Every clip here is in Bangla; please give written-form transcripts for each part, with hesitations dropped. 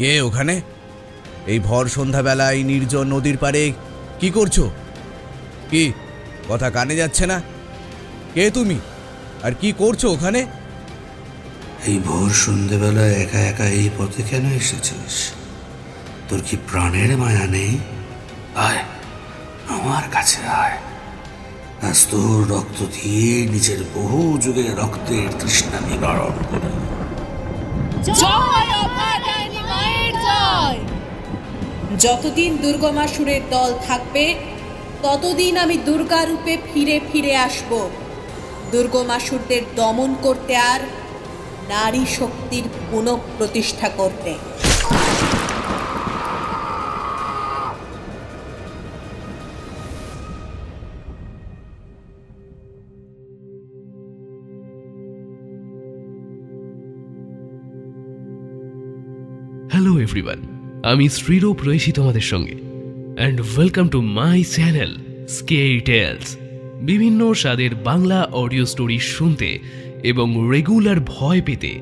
কে ওখানে? এই ভর সন্ধ্যাবেলায় নির্জন নদীর পাড়ে কি করছো? কি কথা কানে যাচ্ছে না? কে তুমি আর কি করছো ওখানে? এই ভোর সন্ধ্যেবেলায় একা একা এই পথে কেন এসেছিস? তোর কি প্রাণের মায়া নেই? আয়, আমার কাছে আয়। আজ তোর রক্ত দিয়ে নিজের বহু যুগের রক্তের তৃষ্ণা নিবারণ করে। যতদিন দুর্গমাসুরের দল থাকবে ততদিন আমি দুর্গা রূপে ফিরে ফিরে আসব, দুর্গমাসুরদের দমন করতে আর নারী শক্তির পুনঃপ্রতিষ্ঠা করতে। হ্যালো এভরিওয়ান, আমি শ্রীরূপ রয়েছি তোমাদের সঙ্গে and welcome to my channel scary tales. বিভিন্ন স্বাদের বাংলা অডিও স্টোরি শুনতে এবং রেগুলার ভয় পেতে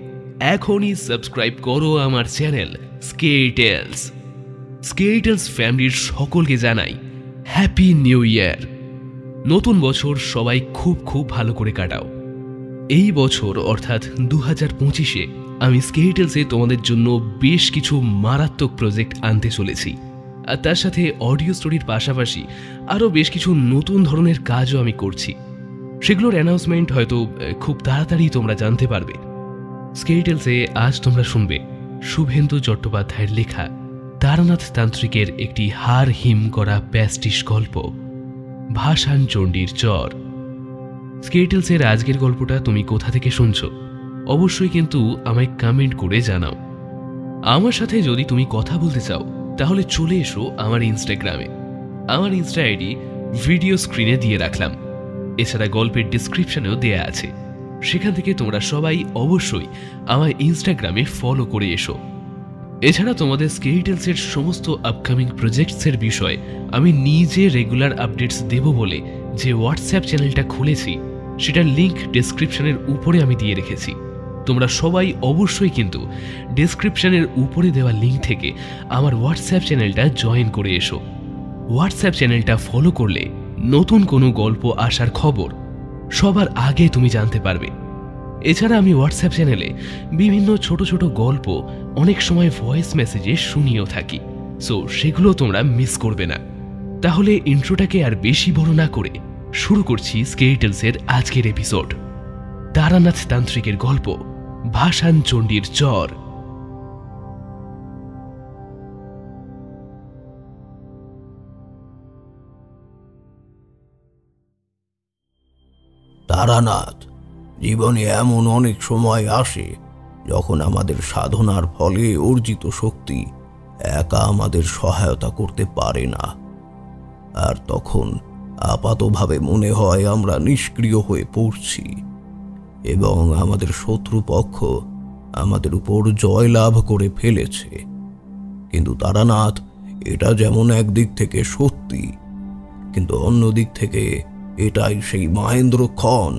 এখনই সাবস্ক্রাইব করো আমার channel scary tales. Scary tales ফ্যামিলির সকলকে জানাই হ্যাপি নিউ ইয়ার। নতুন বছর সবাই খুব খুব ভালো করে কাটাও। এই বছর অর্থাৎ 2025-এ আমি স্কেরি টেলসে তোমাদের জন্য বেশ কিছু মারাত্মক প্রজেক্ট আনতে চলেছি, আর তার সাথে অডিও স্টোরির পাশাপাশি আরও বেশ কিছু নতুন ধরনের কাজও আমি করছি। সেগুলোর অ্যানাউন্সমেন্ট হয়তো খুব তাড়াতাড়ি তোমরা জানতে পারবে। স্কেরি টেলসে আজ তোমরা শুনবে শুভেন্দু চট্টোপাধ্যায়ের লেখা তারানাথ তান্ত্রিকের একটি হাড় হিম করা প্যাস্টিশ গল্প, ভাসান চণ্ডীর চর। স্কেরি টেলসের আজকের গল্পটা তুমি কোথা থেকে শুনছো অবশ্যই কিন্তু আমায় কমেন্ট করে জানাও। আমার সাথে যদি তুমি কথা বলতে চাও তাহলে চলে এসো আমার ইনস্টাগ্রামে। আমার ইনস্টা আইডি ভিডিও স্ক্রিনে দিয়ে রাখলাম, এছাড়া গল্পের ডিসক্রিপশনেও দেয়া আছে। সেখান থেকে তোমরা সবাই অবশ্যই আমার ইনস্টাগ্রামে ফলো করে এসো। এছাড়া তোমাদের স্কেরি টেলসের সমস্ত আপকামিং প্রজেক্টসের বিষয়ে আমি নিজে রেগুলার আপডেটস দেব বলে যে হোয়াটসঅ্যাপ চ্যানেলটা খুলেছি সেটার লিঙ্ক ডেসক্রিপশনের উপরে আমি দিয়ে রেখেছি। তোমরা সবাই অবশ্যই কিন্তু ডেসক্রিপশনের উপরে দেওয়া লিঙ্ক থেকে আমার হোয়াটসঅ্যাপ চ্যানেলটা জয়েন করে এসো। হোয়াটসঅ্যাপ চ্যানেলটা ফলো করলে নতুন কোনো গল্প আসার খবর সবার আগে তুমি জানতে পারবে। এছাড়া আমি হোয়াটসঅ্যাপ চ্যানেলে বিভিন্ন ছোট ছোট গল্প অনেক সময় ভয়েস মেসেজে শুনিয়েও থাকি, সো সেগুলো তোমরা মিস করবে না। তাহলে ইন্ট্রোটাকে আর বেশি বড় না করে শুরু করছি স্কেরি টেলসের আজকের এপিসোড, তারানাথ তান্ত্রিকের গল্প ভাসান চণ্ডীর চর। তারানাথ, জীবনে এমন অনেক সময় আসে যখন আমাদের সাধনার ফলে অর্জিত শক্তি একা আমাদের সহায়তা করতে পারে না, আর তখন আপাতভাবে মনে হয় আমরা নিষ্ক্রিয় হয়ে পড়ছি এবং আমাদের শত্রুপক্ষ আমাদের উপর জয়লাভ করে ফেলেছে। কিন্তু তারানাথ, এটা যেমন একদিক থেকে সত্যি, কিন্তু অন্য দিক থেকে এটাই সেই মহেন্দ্রক্ষণ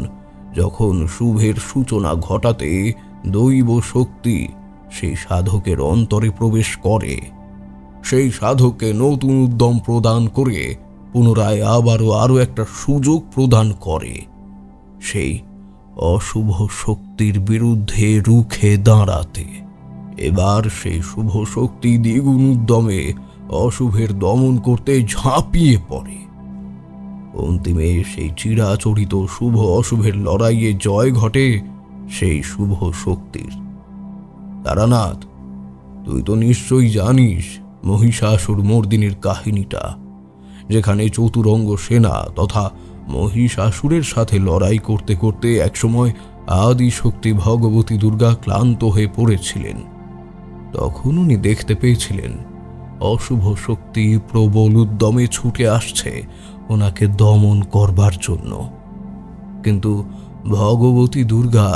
যখন শুভের সূচনা ঘটাতে দৈব শক্তি সেই সাধকের অন্তরে প্রবেশ করে, সেই সাধককে নতুন উদ্যম প্রদান করে পুনরায় আরও একটা সুযোগ প্রদান করে সেই অশুভ শক্তির বিরুদ্ধে রুখে দাঁড়াতে। এবার সেই শুভ শক্তি দ্বিগুণ উদ্যমে অশুভের দমন করতে ঝাঁপিয়ে পড়ে। অন্তিমে সেই চিরাচরিত শুভ অশুভের লড়াইয়ে জয় ঘটে সেই শুভ শক্তির। তারানাথ, তুই তো নিশ্চয়ই জানিস মহিষাসুর মর্দিনীর কাহিনীটা, যেখানে চতুরঙ্গ সেনা তথা মহিষাসুরের সাথে লড়াই করতে করতে একসময় আদি শক্তি ভগবতী দুর্গা ক্লান্ত হয়ে পড়েছিলেন। তখন উনি দেখতে পেয়েছিলেন অশুভ শক্তি প্রবল উদ্যমে ছুটে আসছে ওনাকে দমন করবার জন্য, কিন্তু ভগবতী দুর্গা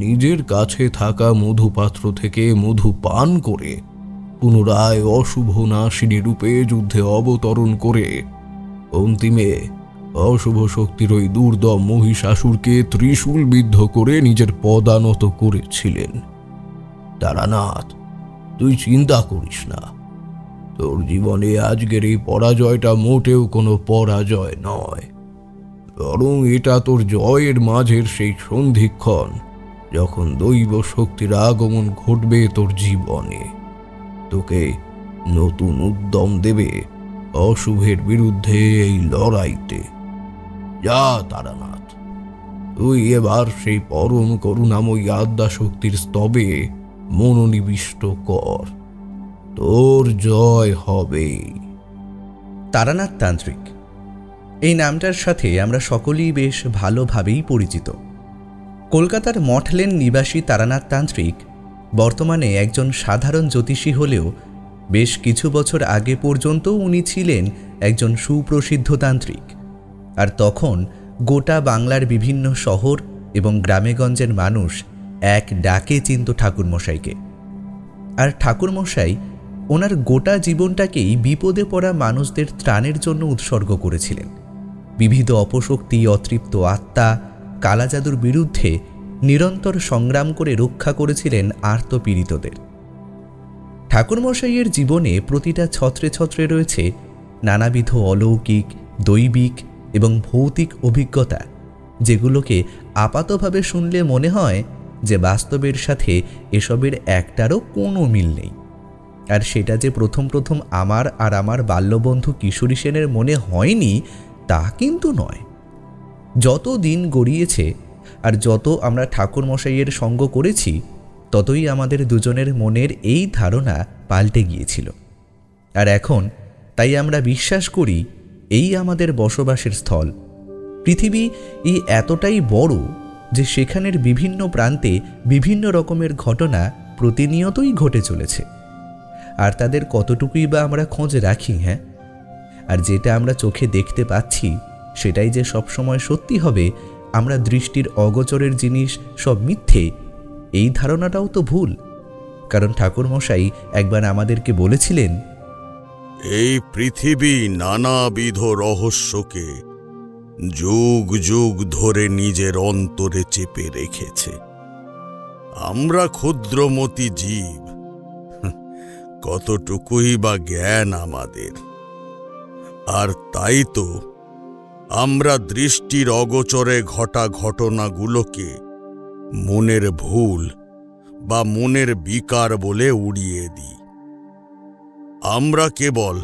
নিজের কাছে থাকা মধুপাত্র থেকে মধু পান করে পুনরায় অশুভ নাশিনী রূপে যুদ্ধে অবতরণ করে অন্তিমে অশুভ শক্তির ওই দুর্দম মহিষাসুরকে ত্রিশূল বিদ্ধ করে নিজের পদানত করেছিলেন। তারানাথ, তুই চিন্তা করিস না। তোর জীবনে আজকের এই পরাজয়টা মোটেও কোনো পরাজয় নয়, বরং এটা তোর জয়ের মাঝের সেই সন্ধিক্ষণ যখন দৈব শক্তির আগমন ঘটবে তোর জীবনে। তোকে নতুন উদ্যম দেবে অশুভের বিরুদ্ধে এই লড়াইতে। যা তারানাথ, তুই এবার সেই পরম করুণাময়ী আদ্যা শক্তির স্তবে মনোনিবিষ্ট কর। তোর জয় হবে। তারানাথ তান্ত্রিক এই নামটার সাথে আমরা সকলেই বেশ ভালোভাবেই পরিচিত। কলকাতার মঠলেন নিবাসী তারানাথ তান্ত্রিক বর্তমানে একজন সাধারণ জ্যোতিষী হলেও বেশ কিছু বছর আগে পর্যন্ত উনি ছিলেন একজন সুপ্রসিদ্ধ তান্ত্রিক। আর তখন গোটা বাংলার বিভিন্ন শহর এবং গ্রামেগঞ্জের মানুষ এক ডাকে চিনত ঠাকুরমশাইকে। আর ঠাকুরমশাই ওনার গোটা জীবনটাকেই বিপদে পড়া মানুষদের ত্রাণের জন্য উৎসর্গ করেছিলেন। বিবিধ অপশক্তি, অতৃপ্ত আত্মা, কালাজাদুর বিরুদ্ধে নিরন্তর সংগ্রাম করে রক্ষা করেছিলেন আর্তপীড়িতদের। ঠাকুরমশাইয়ের জীবনে প্রতিটা ছত্রে ছত্রে রয়েছে নানাবিধ অলৌকিক, দৈবিক এবং ভৌতিক অভিজ্ঞতা, যেগুলোকে আপাতভাবে শুনলে মনে হয় যে বাস্তবের সাথে এসবের একটারও কোনো মিল নেই। আর সেটা যে প্রথম প্রথম আমার আর আমার বাল্যবন্ধু কিশোরী সেনের মনে হয়নি তা কিন্তু নয়। যত দিন গড়িয়েছে আর যত আমরা ঠাকুরমশাইয়ের সঙ্গ করেছি, ততই আমাদের দুজনের মনের এই ধারণা পাল্টে গিয়েছিল। আর এখন তাই আমরা বিশ্বাস করি এই আমাদের বসবাসের স্থল। পৃথিবী এই এতটাই বড় যে সেখানের বিভিন্ন প্রান্তে বিভিন্ন রকমের ঘটনা প্রতিনিয়তই ঘটে চলেছে। আর তাদের কতটুকুই বা আমরা খোঁজ রাখি? হ্যাঁ, আর যেটা আমরা চোখে দেখতে পাচ্ছি সেটাই যে সবসময় সত্যি হবে, আমরা দৃষ্টির অগোচরের জিনিস সব মিথ্যে, এই ধারণাটাও তো ভুল। কারণ ঠাকুরমশাই একবার আমাদেরকে বলেছিলেন, এই পৃথিবী নানাবিধ রহস্যকে যুগ যুগ ধরে নিজের অন্তরে চেপে রেখেছে। আমরা ক্ষুদ্রমতি জীব, কতটুকুই বা জ্ঞান আমাদের। আর তাই তো আমরা দৃষ্টির অগোচরে ঘটা ঘটনাগুলোকে মনের ভুল বা মনের বিকার বলে উড়িয়ে দিই। আমরা কেবল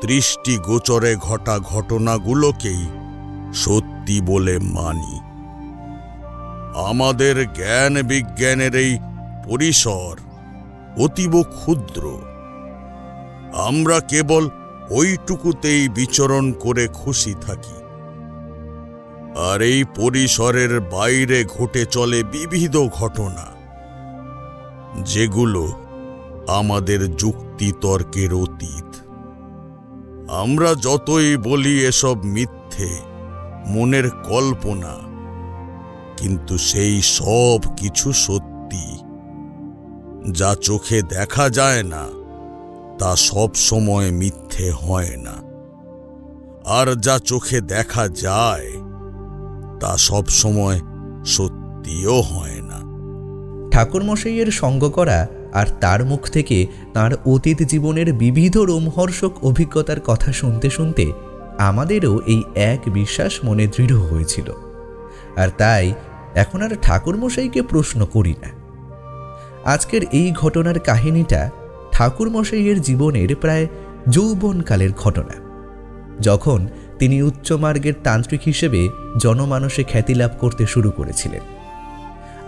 দৃষ্টিগোচরে ঘটা ঘটনাগুলোকেই সত্যি বলে মানি। আমাদের জ্ঞান বিজ্ঞানের এই পরিসর অতীব ক্ষুদ্র। আমরা কেবল ওইটুকুতেই বিচরণ করে খুশি থাকি। আর এই পরিসরের বাইরে ঘটে চলে বিবিধ ঘটনা, যেগুলো আমাদের যুক্তিতর্কের অতীত। আমরা যতই বলি এসব মিথ্যে, মনের কল্পনা, কিন্তু সেই সব কিছু সত্যি। যা চোখে দেখা যায় না তা সব সময় মিথ্যে হয় না, আর যা চোখে দেখা যায় তা সব সময় সত্যিও হয় না। ঠাকুরমশাইয়ের সঙ্গ করা আর তার মুখ থেকে তার অতীত জীবনের বিবিধ রোমহর্ষক অভিজ্ঞতার কথা শুনতে শুনতে আমাদেরও এই এক বিশ্বাস মনে দৃঢ় হয়েছিল। আর তাই এখন আর ঠাকুরমশাইকে প্রশ্ন করি না। আজকের এই ঘটনার কাহিনীটা ঠাকুরমশাইয়ের জীবনের প্রায় যৌবনকালের ঘটনা, যখন তিনি উচ্চমার্গের তান্ত্রিক হিসেবে জনমানসে খ্যাতি লাভ করতে শুরু করেছিলেন।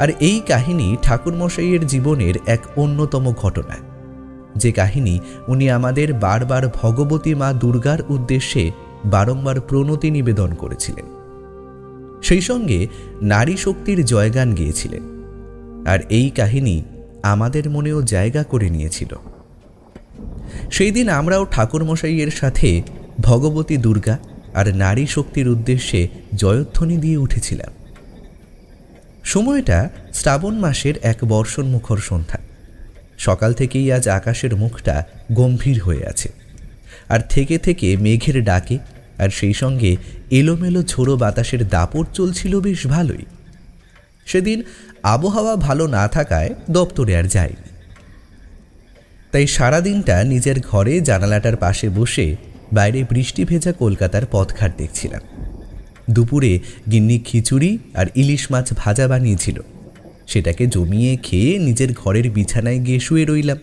আর এই কাহিনী ঠাকুরমশাইয়ের জীবনের এক অন্যতম ঘটনা, যে কাহিনী উনি আমাদের বারবার ভগবতী মা দুর্গার উদ্দেশ্যে বারংবার প্রণতি নিবেদন করেছিলেন। সেই সঙ্গে নারী শক্তির জয়গান গেয়েছিলেন। আর এই কাহিনী আমাদের মনেও জায়গা করে নিয়েছিল। সেই দিন আমরাও ঠাকুরমশাইয়ের সাথে ভগবতী দুর্গা আর নারী শক্তির উদ্দেশ্যে জয়ধ্বনি দিয়ে উঠেছিলাম। সময়টা শ্রাবণ মাসের এক বর্ষণমুখর সন্ধ্যা। সকাল থেকেই আজ আকাশের মুখটা গম্ভীর হয়ে আছে, আর থেকে থেকে মেঘের ডাকে আর সেই সঙ্গে এলোমেলো ঝোড়ো বাতাসের দাপট চলছিল বেশ ভালোই। সেদিন আবহাওয়া ভালো না থাকায় দপ্তরে আর যায়নি। তাই সারাদিনটা নিজের ঘরে জানালাটার পাশে বসে বাইরে বৃষ্টি ভেজা কলকাতার পথঘাট দেখছিলাম। দুপুরে গিন্নি খিচুড়ি আর ইলিশ মাছ ভাজা বানিয়েছিল, সেটাকে জমিয়ে খেয়ে নিজের ঘরের বিছানায় গিয়ে শুয়ে রইলাম।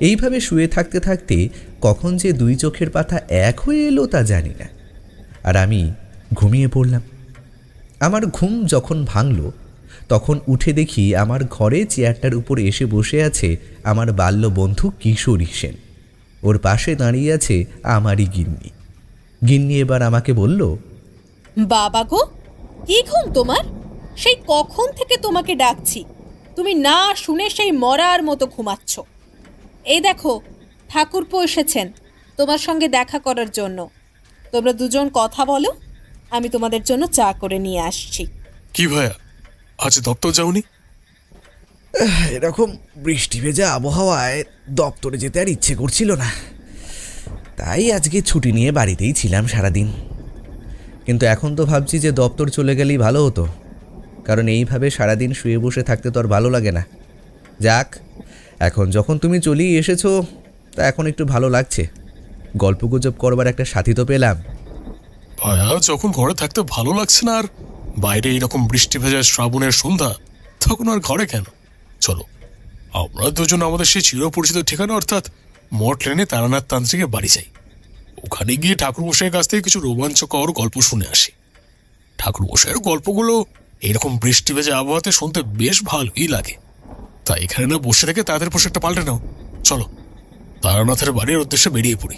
এইভাবে শুয়ে থাকতে থাকতে কখন যে দুই চোখের পাতা এক হয়ে এলো তা জানি না, আর আমি ঘুমিয়ে পড়লাম। আমার ঘুম যখন ভাঙল তখন উঠে দেখি আমার ঘরে চেয়ারটার উপর এসে বসে আছে আমার বাল্য বন্ধু কিশোরী সেন। ওর পাশে দাঁড়িয়ে আছে আমারই গিন্নি। গিন্নি এবার আমাকে বলল, বাবা গো, কি ঘুম তোমার? সেই কখন থেকে তোমাকে ডাকছি, তুমি না শুনে সেই মরার মতো ঘুমাচ্ছ। এই দেখো, ঠাকুরপো এসেছেন তোমার সঙ্গে দেখা করার জন্য। তোমরা দুজন কথা বলো, আমি তোমাদের জন্য চা করে নিয়ে আসছি। কি ভাইয়া, আজ দপ্তর যাওনি? এরকম বৃষ্টি ভেজা আবহাওয়ায় দপ্তরে যেতে আর ইচ্ছে করছিল না, তাই আজকে ছুটি নিয়ে বাড়িতেই ছিলাম সারাদিন। কিন্তু এখন তো ভাবছি যে দপ্তর চলে গেলেই ভালো হতো, কারণ এইভাবে সারাদিন শুয়ে বসে থাকতে তো আর ভালো লাগে না। যাক, এখন যখন তুমি চলেই এসেছো তা এখন একটু ভালো লাগছে, গল্পগুজব করবার একটা সাথী তো পেলাম। ভাইয়া, যখন ঘরে থাকতে ভালো লাগছে না আর বাইরে এইরকম বৃষ্টি ভেজা শ্রাবণের সন্ধ্যা, তখন আর ঘরে কেন? চলো আমরা দুজন আমাদের সেই চিরপরিচিত ঠিকানা অর্থাৎ মঠ লেনে তারানাথ তান্ত্রিকের বাড়ি যাই। ওখানে গিয়ে ঠাকুরমশাইয়ের কাছ থেকে কিছু রোমাঞ্চকর গল্প শুনে আসি। ঠাকুরমশাইয়ের গল্পগুলো এরকম বৃষ্টি ভেজা আবহাওয়াতে শুনতে বেশ ভালোই লাগে। তাই এখানে না বসে থেকে তাদের পোশাকটা পাল্টে নাও, চলো তারানাথের বাড়ির উদ্দেশ্যে বেরিয়ে পড়ি।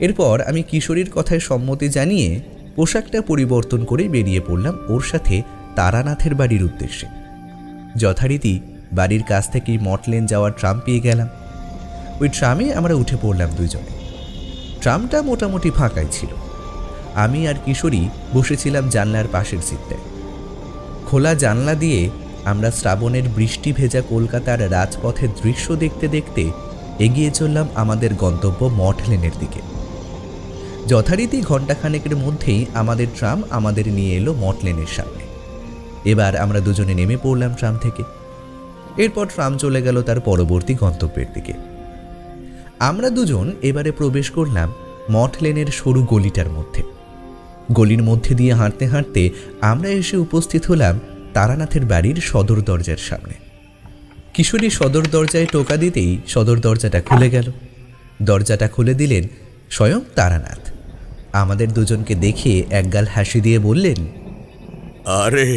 এরপর আমি কিশোরীর কথায় সম্মতি জানিয়ে পোশাকটা পরিবর্তন করে বেরিয়ে পড়লাম ওর সাথে তারানাথের বাড়ির উদ্দেশ্যে। যথারীতি বাড়ির কাছ থেকেই মঠলেন যাওয়ার ট্রাম পেয়ে গেলাম। ওই ট্রামে আমরা উঠে পড়লাম দুজনে। ট্রামটা মোটামুটি ফাঁকাই ছিল। আমি আর কিশোরী বসেছিলাম জানলার পাশের সিটটায়। খোলা জানলা দিয়ে আমরা শ্রাবণের বৃষ্টি ভেজা কলকাতার রাজপথের দৃশ্য দেখতে দেখতে এগিয়ে চললাম আমাদের গন্তব্য মঠ লেনের দিকে। যথারীতি ঘণ্টাখানেকের মধ্যেই আমাদের ট্রাম আমাদের নিয়ে এলো মঠ লেনের সামনে। এবার আমরা দুজনে নেমে পড়লাম ট্রাম থেকে। এরপর ট্রাম চলে গেল তার পরবর্তী গন্তব্যের দিকে। আমরা দুজন এবারে প্রবেশ করলাম মঠ লেনের সরু গলিটার মধ্যে। গলির মধ্যে দিয়ে হাঁটতে হাঁটতে আমরা এসে উপস্থিত হলাম তারানাথের বাড়ির সদর দরজার সামনে। কিশোরী সদর দরজায় টোকা দিতেই সদর দরজাটা খুলে গেল। দরজাটা খুলে দিলেন স্বয়ং তারানাথ। আমাদের দুজনকে দেখে একগাল হাসি দিয়ে বললেন, আরে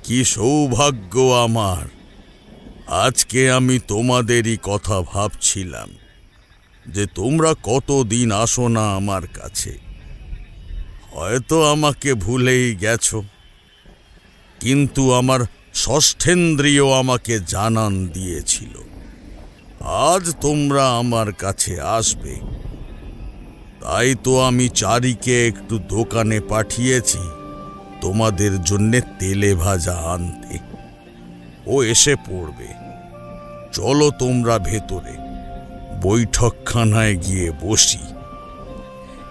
কি সৌভাগ্য আমার! আজকে আমি তোমাদেরই কথা ভাবছিলাম যে তোমরা কতদিন আসো না আমার কাছে। হয়তো আমাকে ভুলেই গেছো, কিন্তু আমার ষষ্ঠেন্দ্রিয় আমাকে জানান দিয়েছিল আজ তোমরা আমার কাছে আসবে। তাই তো আমি চারিকে একটু দোকানে পাঠিয়েছি তোমাদের জন্যে তেলে ভাজা আনতে। ও এসে পড়বে। চলো তোমরা ভেতরে বৈঠকখানায় গিয়ে বসি।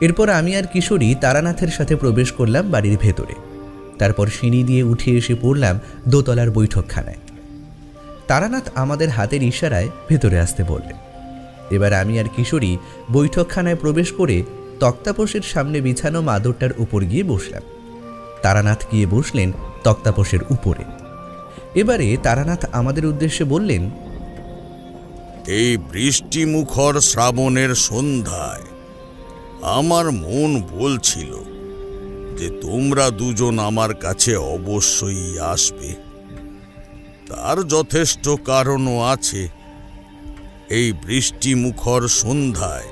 এরপর আমি আর কিশোরী তারানাথের সাথে প্রবেশ করলাম বাড়ির ভেতরে। তারপর সিঁড়ি দিয়ে উঠে এসে পড়লাম দোতলার বৈঠকখানায়। তারানাথ আমাদের হাতের ইশারায় ভেতরে আসতে বললেন। এবার আমি আর কিশোরী বৈঠকখানায় প্রবেশ করে তক্তাপোষের সামনে বিছানো মাদুরটার উপর গিয়ে বসলাম। তারানাথ গিয়ে বসলেন তক্তাপোষের উপরে। এবারে তারানাথ আমাদের উদ্দেশ্যে বললেন, এই বৃষ্টিমুখর শ্রাবণের সন্ধ্যায় আমার মন বলছিল যে তোমরা দুজন আমার কাছে অবশ্যই আসবে। তার যথেষ্ট কারণও আছে। এই বৃষ্টিমুখর সন্ধ্যায়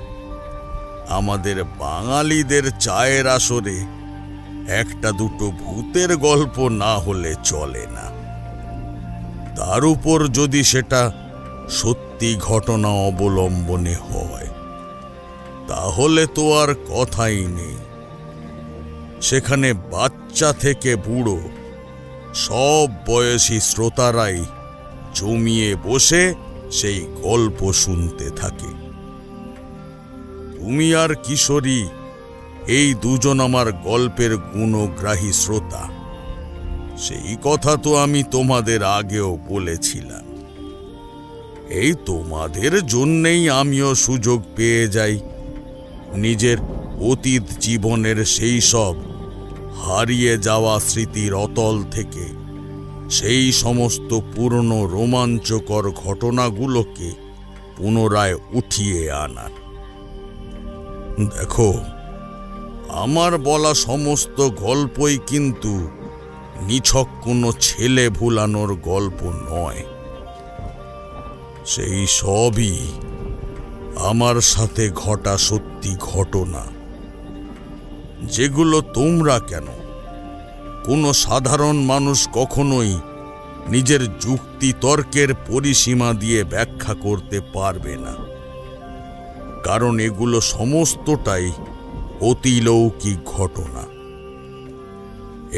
আমাদের বাঙালিদের চায়ের আসরে একটা দুটো ভূতের গল্প না হলে চলে না। তার উপর যদি সেটা সত্যি ঘটনা অবলম্বনে হয় তাহলে তো আর কথাই নেই। সেখানে বাচ্চা থেকে বুড়ো সব বয়সী শ্রোতারাই জমিয়ে বসে সেই গল্প শুনতে থাকে। তুমি আর কিশোরী এই দুজন আমার গল্পের গুণগ্রাহী শ্রোতা। সেই কথা তো আমি তোমাদের আগেও বলেছিলাম। এই তোমাদের জন্যেই আমিও সুযোগ পেয়ে যাই নিজের অতীত জীবনের সেই সব হারিয়ে যাওয়া স্মৃতির অতল থেকে সেই সমস্ত পুরনো রোমাঞ্চকর ঘটনাগুলোকে পুনরায় উঠিয়ে আনার। দেখো, আমার বলা সমস্ত গল্পই কিন্তু নিছক কোনো ছেলে ভুলানোর গল্প নয়। সেই সবই আমার সাথে ঘটা সত্যি ঘটনা, যেগুলো তোমরা কেন, কোনো সাধারণ মানুষ কখনোই নিজের যুক্তি তর্কের পরিসীমা দিয়ে ব্যাখ্যা করতে পারবে না, কারণ এগুলো সমস্তটাই অতিলৌকিক ঘটনা।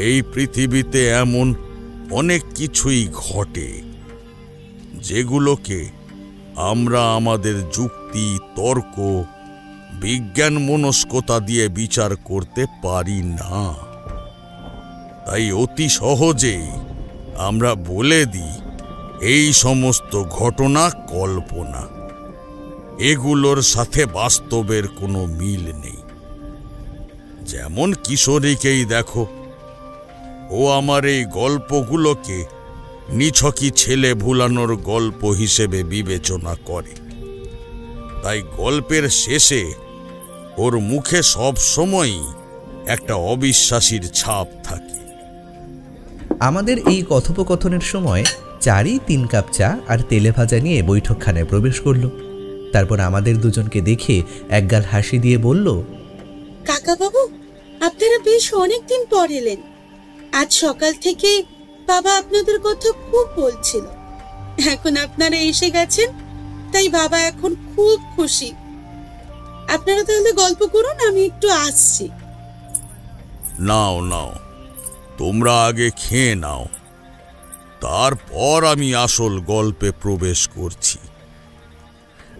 এই পৃথিবীতে এমন অনেক কিছুই ঘটে যেগুলোকে আমরা আমাদের যুক্তি তর্ক বিজ্ঞান মনস্কতা দিয়ে বিচার করতে পারি না। তাই অতি সহজেই আমরা বলে দিই এই সমস্ত ঘটনা কল্পনা, এগুলোর সাথে বাস্তবের কোনো মিল নেই। যেমন কিশোরীকেই দেখো, ও আমার এই গল্পগুলোকে নিছকই ছেলে ভুলানোর গল্প হিসেবে বিবেচনা করে। তাই গল্পের শেষে ওর মুখে সব সময়ই একটা অবিশ্বাসীর ছাপ থাকে। আমাদের এই কথোপকথনের সময় চারই 3 কাপ চা আর তেলে ভাজা নিয়ে বৈঠকখানায় প্রবেশ করল। তারপর আমাদের দুজনকে দেখে একগাল হাসি দিয়ে বলল, কাকা বাবু, আপনারা বেশ অনেকদিন পর এলেন। আজ সকাল থেকে বাবা আপনাদের কথা খুব বলছিল। এখন আপনারা এসে গেছেন, তাই বাবা এখন খুব খুশি। আপনারা তাহলে গল্প করুন, আমি একটু আসছি। নাও নাও, তোমরা আগে খেয়ে নাও, তারপর আমি আসল গল্পে প্রবেশ করছি।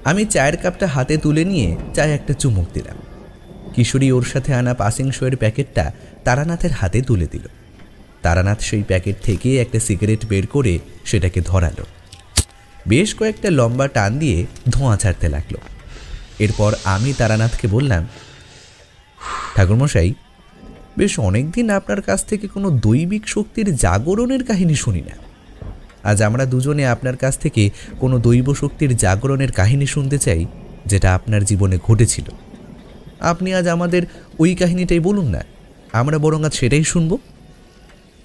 আমি চায়ের কাপটা হাতে তুলে নিয়ে চায়ে একটা চুমুক দিলাম। কিশোরী ওর সাথে আনা পাসিং শোয়ের প্যাকেটটা তারানাথের হাতে তুলে দিল। তারানাথ সেই প্যাকেট থেকে একটা সিগারেট বের করে সেটাকে ধরালো। বেশ কয়েকটা লম্বা টান দিয়ে ধোঁয়া ছাড়তে লাগলো। এরপর আমি তারানাথকে বললাম, ঠাকুরমশাই, বেশ অনেকদিন আপনার কাছ থেকে কোনো দৈবিক শক্তির জাগরণের কাহিনী শুনি না। আজ আমরা দুজনে আপনার কাছ থেকে কোনো দৈব শক্তির জাগরণের কাহিনী শুনতে চাই, যেটা আপনার জীবনে ঘটেছিল। আপনি আজ আমাদের ওই কাহিনীটাই বলুন না, আমরা বরং আজ সেটাই শুনব।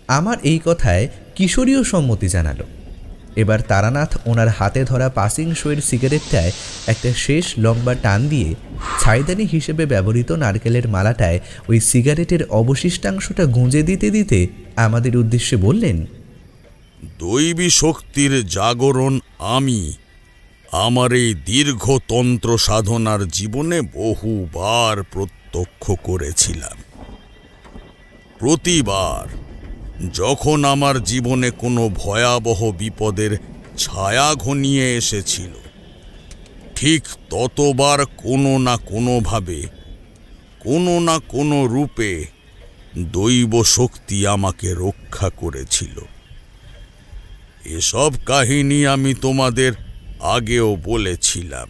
আমার এই কথায় কিশোরীও সম্মতি জানালো। এবার তারানাথ ওনার হাতে ধরা পাসিং শোয়ের সিগারেটটায় একটা শেষ লম্বা টান দিয়ে ছাইদানি হিসেবে ব্যবহৃত নারকেলের মালাটায় ওই সিগারেটের অবশিষ্টাংশটা গুঁজে দিতে দিতে আমাদের উদ্দেশ্যে বললেন, দৈবী শক্তির জাগরণ আমি আমার এই দীর্ঘ তন্ত্র সাধনার জীবনে বহুবার প্রত্যক্ষ করেছিলাম। প্রতিবার যখন আমার জীবনে কোনো ভয়াবহ বিপদের ছায়া ঘনিয়ে এসেছিল, ঠিক ততবার কোনো না কোনোভাবে, কোনো না কোনো রূপে দৈব শক্তি আমাকে রক্ষা করেছিল। এসব কাহিনী আমি তোমাদের আগেও বলেছিলাম,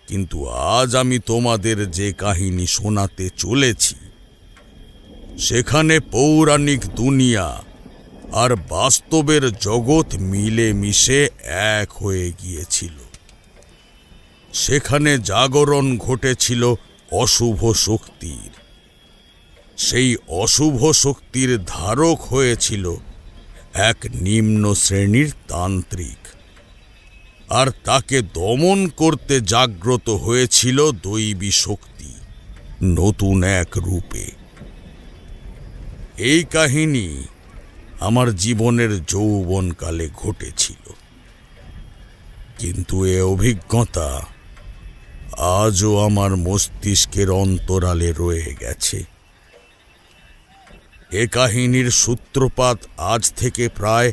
কিন্তু আজ আমি তোমাদের যে কাহিনী শোনাতে চলেছি, সেখানে পৌরাণিক দুনিয়া আর বাস্তবের জগৎ মিলে মিশে এক হয়ে গিয়েছিল। সেখানে জাগরণ ঘটেছিল অশুভ শক্তির। সেই অশুভ শক্তির ধারক হয়েছিল এক নিম্ন শ্রেণীর তান্ত্রিক, আর তাকে দমন করতে জাগ্রত হয়েছিল দৈবী শক্তি নতুন এক রূপে। এই কাহিনী আমার জীবনের যৌবনকালে ঘটেছিল, কিন্তু এ অভিজ্ঞতা আজও আমার মস্তিষ্কের অন্তরালে রয়ে গেছে। এ কাহিনীর সূত্রপাত আজ থেকে প্রায়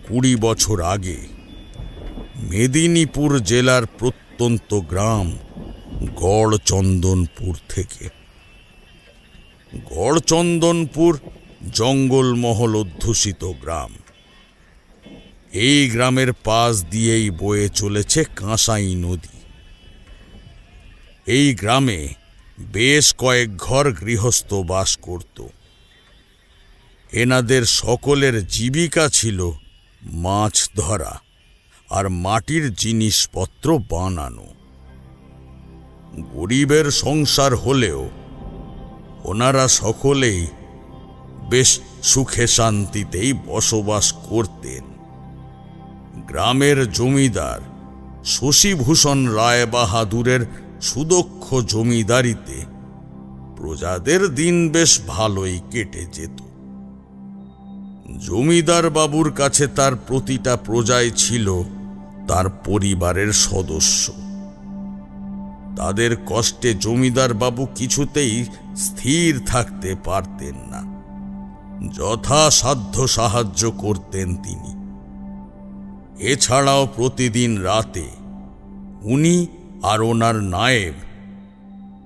20 বছর আগে মেদিনীপুর জেলার প্রত্যন্ত গ্রাম গড়চন্দনপুর থেকে। গড়চন্দনপুর জঙ্গলমহল অধ্যুষিত গ্রাম। এই গ্রামের পাশ দিয়েই বয়ে চলেছে কাঁসাই নদী। এই গ্রামে বেশ কয়েক ঘর গৃহস্থ বাস করত। এনাদের সকলের জীবিকা ছিল মাছ ধরা আর মাটির জিনিসপত্র বানানো। গরিবের সংসার হলেও ওনারা সকলেই বেশ সুখে শান্তিতেই বসবাস করতেন। গ্রামের জমিদার শশীভূষণ রায় বাহাদুরের সুদক্ষ জমিদারিতে প্রজাদের দিন বেশ ভালোই কেটে যেত। জমিদার বাবুর কাছে তার প্রতিটা প্রজাই ছিল তার পরিবারের সদস্য। তাদের কষ্টে জমিদার বাবু কিছুতেই স্থির থাকতে পারতেন না। যথাসাধ্য সাহায্য করতেন তিনি। এছাড়াও প্রতিদিন রাতে উনি আর ওনার নায়েব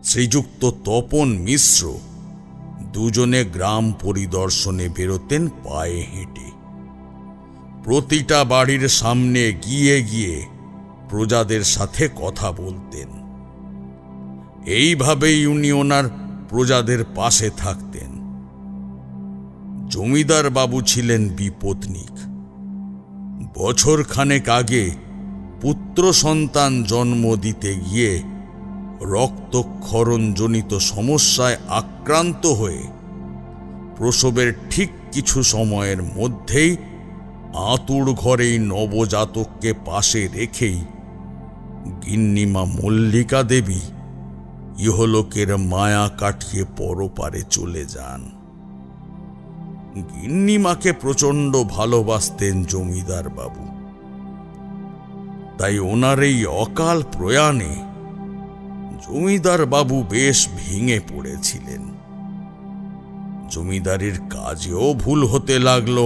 শ্রীযুক্ত তপন মিশ্র দুজনে গ্রাম পরিদর্শনে বেরোতেন পায়ে হেঁটে। প্রতিটা বাড়ির সামনে গিয়ে গিয়ে প্রজাদের সাথে কথা বলতেন। এইভাবেই উনি ওনার প্রজাদের পাশে থাকতেন। জমিদার বাবু ছিলেন বিপত্নিক। বছর খানেক আগে পুত্র সন্তান জন্ম দিতে গিয়ে রক্তক্ষরণজনিত সমস্যায় আক্রান্ত হয়ে প্রসবের ঠিক কিছু সময়ের মধ্যেই আঁতুড় ঘরেই নবজাতককে পাশে রেখেই গিন্নিমা মল্লিকা দেবী ইহলোকের মায়া কাটিয়ে পরপারে চলে যান। গিন্নিমাকে প্রচণ্ড ভালোবাসতেন জমিদার বাবু। তাই ওনার এই অকাল প্রয়াণে জমিদার বাবু বেশ ভেঙে পড়েছিলেন। জমিদারির কাজেও ভুল হতে লাগলো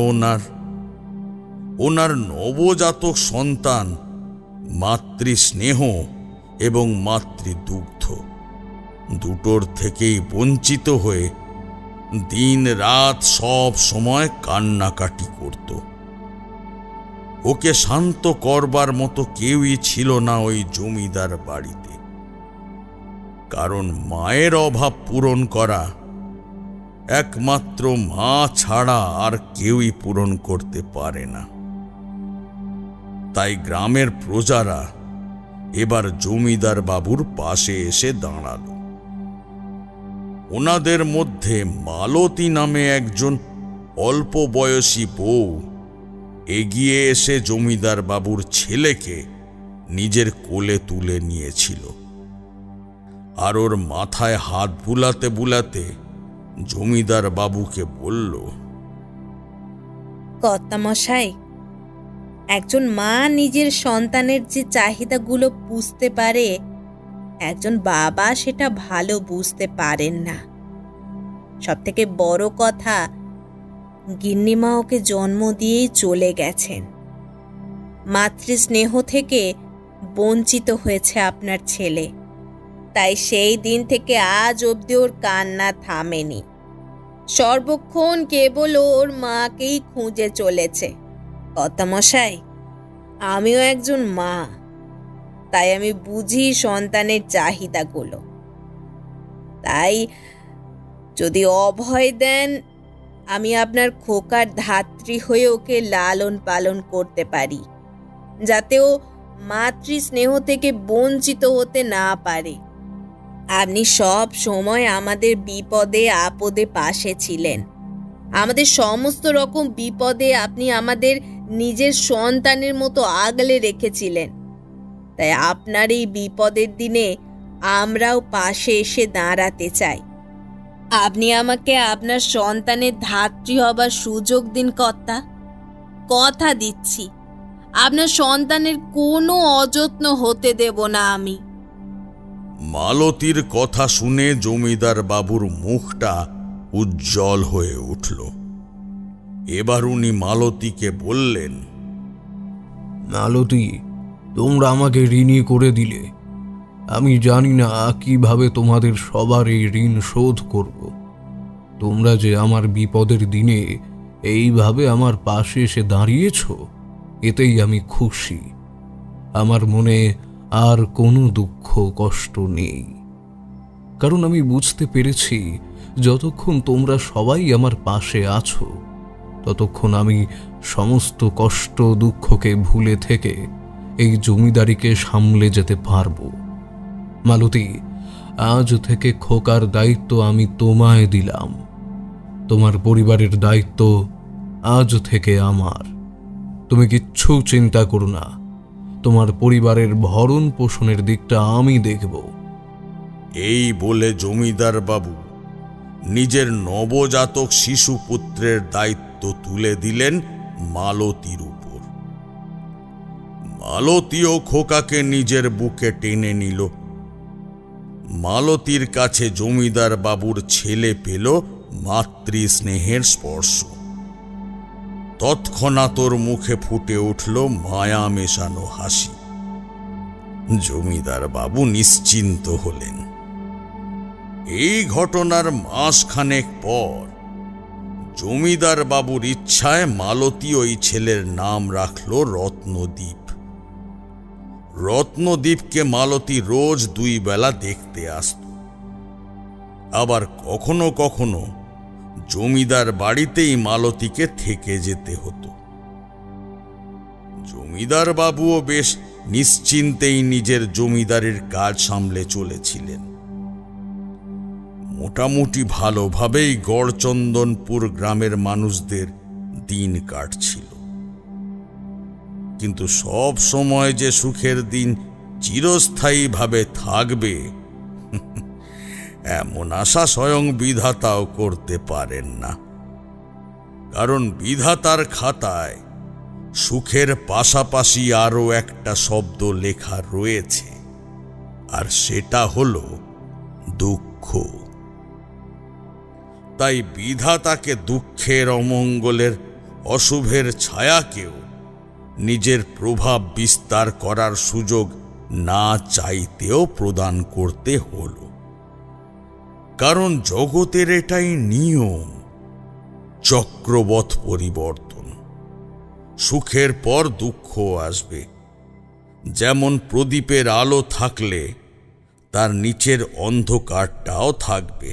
ওনার নবজাতক সন্তান মাতৃস্নেহ এবং মাতৃদুগ্ধ দুটোর থেকেই বঞ্চিত হয়ে দিন রাত সব সময় কান্নাকাটি করত। ওকে শান্ত করবার মতো কেউই ছিল না ওই জমিদার বাড়িতে। কারণ মায়ের অভাব পূরণ করা একমাত্র মা ছাড়া আর কেউই পূরণ করতে পারে না। তাই গ্রামের প্রজারা এবার জমিদার বাবুর পাশে এসে দাঁড়াল। ওনাদের মধ্যে মালতী নামে একজন অল্প বয়সী বউ এগিয়ে এসে জমিদার বাবুর ছেলেকে নিজের কোলে তুলে নিয়েছিল। আর ওর মাথায় হাত বুলাতে বুলাতে জমিদার বাবুকে বলল, কর্তামশাই, একজন মা নিজের সন্তানের যে চাহিদাগুলো বুঝতে পারে, একজন বাবা সেটা ভালো বুঝতে পারেন না। সবথেকে বড় কথা, গিন্নিমা ওকে জন্ম দিয়েই চলে গেছেন। মাতৃস্নেহ থেকে বঞ্চিত হয়েছে আপনার ছেলে। তাই সেই দিন থেকে আজ অবধি ওর কান্না থামেনি। সর্বক্ষণ কেবল ওর মাকেই খুঁজে চলেছে। কর্তামশাই, আমিও একজন মা, তাই আমি বুঝি সন্তানের চাহিদাগুলো। তাই যদি অভয় দেন, আমি আপনার খোকার ধাত্রী হয়ে ওকে লালন পালন করতে পারি, যাতে ও মাতৃস্নেহ থেকে বঞ্চিত হতে না পারে। আপনি সব সময় আমাদের বিপদে আপদে পাশে ছিলেন। আমাদের সমস্ত রকম বিপদে আপনি আমাদের নিজের সন্তানের মতো আগলে রেখেছিলেন। তাই আপনার এই বিপদের দিনে আমরাও পাশে এসে দাঁড়াতে চাই। আপনি আমাকে আপনার সন্তানের ধাত্রী হবার সুযোগ দিন কর্তা। কথা দিচ্ছি, আপনার সন্তানের কোনো অযত্ন হতে দেব না আমি। মালতীর কথা শুনে জমিদার বাবুর মুখটা উজ্জ্বল হয়ে উঠল। এবার উনি মালতীকে বললেন, মালতী, তোমরা আমাকে ঋণী করে দিলে। আমি জানি না কিভাবে তোমাদের সবার এই ঋণ শোধ করব। তোমরা যে আমার বিপদের দিনে এইভাবে আমার পাশে এসে দাঁড়িয়েছ, এতেই আমি খুশি। আমার মনে আর কোনো দুঃখ কষ্ট নেই, কারণ আমি বুঝতে পেরেছি যতক্ষণ তোমরা সবাই আমার পাশে আছো ততক্ষণ আমি সমস্ত কষ্ট দুঃখকে ভুলে থেকে এই জমিদারিকে সামলে যেতে পারবো। মালতী, আজ থেকে খোকার দায়িত্ব আমি তোমায় দিলাম। তোমার পরিবারের দায়িত্ব আজ থেকে আমার। তুমি কিচ্ছু চিন্তা করো না, তোমার পরিবারের ভরণ পোষণের দিকটা আমি দেখব। এই বলে জমিদার বাবু নিজের নবজাতক শিশু পুত্রের দায়িত্ব তুলে দিলেন মালতীর উপর। মালতীও খোকাকে নিজের বুকে টেনে নিল। মালতীর কাছে জমিদার বাবুর ছেলে পেল মাতৃ স্নেহের স্পর্শ। তৎক্ষণাৎ ওর মুখে ফুটে উঠল মায়া মেশানো হাসি। জমিদার বাবু নিশ্চিন্ত হলেন। এই ঘটনার মাসখানেক পর জমিদার বাবুর ইচ্ছায় মালতী ওই ছেলের নাম রাখল রত্নদ্বীপ। রত্নদ্বীপকে মালতী রোজ 2 বেলা দেখতে আসত। আবার কখনো কখনো জমিদার বাড়িতেই মালতীকে থেকে যেতে হতো। জমিদার বাবুও বেশ নিশ্চিন্তেই নিজের জমিদারির কাজ সামলে চলেছিলেন। মোটামুটি ভালোভাবেই গড়চন্দনপুর গ্রামের মানুষদের দিন কাটছিল। কিন্তু সব সময় যে সুখের দিন চিরস্থায়ীভাবে থাকবে এমন আশা স্বয়ং বিধাতাও করতে পারেন না। কারণ বিধাতার খাতায় সুখের পাশাপাশি আরো একটা শব্দ লেখা রয়েছে, আর সেটা হলো দুঃখ। তাই বিধাতাকে দুঃখের, অমঙ্গলের, অশুভের ছায়াকেও নিজের প্রভাব বিস্তার করার সুযোগ না চাইতেও প্রদান করতে হলো। কারণ জগতের এটাই নিয়ম, চক্রবৎ পরিবর্তন। সুখের পর দুঃখ আসবে। যেমন প্রদীপের আলো থাকলে তার নিচের অন্ধকারটাও থাকবে।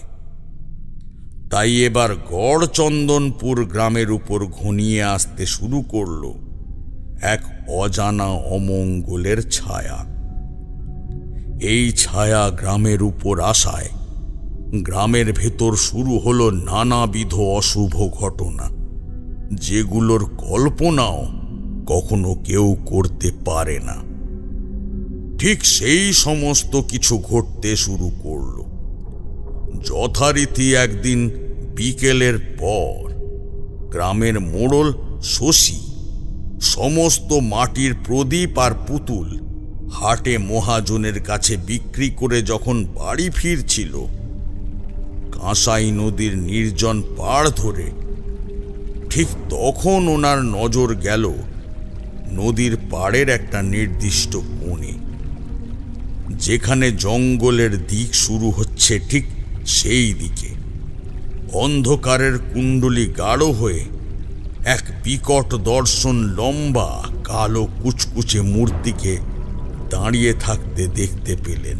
তাই এবার গড়চন্দনপুর গ্রামের উপর ঘনিয়ে আসতে শুরু করল এক অজানা অমঙ্গলের ছায়া। এই ছায়া গ্রামের উপর আসায় গ্রামের ভেতর শুরু হলো নানাবিধ অশুভ ঘটনা, যেগুলোর কল্পনাও কখনো কেউ করতে পারে না। ঠিক সেই সমস্ত কিছু ঘটতে শুরু করল। যথারীতি একদিন বিকেলের পর গ্রামের মোড়ল শশী সমস্ত মাটির প্রদীপ আর পুতুল হাটে মহাজনের কাছে বিক্রি করে যখন বাড়ি ফিরছিল, কাঁসাই নদীর নির্জন পাড় ধরে ঠিক তখন ওনার নজর গেল নদীর পাড়ের একটা নির্দিষ্ট কোণে, যেখানে জঙ্গলের দিক শুরু হচ্ছে ঠিক সেই দিকে অন্ধকারের কুণ্ডলী গাঢ় হয়ে এক বিকট দর্শন লম্বা কালো কুচকুচে মূর্তিকে দাঁড়িয়ে থাকতে দেখতে পেলেন,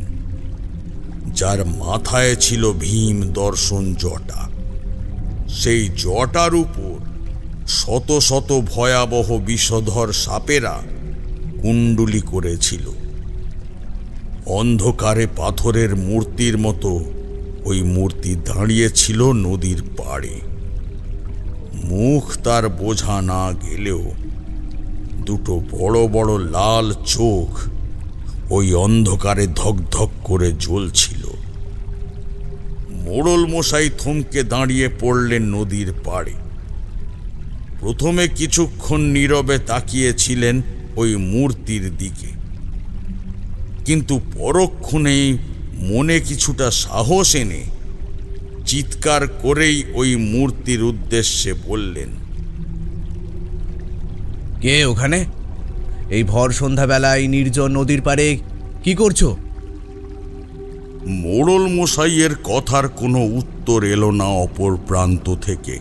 যার মাথায় ছিল ভীম দর্শন জটা। সেই জটার উপর শত শত ভয়াবহ বিষধর সাপেরা কুণ্ডলী করেছিল। অন্ধকারে পাথরের মূর্তির মতো ওই মূর্তি দাঁড়িয়েছিল নদীর পাড়ে। মুখ তার বোঝা না গেলেও দুটো বড় বড় লাল চোখ ওই অন্ধকারে ধকধক করে জ্বলছিল। মোড়ল মশাই থমকে দাঁড়িয়ে পড়লেন নদীর পাড়ে। প্রথমে কিছুক্ষণ নীরবে তাকিয়েছিলেন ওই মূর্তির দিকে, কিন্তু পরক্ষণেই মনে কিছুটা সাহস এনে চিৎকার করেই ওই মূর্তির উদ্দেশ্যে বললেন, কে ওখানে? এই ভর সন্ধ্যাবেলায় নির্জন নদীর পাড়ে কি করছো? মোড়ল মশাইয়ের কথার কোনো উত্তর এলো না অপর প্রান্ত থেকে।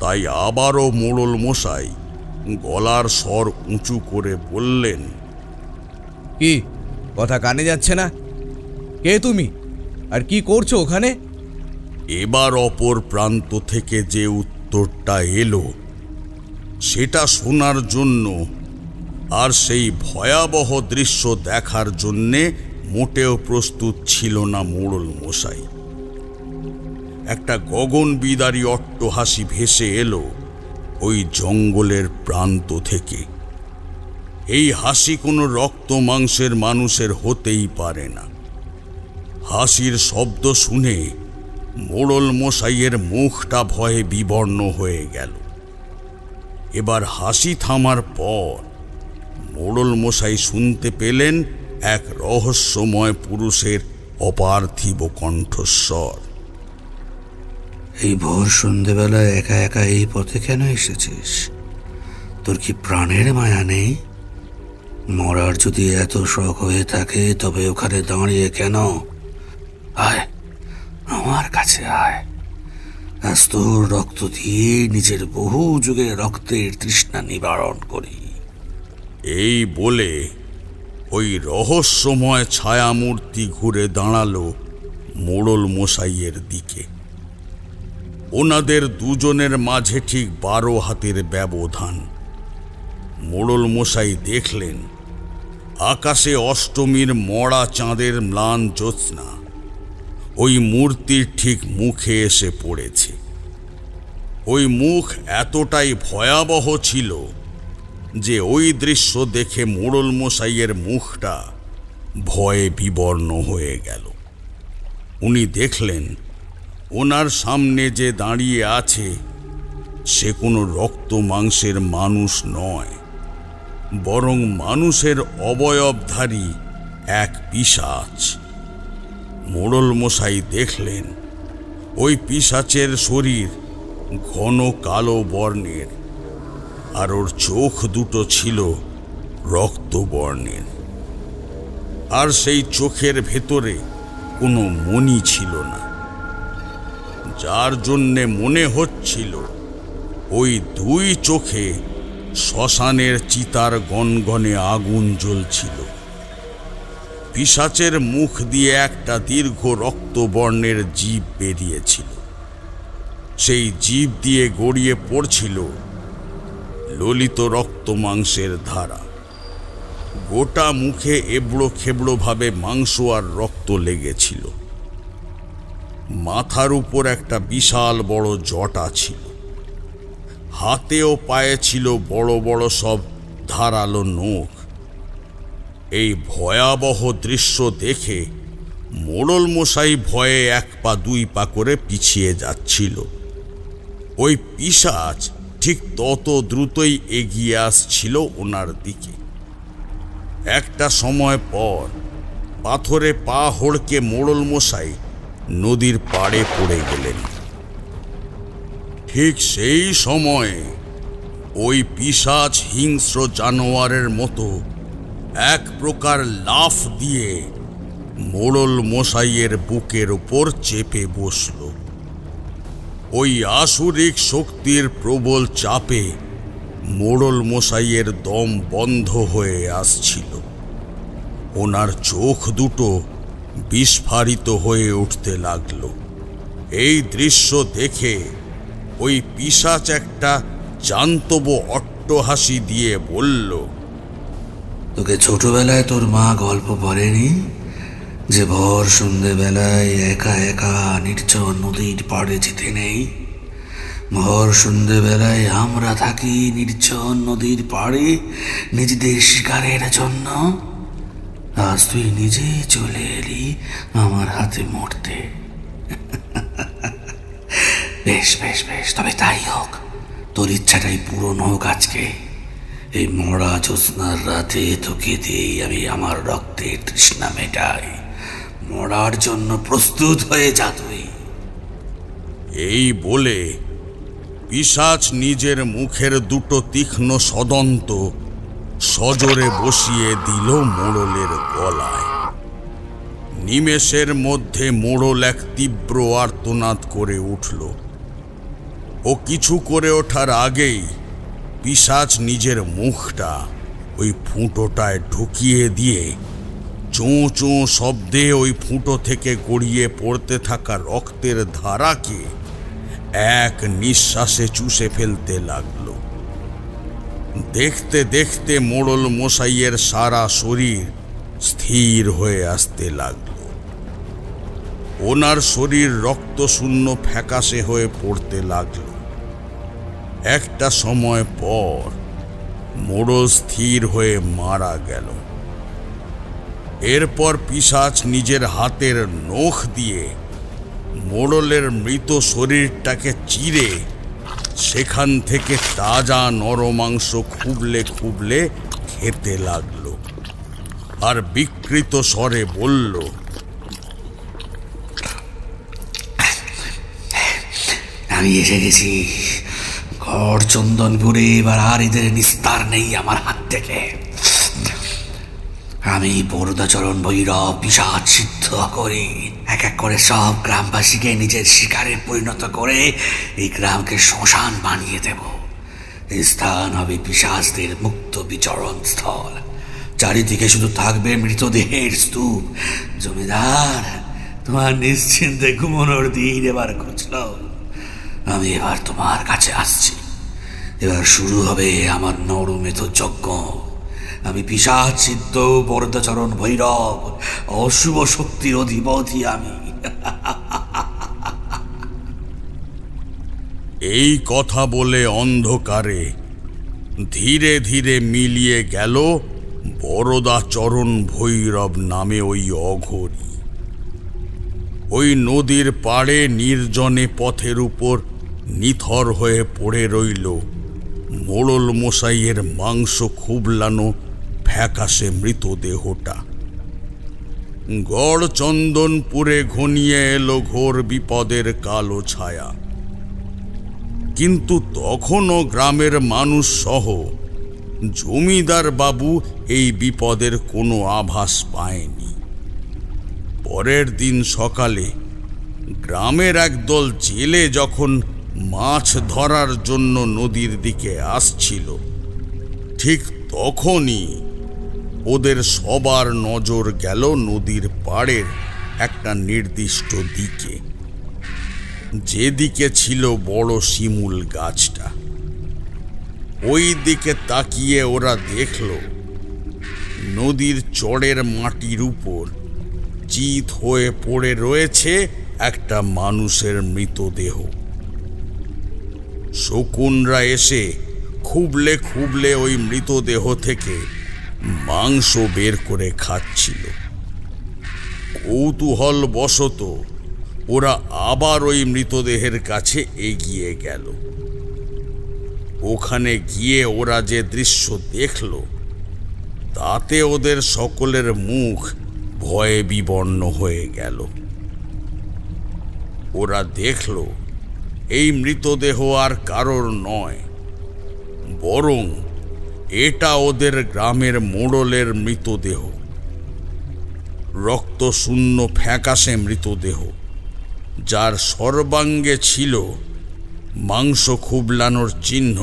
তাই আবারও মোড়ল মশাই গলার স্বর উঁচু করে বললেন, কি কথা কানে যাচ্ছে না? কে তুমি, আর কি করছো ওখানে? এবার অপর প্রান্ত থেকে যে উত্তরটা এলো সেটা শোনার জন্য আর সেই ভয়াবহ দৃশ্য দেখার জন্যে মোটেও প্রস্তুত ছিল না মোড়ল মশাই। একটা গগনবিদারী অট্টহাসি ভেসে এলো ওই জঙ্গলের প্রান্ত থেকে। এই হাসি কোনো রক্ত মাংসের মানুষের হতেই পারে না। হাসির শব্দ শুনে মোড়ল মশাইয়ের মুখটা ভয়ে বিবর্ণ হয়ে গেল। এবার হাসি থামার পর মোড়ল মশাই শুনতে পেলেন এক রহস্যময় পুরুষের অপার্থিব কণ্ঠস্বর। এই ভোর সন্ধেবেলায় একা একা এই পথে কেন এসেছিস? তোর কি প্রাণের মায়া নেই? মরার যদি এত শখ হয়ে থাকে তবে ওখানে দাঁড়িয়ে কেন? আয়, আমার কাছে আয়। আজ তোর রক্ত দিয়ে নিজের বহু যুগের রক্তের তৃষ্ণা নিবারণ করি। এই বলে ওই রহস্যময় ছায়ামূর্তি ঘুরে দাঁড়ালো মোড়ল মশাইয়ের দিকে। ওনাদের দুজনের মাঝে ঠিক 12 হাতের ব্যবধান। মোড়ল মশাই দেখলেন আকাশে অষ্টমীর মরা চাঁদের ম্লান জ্যোৎস্না ওই মূর্তির ঠিক মুখে এসে পড়েছে। ওই মুখ এতটাই ভয়াবহ ছিল যে ওই দৃশ্য দেখে মোড়ল মশাইয়ের মুখটা ভয়ে বিবর্ণ হয়ে গেল। উনি দেখলেন ওনার সামনে যে দাঁড়িয়ে আছে সে কোনো রক্ত মাংসের মানুষ নয়, বরং মানুষের অবয়বধারী এক পিশাচ। মোড়ল মশাই দেখলেন ওই পিশাচের শরীর ঘন কালো বর্ণের, আর ওর চোখ দুটো ছিল রক্তবর্ণের, আর সেই চোখের ভেতরে কোনো মণি ছিল না, যার জন্যে মনে হচ্ছিল ওই 2 চোখে শ্মশানের চিতার গনগনে আগুন জ্বলছিল। পিশাচের মুখ দিয়ে একটা দীর্ঘ রক্তবর্ণের জিভ বেরিয়েছিল। সেই জিভ দিয়ে গড়িয়ে পড়ছিল ললিত রক্ত মাংসের ধারা। গোটা মুখে এবড়ো খেবড়ো ভাবে মাংস আর রক্ত লেগেছিল। মাথার উপর একটা বিশাল বড় জটা ছিল। হাতে ও পায়ে ছিল বড় বড় সব ধারালো নখ। এই ভয়াবহ দৃশ্য দেখে মোড়ল মশাই ভয়ে 1 পা 2 পা করে পিছিয়ে যাচ্ছিল। ওই পিশাচ ঠিক তত দ্রুতই এগিয়ে আসছিল ওনার দিকে। একটা সময় পর পাথরে পা হড়কে মোড়ল মশাই নদীর পাড়ে পড়ে গেলেন। ঠিক সেই সময়ে ওই পিশাচ হিংস্র জানোয়ারের মতো এক প্রকার লাফ দিয়ে মোড়ল মশাইয়ের বুকের উপর চেপে বসল। ওই আসুরিক শক্তির প্রবল চাপে মোড়ল মশাইয়ের দম বন্ধ হয়ে আসছিল। ওনার চোখ দুটো বিস্ফারিত হয়ে উঠতে লাগল। এই দৃশ্য দেখে ওই পিশাচ একটা জান্তব অট্টহাসি দিয়ে বলল, তোকে ছোটবেলায় তোর মা গল্প বলেনি যে ভোর সন্ধেবেলায় একা একা নির্জন নদীর পাড়ে যেতে নেই? ভোর সন্ধেবেলায় আমরা থাকি নির্জন নদীর পাড়ে নিজেদের শিকারের জন্য। আজ তুই নিজেই চলে এলি আমার হাতে মরতে। বেশ বেশ বেশ, তবে তাই হোক, তোর ইচ্ছাটাই পূরণ হোক আজকে। এই মরা জ্যোৎস্নার রাতে তোকে দিয়েই আমি আমার রক্তের তৃষ্ণা মেটাই। মরার জন্য প্রস্তুত হয়ে যা তুই। এই বলে পিশাচ নিজের মুখের 2 তীক্ষ্ণ সদন্ত সজোরে বসিয়ে দিল মোড়লের গলায়। নিমেষের মধ্যে মোড়ল এক তীব্র আর্তনাদ করে উঠল। ও কিছু করে ওঠার আগেই পিশাচ নিজের মুখটা ওই ফুটোটায় ঢুকিয়ে দিয়ে চোঁ চোঁ শব্দে ওই ফুটো থেকে গড়িয়ে পড়তে থাকা রক্তের ধারাকে এক নিঃশ্বাসে চুষে ফেলতে লাগলো। দেখতে দেখতে মোড়ল মশাইয়ের সারা শরীর স্থির হয়ে আসতে লাগলো। ওনার শরীর রক্তশূন্য ফ্যাকাশে হয়ে পড়তে লাগলো। একটা সময় পর মোড়ল স্থির হয়ে মারা গেল। এরপর পিশাচ নিজের হাতের নখ দিয়ে মোড়লের মৃত শরীরটাকে চিরে সেখান থেকে তাজা নরমাংস খুবলে খুবলে খেতে লাগলো আর বিকৃত স্বরে বলল, আমি এসে গেছি ঘর চন্দনপুরে, এবার আর এদের নিস্তার নেই আমার হাত থেকে। আমি বরদাচরণ ভৈরব পিশাচ সিদ্ধ করে এক এক করে সব গ্রামবাসীকে নিজের শিকারে পরিণত করে এই গ্রামকে শ্মশান বানিয়ে দেব। এই স্থান হবে পিশাচদের মুক্ত বিচরণ স্থল। চারিদিকে শুধু থাকবে মৃতদেহের স্তূপ। জমিদার, তোমার নিশ্চিন্তে ঘুমানোর দিন এবার ঘুচল। আমি এবার তোমার কাছে আসছি। এবার শুরু হবে আমার নরমেধ যজ্ঞ। আমি পিশাচ সিদ্ধ বরদাচরণ ভৈরব, অশুভ শক্তির অধিপতি আমি। এই কথা বলে অন্ধকারে ধীরে ধীরে মিলিয়ে গেল বরদাচরণ ভৈরব নামে ওই অঘরী। ওই নদীর পাড়ে নির্জনে পথের উপর নিথর হয়ে পড়ে রইল মোড়ল মশাইয়ের মাংস খুবলানো ফ্যাকাশে মৃতদেহটা। গড় চন্দনপুরে ঘনিয়ে এলো ঘোর বিপদের কালো ছায়া। কিন্তু তখনও গ্রামের মানুষ সহ জমিদার বাবু এই বিপদের কোনো আভাস পায়নি। পরের দিন সকালে গ্রামের একদল জেলে যখন মাছ ধরার জন্য নদীর দিকে আসছিল, ঠিক তখনই ওদের সবার নজর গেল নদীর পাড়ের একটা নির্দিষ্ট দিকে, যেদিকে ছিল বড় শিমুল গাছটা। ওই দিকে তাকিয়ে ওরা দেখল নদীর চড়ের মাটির উপর চিত হয়ে পড়ে রয়েছে একটা মানুষের মৃতদেহ। শকুনরা এসে খুবলে খুবলে ওই মৃতদেহ থেকে মাংস বের করে খাচ্ছিল। কৌতূহল বশত ওরা আবার ওই মৃতদেহের কাছে এগিয়ে গেল। ওখানে গিয়ে ওরা যে দৃশ্য দেখল তাতে ওদের সকলের মুখ ভয়ে বিবর্ণ হয়ে গেল। ওরা দেখল এই মৃতদেহ আর কারোর নয়, বরং এটা ওদের গ্রামের মোড়লের মৃতদেহ। রক্তশূন্য ফ্যাকাশে মৃতদেহ, যার সর্বাঙ্গে ছিল মাংস খুবলানোর চিহ্ন,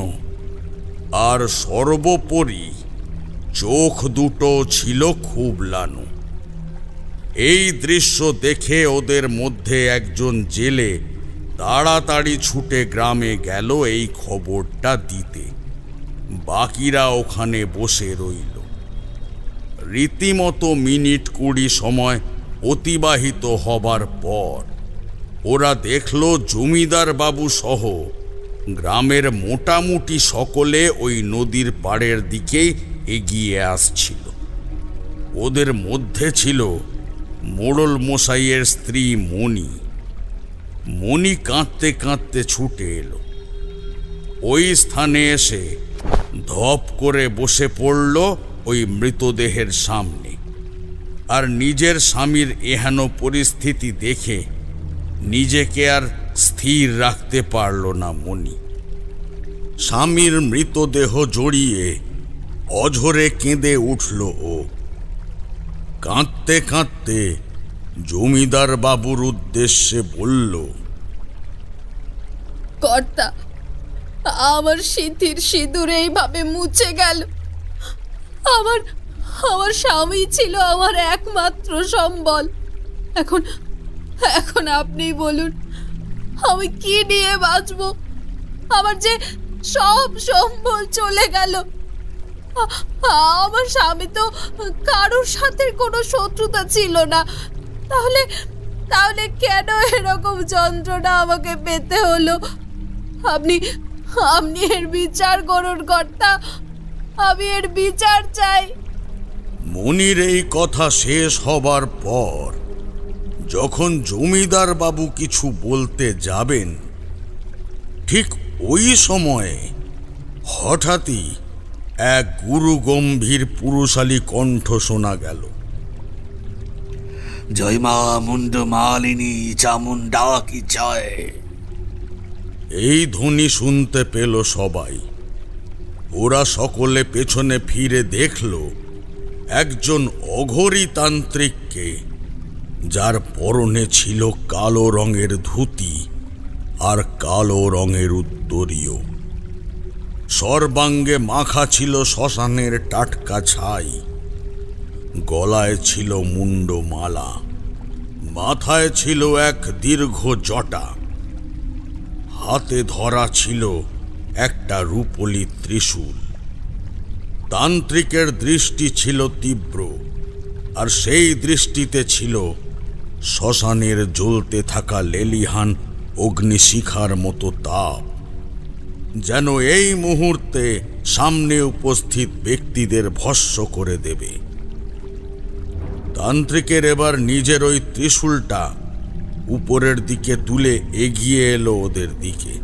আর সর্বোপরি চোখ দুটো ছিল খুবলানো। এই দৃশ্য দেখে ওদের মধ্যে একজন জেলে তাড়াতাড়ি ছুটে গ্রামে গেল এই খবরটা দিতে। বাকিরা ওখানে বসে রইল। রীতিমতো মিনিট 20 সময় অতিবাহিত হবার পর ওরা দেখল জমিদার বাবু সহ গ্রামের মোটামুটি সকলে ওই নদীর পাড়ের দিকেই এগিয়ে আসছিল। ওদের মধ্যে ছিল মোড়ল মশাইয়ের স্ত্রী মণি। মণি কাঁদতে কাঁদতে ছুটে এলো। ওই স্থানে এসে ধপ করে বসে পড়ল ওই মৃতদেহের সামনে। আর নিজের স্বামীর এহেন পরিস্থিতি দেখে নিজেকে আর স্থির রাখতে পারল না মণি। স্বামীর মৃতদেহ জড়িয়ে অঝরে কেঁদে উঠল ও। কাঁদতে কাঁদতে জমিদার বাবুর উদ্দেশ্যে বলল, কর্তা, আমার সিঁথির সিঁদুর এইভাবে মুছে গেল। আমার আমার স্বামী ছিল আমার একমাত্র সম্বল। এখন এখন আপনি বলুন, আমি কি নিয়ে বাঁচবো? আমার যে সব সম্বল চলে গেল। আমার স্বামী তো কারোর সাথে কোনো শত্রুতা ছিল না, তাহলে তাহলে কেন এরকম যন্ত্রণা আমাকে পেতে হলো? আপনি আপনি এর বিচার করুন কর্তা, আমি এর বিচার চাই। মনির এই কথা শেষ হবার পর যখন জমিদার বাবু কিছু বলতে যাবেন, ঠিক ওই সময়ে হঠাৎই এক গুরু গম্ভীর পুরুষালী কণ্ঠ শোনা গেল। জয় মা মুন্ড মালিনী চামুন্ডা কি জয়। এই ধ্বনি শুনতে পেল সবাই। ওরা সকলে পেছনে ফিরে দেখল একজন অঘোরী তান্ত্রিককে, যার পরনে ছিল কালো রঙের ধুতি আর কালো রঙের উত্তরীয়। সর্বাঙ্গে মাখা ছিল শ্মশানের টাটকা ছাই, গলায় ছিল মুন্ডমালা, মাথায় ছিল এক দীর্ঘ জটা, হাতে ধরা ছিল একটা রূপোলি ত্রিশূল। তান্ত্রিকের দৃষ্টি ছিল তীব্র, আর সেই দৃষ্টিতে ছিল শ্মশানের জ্বলতে থাকা লেলিহান অগ্নিশিখার মতো তাপ, যেন এই মুহূর্তে সামনে উপস্থিত ব্যক্তিদের ভস্ম করে দেবে। তান্ত্রিকের এবার নিজের ওই ত্রিশূলটা উপরের দিকে তুলে এগিয়ে এলো ওদের দিকে।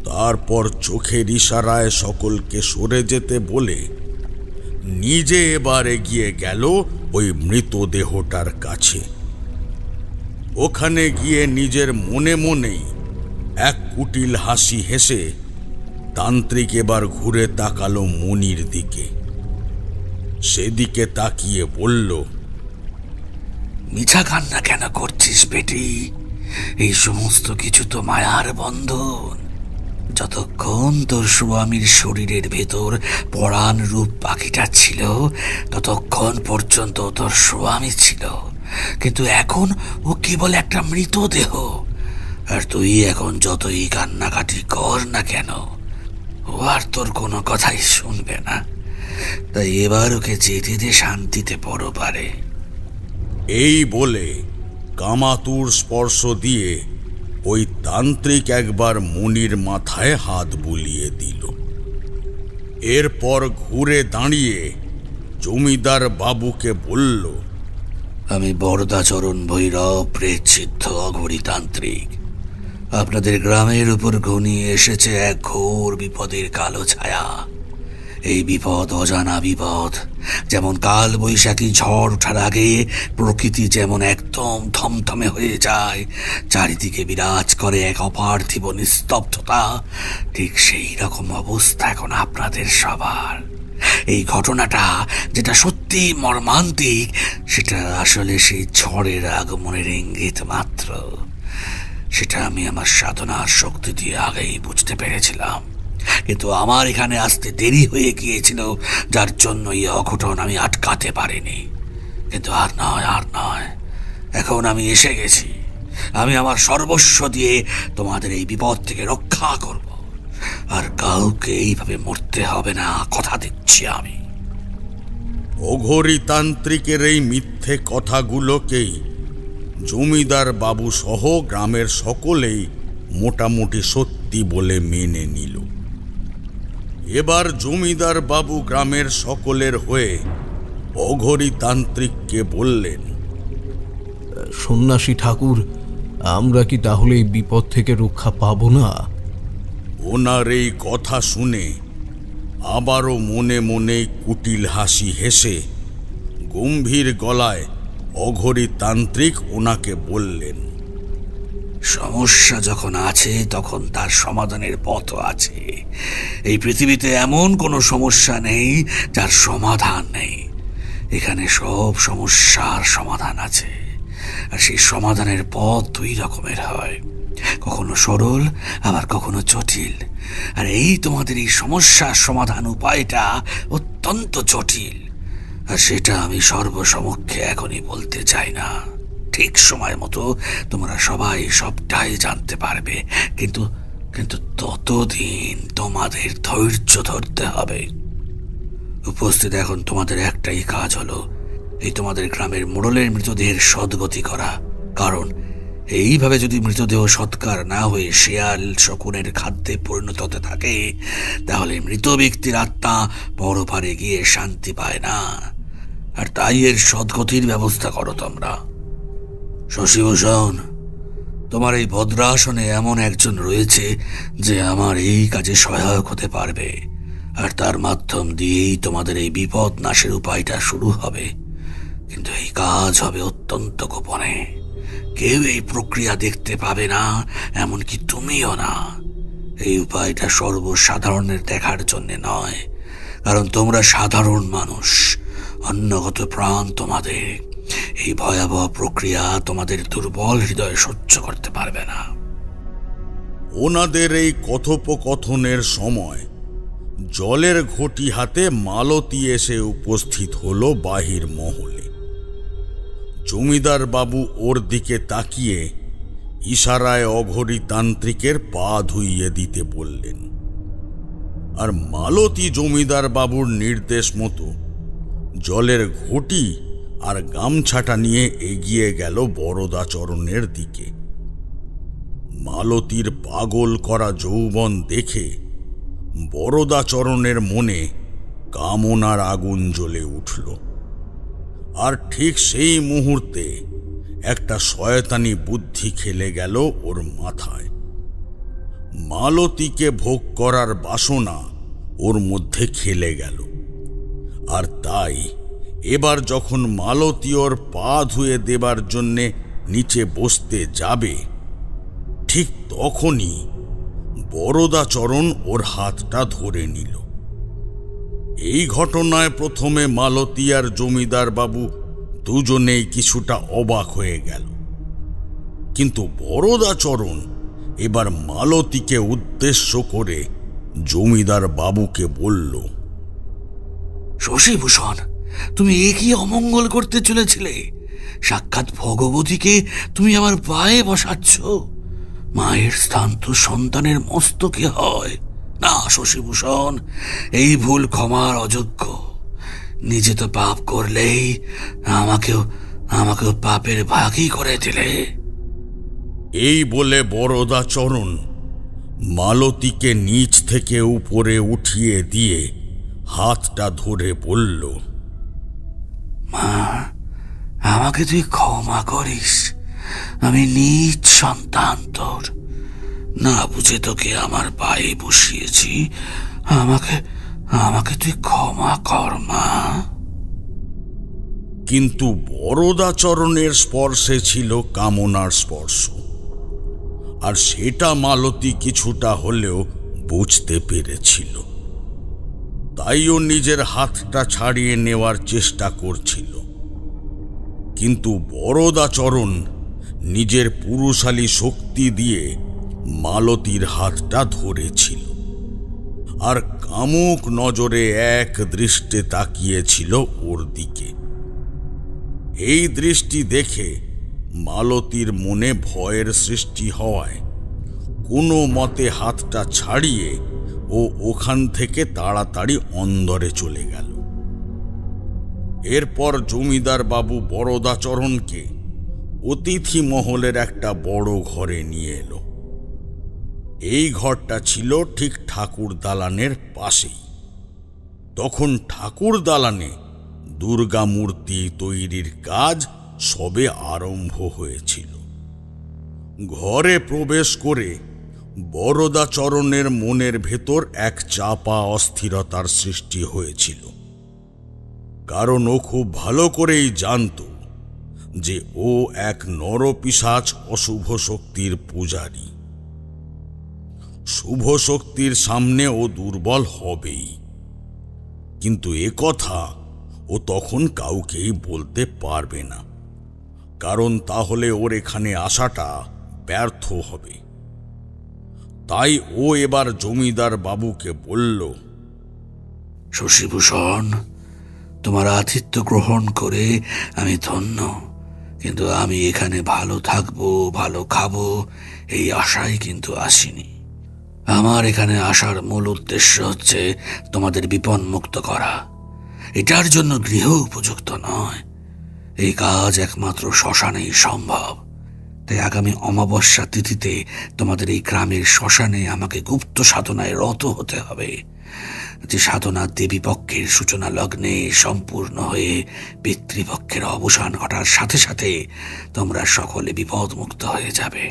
তারপর চোখের ইশারায় সকলকে সরে যেতে বলে নিজে এবার এগিয়ে গেল ওই মৃতদেহটার কাছে। ওখানে গিয়ে নিজের মনে মনেই এক কুটিল হাসি হেসে তান্ত্রিক এবার ঘুরে তাকালো মনির দিকে। সেদিকে তাকিয়ে বলল, মিছা কান্না কেন করছিস বেটি? এই সমস্ত কিছু তো মায়ার বন্ধন। যতক্ষণ তোর স্বামীর শরীরের ভেতর পরাণ রূপ পাখিটা ছিল, ততক্ষণ পর্যন্ত তোর স্বামী ছিল, কিন্তু এখন ও কেবল একটা মৃতদেহ। আর তুই এখন যতই কান্নাকাটি কর না কেন, ও আর তোর কোনো কথাই শুনবে না। তাই এবার ওকে যেতে দে, শান্তিতে পরপারে। এই বলে কামাতুর স্পর্শ দিয়ে ওই তান্ত্রিক একবার মনির মাথায় হাত বুলিয়ে দিল। এরপর ঘুরে দাঁড়িয়ে জমিদার বাবুকে বলল, আমি বরদাচরণ ভৈরব, প্রেত সিদ্ধ অঘোরী তান্ত্রিক। আপনাদের গ্রামের উপর ঘনিয়ে এসেছে এক ঘোর বিপদের কালো ছায়া। এই বিপদ অজানা বিপদ। যেমন কাল বৈশাখী ঝড় ওঠার আগে প্রকৃতি যেমন একদম থমথমে হয়ে যায়, চারিদিকে বিরাজ করে এক অপার্থিব নিস্তব্ধতা, ঠিক সেই রকম অবস্থা এখন আপনাদের সবার। এই ঘটনাটা যেটা সত্যি মর্মান্তিক, সেটা আসলে সেই ঝড়ের আগমনের ইঙ্গিত মাত্র। সেটা আমি আমার সাধনার শক্তি দিয়ে আগেই বুঝতে পেরেছিলাম, কিন্তু আমার এখানে আসতে দেরি হয়ে গিয়েছিল, যার জন্য এই অঘটন আমি আটকাতে পারিনি। কিন্তু আর নয়, এখন আমি এসে গেছি। আমি আমার সর্বস্ব দিয়ে তোমাদের এই বিপদ থেকে রক্ষা করব, আর কাউকে এইভাবে মরতে হবে না, কথা দিচ্ছি আমি। অঘোরী তান্ত্রিকের এই মিথ্যে কথাগুলোকেই জমিদার বাবু সহ গ্রামের সকলেই মোটামুটি সত্যি বলে মেনে নিল। এবার জমিদার বাবু গ্রামের সকলের হয়ে অঘোরী তান্ত্রিককে বললেন, সন্ন্যাসী ঠাকুর, আমরা কি তাহলে এই বিপদ থেকে রক্ষা পাবো না? ওনার এই কথা শুনে আবারও মনে মনে কুটিল হাসি হেসে গম্ভীর গলায় অঘোরী তান্ত্রিক ওনাকে বললেন, সমস্যা যখন আছে তখন তার সমাধানের পথও আছে। এই পৃথিবীতে এমন কোনো সমস্যা নেই যার সমাধান নেই। এখানে সব সমস্যার সমাধান আছে, আর সেই সমাধানের পথ দুই রকমের হয়। কখনো সরল, আবার কখনো জটিল। আর এই তোমাদের এই সমস্যার সমাধান উপায়টা অত্যন্ত জটিল, আর সেটা আমি সর্বসমক্ষে এখনই বলতে চাই না। ঠিক সময় মতো তোমরা সবাই সবটাই জানতে পারবে, কিন্তু কিন্তু ততদিন তোমাদের ধৈর্য ধরতে হবে। উপস্থিত এখন তোমাদের একটাই কাজ হলো এই তোমাদের গ্রামের মোড়লের মৃতদেহের সদ্গতি করা। কারণ এইভাবে যদি মৃতদেহ সৎকার না হয়ে শেয়াল শকুনের খাদ্যে পরিণত হতে থাকে, তাহলে মৃত ব্যক্তির আত্মা পরপারে গিয়ে শান্তি পায় না। আর তাই এর সদ্গতির ব্যবস্থা করো তোমরা। শশীভূষণ, তোমার এই ভদ্রাসনে এমন একজন রয়েছে যে আমার এই কাজে সহায়ক হতে পারবে, আর তার মাধ্যম দিয়েই তোমাদের এই বিপদ নাশের উপায়টা শুরু হবে। কিন্তু এই কাজ হবে অত্যন্ত গোপনে, কেউ এই প্রক্রিয়া দেখতে পাবে না, এমনকি তুমিও না। এই উপায়টা সর্বসাধারণের দেখার জন্য নয়, কারণ তোমরা সাধারণ মানুষ, অন্যগত প্রাণ তোমাদের। এই ভয়াবহ প্রক্রিয়া তোমাদের দুর্বল হৃদয় সহ্য করতে পারবে না। ওনাদের এই কথোপকথনের সময় জলের ঘটি হাতে মালতী এসে উপস্থিত হলো বাহির মহলে। জমিদার বাবু ওর দিকে তাকিয়ে ইশারায় অঘরী তান্ত্রিকের পা ধুইয়ে দিতে বললেন, আর মালতী জমিদার বাবুর নির্দেশ মতো জলের ঘটি আর গামছাটা নিয়ে এগিয়ে গেল বরদাচরণের দিকে। মালতীর পাগল করা যৌবন দেখে বরদাচরণের মনে কামনার আগুন জ্বলে উঠল। আর ঠিক সেই মুহূর্তে একটা শয়তানি বুদ্ধি খেলে গেল ওর মাথায়। মালতীকে ভোগ করার বাসনা ওর মধ্যে খেলে গেল, আর তাই এবার যখন মালতী ওর পা ধুয়ে দেবার জন্যে নিচে বসতে যাবে, ঠিক তখনই বরদাচরণ ওর হাতটা ধরে নিল। এই ঘটনায় প্রথমে মালতী আর জমিদার বাবু দুজনেই কিছুটা অবাক হয়ে গেল, কিন্তু বরদাচরণ এবার মালতীকে উদ্দেশ্য করে জমিদার বাবুকে বলল, শশীভূষণ, তুমি এ কি অমঙ্গল করতে চলেছিলে? সাক্ষাৎ ভগবতীকে তুমি আমার পায়ে বসাচ্ছ। মায়ের স্থান তো সন্তানের মস্তকে হয় না শশীভূষণ। এই ভুল ক্ষমার অযোগ্য। নিজে তো পাপ করলেই আমাকেও পাপের ভাগী করে দিলে। এই বলে বরদাচরণ মালতীকে নিচ থেকে উপরে উঠিয়ে দিয়ে হাতটা ধরে বলল, মা, আমাকে তুই ক্ষমা করিস। আমি নিজ সন্তান তোর, না বুঝে তোকে আমার পায়ে বসিয়েছি। আমাকে তুই ক্ষমা কর মা। কিন্তু বরদাচরণের স্পর্শে ছিল কামনার স্পর্শ, আর সেটা মালতী কিছুটা হলেও বুঝতে পেরেছিল। তাই ও নিজের হাতটা ছাড়িয়ে নেওয়ার চেষ্টা করছিল, কিন্তু বরদাচরণ নিজের পুরুষালী শক্তি দিয়ে মালতীর হাতটা ধরেছিল, আর কামুক নজরে এক দৃষ্টে তাকিয়েছিল ওর দিকে। এই দৃষ্টি দেখে মালতীর মনে ভয়ের সৃষ্টি হওয়ায় কোনো মতে হাতটা ছাড়িয়ে ও ওখান থেকে তাড়াতাড়ি অন্দরে চলে গেল। এরপর জমিদার বাবু বরদাচরণকে অতিথি মহলের একটা বড় ঘরে নিয়ে এলো। এই ঘরটা ছিল ঠিক ঠাকুর দালানের পাশেই। তখন ঠাকুর দালানে দুর্গা মূর্তি তৈরির কাজ সবে আরম্ভ হয়েছিল। ঘরে প্রবেশ করে বরদাচরণের মনের ভেতর এক চাপা অস্থিরতার সৃষ্টি হয়েছিল, কারণ ও খুব ভালো করেই জানত যে ও এক নরপিশাচ অশুভ শক্তির পূজারী। শুভ শক্তির সামনে ও দুর্বল হবেই, কিন্তু এ কথা ও তখন কাউকেই বলতে পারবে না, কারণ তাহলে ওর এখানে আসাটা ব্যর্থ হবে। তাই ও এবার জমিদার বাবুকে বলল, শশীভূষণ, তোমার আতিথ্য গ্রহণ করে আমি ধন্য, কিন্তু আমি এখানে ভালো থাকবো, ভালো খাবো এই আশায় কিন্তু আসিনি। আমার এখানে আসার মূল উদ্দেশ্য হচ্ছে তোমাদের বিপন্মুক্ত করা। এটার জন্য গৃহ উপযুক্ত নয়, এই কাজ একমাত্র শ্মশানেই সম্ভব। তাই আগামী অমাবস্যা তিথিতে তোমাদের এই গ্রামের শ্মশানে আমাকে গুপ্ত সাধনায় রত হতে হবে, যে সাধনা দেবী পক্ষের সূচনা লগ্নে সম্পূর্ণ হয়ে পিতৃপক্ষের অবসান ঘটার সাথে সাথে তোমরা সকলে বিপদমুক্ত হয়ে যাবে।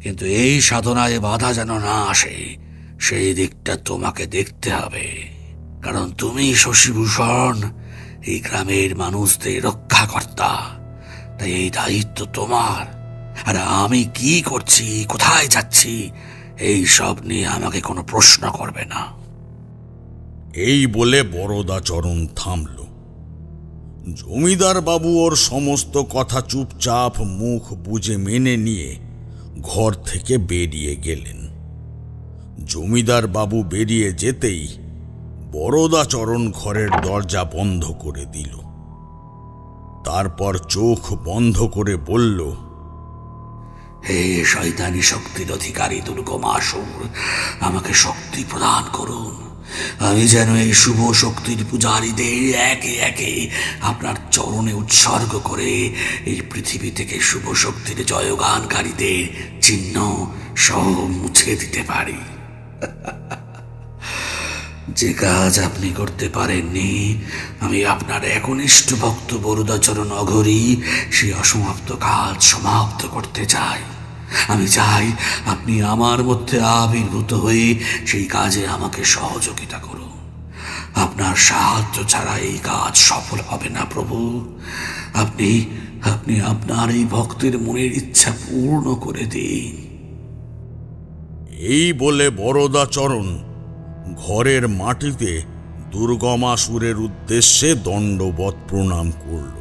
কিন্তু এই সাধনায় বাধা যেন না আসে, সেই দিকটা তোমাকে দেখতে হবে, কারণ তুমি শশীভূষণ এই গ্রামের মানুষদের রক্ষাকর্তা। তাই এই দায়িত্ব তোমার। আর আমি কি করছি, কোথায় যাচ্ছি, এই সব নিয়ে আমাকে কোনো প্রশ্ন করবে না। এই বলে বরদাচরণ থামল। জমিদার বাবু ওর সমস্ত কথা চুপচাপ মুখ বুজে মেনে নিয়ে ঘর থেকে বেরিয়ে গেলেন। জমিদার বাবু বেরিয়ে যেতেই বরদাচরণ ঘরের দরজা বন্ধ করে দিল। তারপর চোখ বন্ধ করে বলল, হে শয়তানি শক্তির অধিকারী দুর্গম আসুর, আমাকে শক্তি প্রদান করুন। আমি যেন এই শুভ শক্তির পূজারীদের একে একে আপনার চরণে উৎসর্গ করে এই পৃথিবী থেকে শুভ শক্তির জয়গানকারীদের চিহ্ন সহ মুছে দিতে পারি। যে কাজ আপনি করতে পারেননি, আমি আপনার একনিষ্ঠ ভক্ত বরদাচরণ অঘরী সেই অসমাপ্ত কাজ সমাপ্ত করতে চাই। আমি চাই আপনি আমার মধ্যে আবির্ভূত হয়ে সেই কাজে আমাকে সহযোগিতা করুন। আপনার সাহায্য ছাড়া এই কাজ সফল হবে না প্রভু। আপনি আপনি আপনার এই ভক্তের মনের ইচ্ছা পূর্ণ করে দিন। এই বলে বরদাচরণ ঘরের মাটিতে দুর্গমাসুরের উদ্দেশ্যে দণ্ডবৎ প্রণাম করল,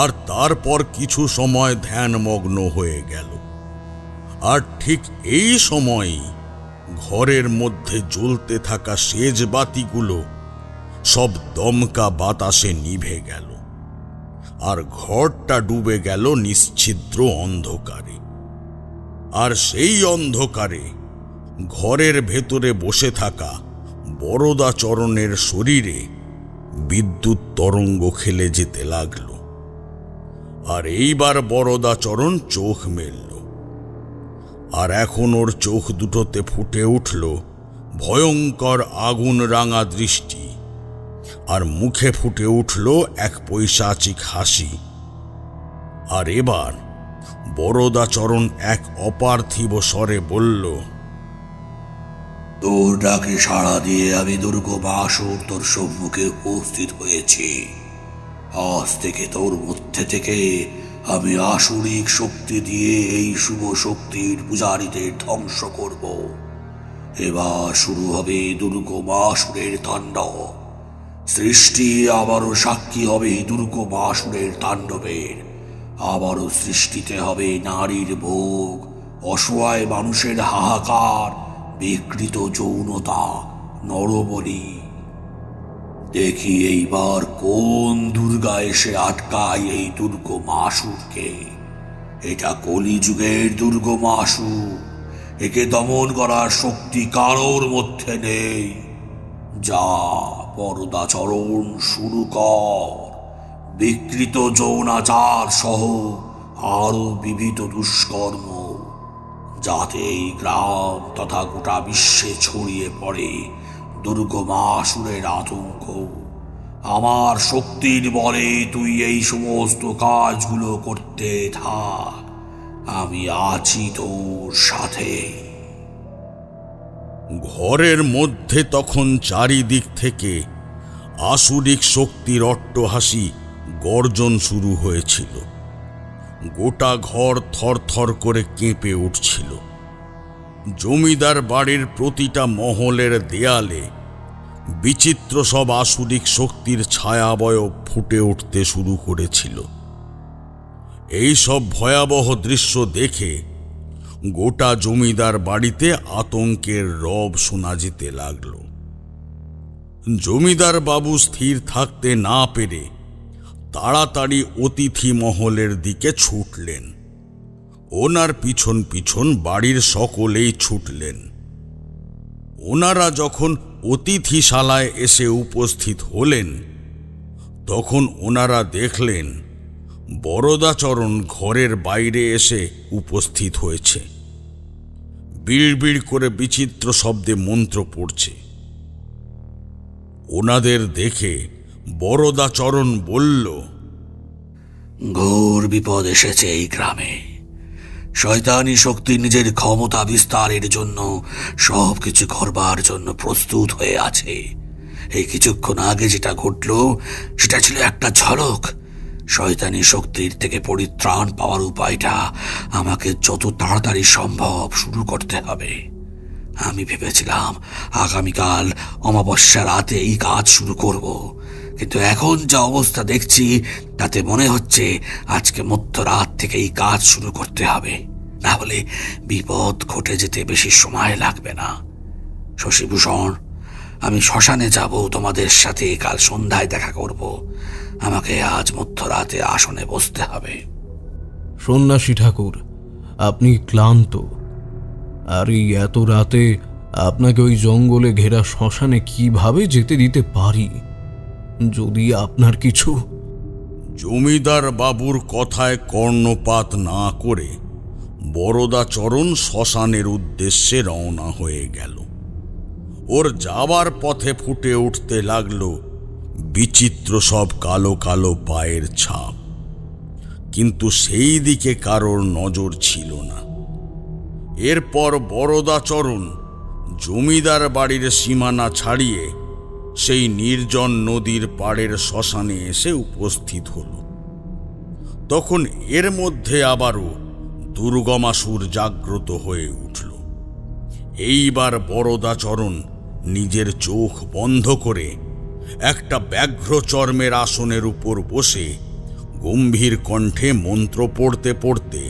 আর তারপর কিছু সময় ধ্যানমগ্ন হয়ে গেল। আর ঠিক এই সময়ই ঘরের মধ্যে জ্বলতে থাকা সেজ বাতিগুলো সব দমকা বাতাসে নিভে গেল, আর ঘরটা ডুবে গেল নিশ্ছিদ্র অন্ধকারে। আর সেই অন্ধকারে ঘরের ভেতরে বসে থাকা বরদাচরণের শরীরে বিদ্যুৎ তরঙ্গ খেলে যেতে লাগল। আর এইবার বরদাচরণ চোখ মেলল, আর এখন ওর চোখ দুটোতে ফুটে উঠল ভয়ঙ্কর আগুন রাঙা দৃষ্টি, আর মুখে ফুটে উঠল এক পৈশাচিক হাসি। আর এবার বরদাচরণ এক অপার্থিব স্বরে বলল, তোর ডাকে সাড়া দিয়ে আমি দুর্গম আসুর তোর সম্মুখে উপস্থিত হয়েছি। আজ থেকে তোর মধ্যে থেকে আমি আসুরিক শক্তি দিয়ে এই শুভ শক্তির পূজারীদের ধ্বংস করব। এবার শুরু হবে দুর্গম আসুরের তাণ্ডব। সৃষ্টি আবারও সাক্ষী হবে দুর্গম আসুরের তাণ্ডবের। আবারও সৃষ্টিতে হবে নারীর ভোগ, অসহায় মানুষের হাহাকার, বিকৃত যৌনতা, নরবলি। দেখি এইবার কোন দুর্গা এসে আটকায় এই দুর্গম আসুরকে। এটা কলিযুগের দুর্গম আসুর, একে দমন করার শক্তি কারোর মধ্যে নেই। যা বরদাচরণ শুরু কর, বিকৃত যৌনাচার সহ আরো বিবিধ দুষ্কর্ম, যাতে এই গ্রাম তথা গোটা বিশ্বে ছড়িয়ে পড়ে দুর্গম আসুরের আতঙ্ক। আমার শক্তির বলে তুই এই সমস্ত কাজগুলো করতে থাক, আমি আছি তোর সাথে। ঘরের মধ্যে তখন চারিদিক থেকে আসুরিক শক্তির অট্টহাসি গর্জন শুরু হয়েছিল। গোটা ঘর থরথর করে কেঁপে উঠছিল। জমিদার বাড়ির প্রতিটা মহলের দেয়ালে বিচিত্র সব আসুরিক শক্তির ছায়াবয়ব ফুটে উঠতে শুরু করেছিল। এই সব ভয়াবহ দৃশ্য দেখে গোটা জমিদার বাড়িতে আতঙ্কের রব শোনা যেতে লাগল। জমিদার বাবু স্থির থাকতে না পেরে তাড়াতাড়ি অতিথি মহলের দিকে ছুটলেন। ওনার পিছন পিছন বাড়ির সকলেই ছুটলেন। ওনারা যখন অতিথিশালায় এসে উপস্থিত হলেন, তখন ওনারা দেখলেন বরদাচরণ ঘরের বাইরে এসে উপস্থিত হয়েছে। বিড়বিড় করে বিচিত্র শব্দে মন্ত্র পড়ছে। ওনাদের দেখে বরদাচরণ বলল, ঘোর বিপদ এসেছে এই গ্রামে। শয়তানি শক্তি নিজের ক্ষমতা বিস্তারের জন্য সবকিছু করবার জন্য প্রস্তুত হয়ে আছে। এই কিছুক্ষণ আগে যেটা ঘটল সেটা ছিল একটা ঝলক। শয়তানি শক্তির থেকে পরিত্রাণ পাওয়ার উপায়টা আমাকে যত তাড়াতাড়ি সম্ভব শুরু করতে হবে। আমি ভেবেছিলাম আগামীকাল অমাবস্যা রাতে এই কাজ শুরু করব, কিন্তু এখন যা অবস্থা দেখছি তাতে মনে হচ্ছে আজকে মধ্যরাত থেকে এই কাজ শুরু করতে হবে, না হলে বিপদ ঘটে যেতে বেশি সময় লাগবে না। শশীভূষণ, আমি শ্মশানে যাব, তোমাদের সাথে কাল সন্ধ্যায় দেখা করব। আমাকে আজ মধ্যরাতে আসনে বসতে হবে। সন্ন্যাসী ঠাকুর, আপনি ক্লান্ত, আর এই এত রাতে আপনাকে ওই জঙ্গলে ঘেরা শ্মশানে কিভাবে যেতে দিতে পারি? যদি আপনার কিছু... জমিদার বাবুর কথায় কর্ণপাত না করে বরদাচরণ শ্মশানের উদ্দেশ্যে রওনা হয়ে গেল। ওর যাবার পথে ফুটে উঠতে লাগলো বিচিত্র সব কালো কালো পায়ের ছাপ, কিন্তু সেই দিকে কারোর নজর ছিল না। এরপর বরদাচরণ জমিদার বাড়ির সীমানা ছাড়িয়ে সেই নির্জন নদীর পাড়ের শ্মশানে এসে উপস্থিত হল। তখন এর মধ্যে আবারও দুর্গমাসুর জাগ্রত হয়ে উঠল। এইবার বরদাচরণ নিজের চোখ বন্ধ করে একটা ব্যাঘ্র চর্মের আসনের উপর বসে গম্ভীর কণ্ঠে মন্ত্র পড়তে পড়তে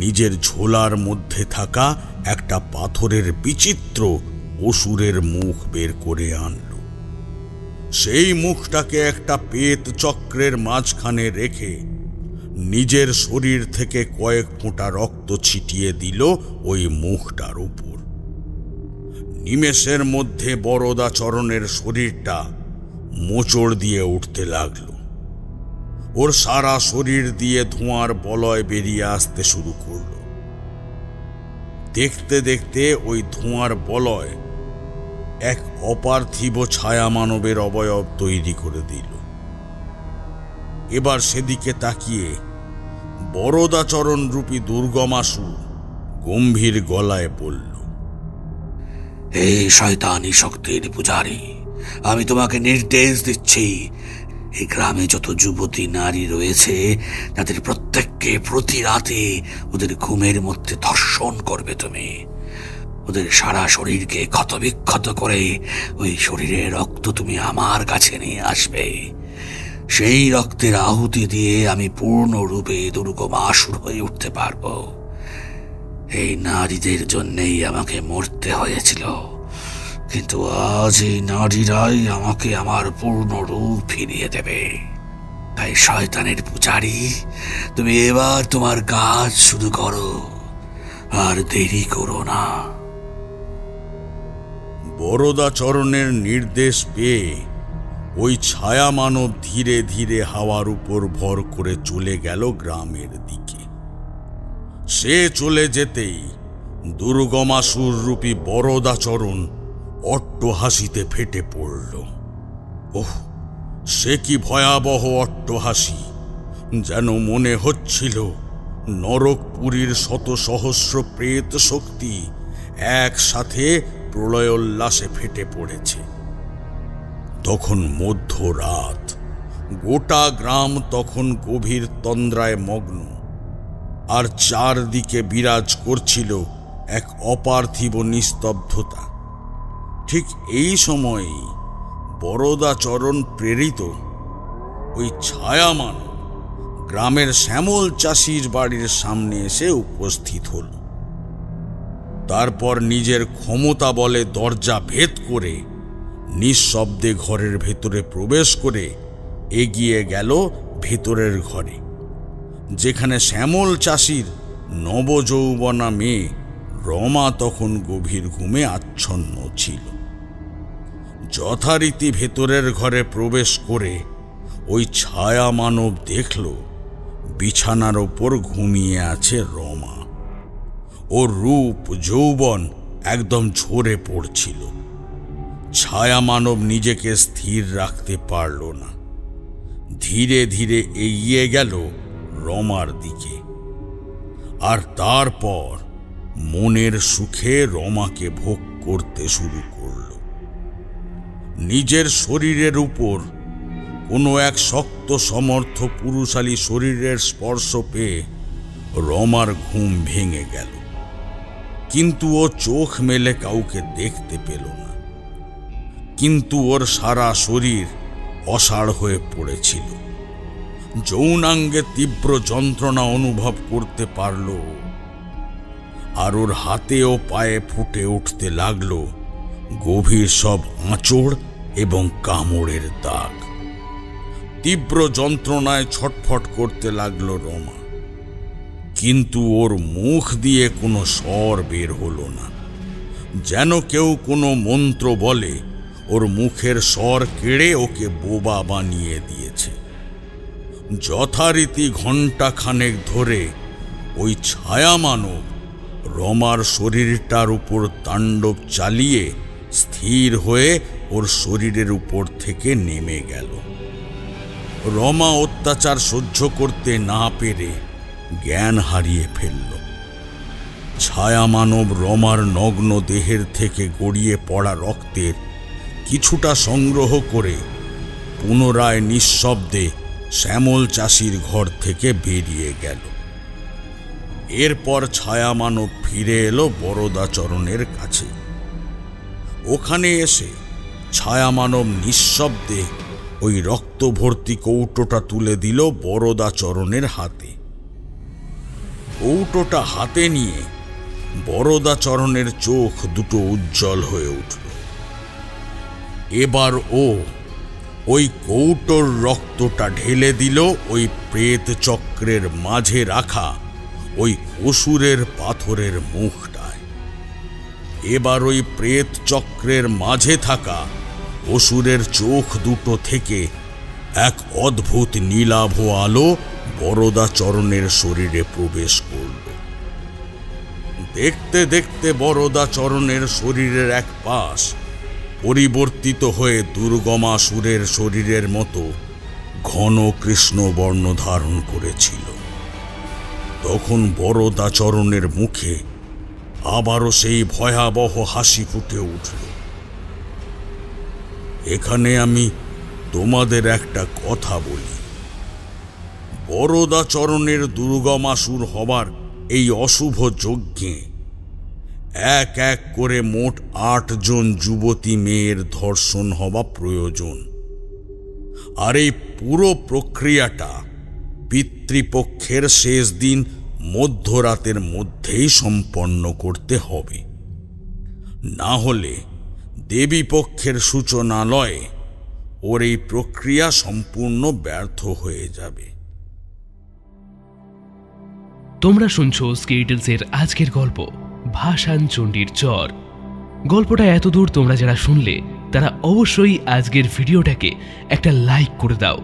নিজের ঝোলার মধ্যে থাকা একটা পাথরের বিচিত্র অসুরের মুখ বের করে আনল। সেই মুখটাকে একটা পেত চক্রের মাঝখানে রেখে নিজের শরীর থেকে কয়েক ফোঁটা রক্ত ছিটিয়ে দিল ওই মুখটার উপর। নিমেষের মধ্যে বরদাচরণের শরীরটা মোচড় দিয়ে উঠতে লাগলো। ওর সারা শরীর দিয়ে ধোঁয়ার বলয় বেরিয়ে আসতে শুরু করল। দেখতে দেখতে ওই ধোঁয়ার বলয় এক অপার্থিব ছায়া মানবের অবয়ব তৈরি করে দিল। এবার সেদিকে তাকিয়ে বরদাচরণ রূপী দুর্গমাসুর গম্ভীর গলায় বলল, এই শয়তানি শক্তির পূজারী, আমি তোমাকে নির্দেশ দিচ্ছি, এই গ্রামে যত যুবতী নারী রয়েছে তাদের প্রত্যেককে প্রতি রাতে ওদের ঘুমের মধ্যে ধর্ষণ করবে। তুমি ওদের সারা শরীরকে ক্ষতবিক্ষত করে ওই শরীরের রক্ত তুমি আমার কাছে নিয়ে আসবে। সেই রক্তের আহুতি দিয়ে আমি পূর্ণরূপে দুর্গমাসুর হয়ে উঠতে পারবো। এই নারীদের জন্যেই আমাকে মরতে হয়েছিল, কিন্তু আজ এই নারীরাই আমাকে আমার পূর্ণ রূপ ফিরিয়ে দেবে। তাই শয়তানের পূজারী, তুমি এবার তোমার কাজ শুরু করো, আর দেরি করো না। বরদাচরণের নির্দেশ পেয়ে ওই ছায়া মানব ধীরে ধীরে হাওয়ার উপর ভর করে চলে গেল গ্রামের দিকে। সে চলে যেতেই দুর্গমাসুর রূপী বরদাচরণ অট্টহাসিতে ফেটে পড়ল। ওহ, সে কি ভয়াবহ অট্টহাসি! যেন মনে হচ্ছিল নরকপুরীর শত সহস্র প্রেত শক্তি একসাথে প্রলয়োল্লাসে ফেটে পড়েছে। তখন মধ্যরাত, গোটা গ্রাম তখন গভীর তন্দ্রায় মগ্ন, আর চারদিকে বিরাজ করছিল এক অপার্থিব নিস্তব্ধতা। ঠিক এই সময়েই বরদাচরণ প্রেরিত ওই ছায়া মানব গ্রামের শ্যামল চাষির বাড়ির সামনে এসে উপস্থিত হল। তারপর নিজের ক্ষমতা বলে দরজা ভেদ করে নিঃশব্দে ঘরের ভেতরে প্রবেশ করে এগিয়ে গেল ভেতরের ঘরে, যেখানে শ্যামল চাষির নবযৌবনা মেয়ে রমা তখন গভীর ঘুমে আচ্ছন্ন ছিল। যথারীতি ভেতরের ঘরে প্রবেশ করে ওই ছায়া মানব দেখল বিছানার ওপর ঘুমিয়ে আছে রমা। ওর রূপ যৌবন একদম ঝরে পড়ছিল। ছায়া মানব নিজেকে স্থির রাখতে পারল না, ধীরে ধীরে এগিয়ে গেল রমার দিকে, আর তারপর মনের সুখে রমাকে ভোগ করতে শুরু করল। নিজের শরীরের উপর কোনো এক শক্ত সমর্থ পুরুষালী শরীরের স্পর্শ পেয়ে রমার ঘুম ভেঙে গেল, কিন্তু ও চোখ মেলে কাউকে দেখতে পেল না। কিন্তু ওর সারা শরীর অসাড় হয়ে পড়েছিল। যৌনাঙ্গে তীব্র যন্ত্রণা অনুভব করতে পারল, আর ওর হাতে ও পায়ে ফুটে উঠতে লাগল গভীর সব আঁচড় এবং কামড়ের দাগ। তীব্র যন্ত্রণায় ছটফট করতে লাগলো রমা, কিন্তু ওর মুখ দিয়ে কোনো স্বর বের হলো না, যেন কেউ কোনো মন্ত্র বলে ওর মুখের স্বর কেড়ে ওকে বোবা বানিয়ে দিয়েছে। যথারীতি ঘণ্টা খানেক ধরে ওই ছায়া মানব রমার শরীরটার উপর তাণ্ডব চালিয়ে স্থির হয়ে ওর শরীরের উপর থেকে নেমে গেল। রমা অত্যাচার সহ্য করতে না পেরে জ্ঞান হারিয়ে ফেলল। ছায়া মানব রমার নগ্ন দেহের থেকে গড়িয়ে পড়া রক্তের কিছুটা সংগ্রহ করে পুনরায় নিঃশব্দে শ্যামল চাষির ঘর থেকে বেরিয়ে গেল। এরপর ছায়া মানব ফিরে এলো বরদাচরণের কাছে। ওখানে এসে ছায়া মানব নিঃশব্দে ওই রক্তভর্তি কৌটোটা তুলে দিল বরদাচরণের হাতে। কৌটোটা হাতে নিয়ে বরদাচরণের চোখ দুটো উজ্জ্বল হয়ে উঠল। এবার ও ওই কৌটোর রক্তটা ঢেলে দিল ওই প্রেত চক্রের মাঝে রাখা ওই অসুরের পাথরের মুখটায়। এবার ওই প্রেত চক্রের মাঝে থাকা অসুরের চোখ দুটো থেকে এক অদ্ভুত নীলাভ আলো বরদাচরণের শরীরে প্রবেশ করল। দেখতে দেখতে বরদাচরণের শরীরের এক পাশ পরিবর্তিত হয়ে দুর্গমাসুরের শরীরের মতো ঘন কৃষ্ণ বর্ণ ধারণ করেছিল। তখন বরদাচরণের মুখে আবারও সেই ভয়াবহ হাসি ফুটে উঠল। এখানে আমি তোমাদের একটা কথা বলি। বরদাচরণের দুর্গমাসুর হবার এই অশুভ যজ্ঞে এক এক করে মোট 8 জন যুবতী মেয়ের ধর্ষণ হওয়া প্রয়োজন, আর এই পুরো প্রক্রিয়াটা পিতৃপক্ষের শেষ দিন মধ্যরাতের মধ্যেই সম্পন্ন করতে হবে, না হলে দেবীপক্ষের সূচনালয়ে ওর এই প্রক্রিয়া সম্পূর্ণ ব্যর্থ হয়ে যাবে। তোমরা শুনছো স্কেটেলসের আজকের গল্প ভাসান চণ্ডীর চর। গল্পটা এতদূর তোমরা যারা শুনলে তারা অবশ্যই আজকের ভিডিওটাকে একটা লাইক করে দাও।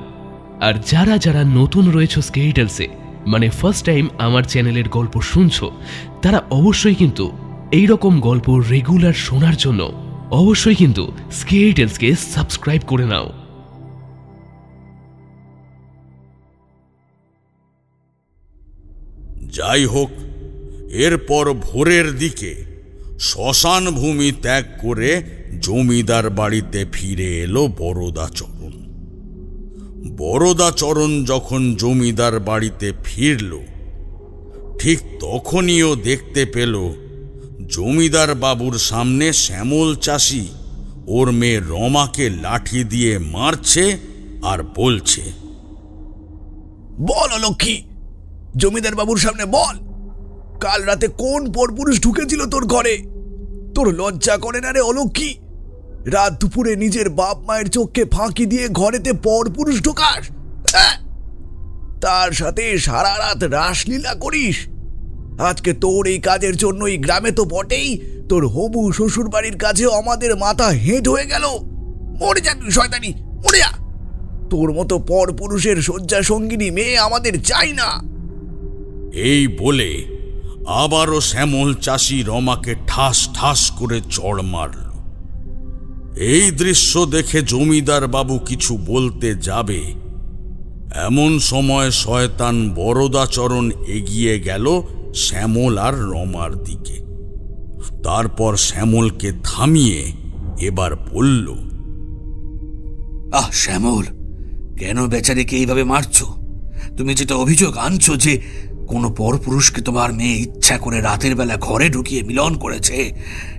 আর যারা যারা নতুন রয়েছে স্কেটেলসে, মানে ফার্স্ট টাইম আমার চ্যানেলের গল্প শুনছো, তারা অবশ্যই কিন্তু এই রকম গল্প রেগুলার শোনার জন্য অবশ্যই কিন্তু স্কেটেলসকে সাবস্ক্রাইব করে নাও। যাই হোক, এরপর ভোরের দিকে শ্মশান ভূমি ত্যাগ করে জমিদার বাড়িতে ফিরে এলো বরদাচরণ। বরদাচরণ যখন জমিদার বাড়িতে ফিরল, ঠিক তখনই ও দেখতে পেল জমিদার বাবুর সামনে শ্যামল চাষি ওর মেয়ে রমাকে লাঠি দিয়ে মারছে আর বলছে, বল অলক্ষী, জমিদার বাবুর সামনে বল, কাল রাতে কোন পরপুরুষ ঢুকেছিল তোর ঘরে? তোর লজ্জা করে না রে অলক্ষী? রাত দুপুরে নিজের বাপ মায়ের চোখকে ফাঁকি দিয়ে ঘরেতে পরপুরুষ ঢোকাস, তার সাথে সারা রাত রাসলীলা করিস। আজকে তোর এই কাজের জন্যই গ্রামে তো বটেই, তোর হবু শ্বশুর বাড়ির কাছেও আমাদের মাথা হেঁট হয়ে গেল। মরে যা তুই শয়তানি, মরে যা। তোর মতো পরপুরুষের শয্যা সঙ্গিনী মেয়ে আমাদের চাই না। এই বলে আবারও শ্যামল চাষি রমাকে ঠাস ঠাস করে চড় মারল। এই দৃশ্য দেখে জমিদার বাবু কিছু বলতে যাবে, এমন সময় শয়তান বরদাচরণ এগিয়ে গেল শ্যামল আর রমার দিকে। তারপর শ্যামলকে থামিয়ে এবার বলল, শ্যামল, কেন বেচারিকে এইভাবে মারছো? তুমি যেটা অভিযোগ আনছো যে কোনো পরপুরুষকে তোমার মেয়ে ইচ্ছা করে রাতের বেলা ঘরে ঢুকিয়ে মিলন করেছে,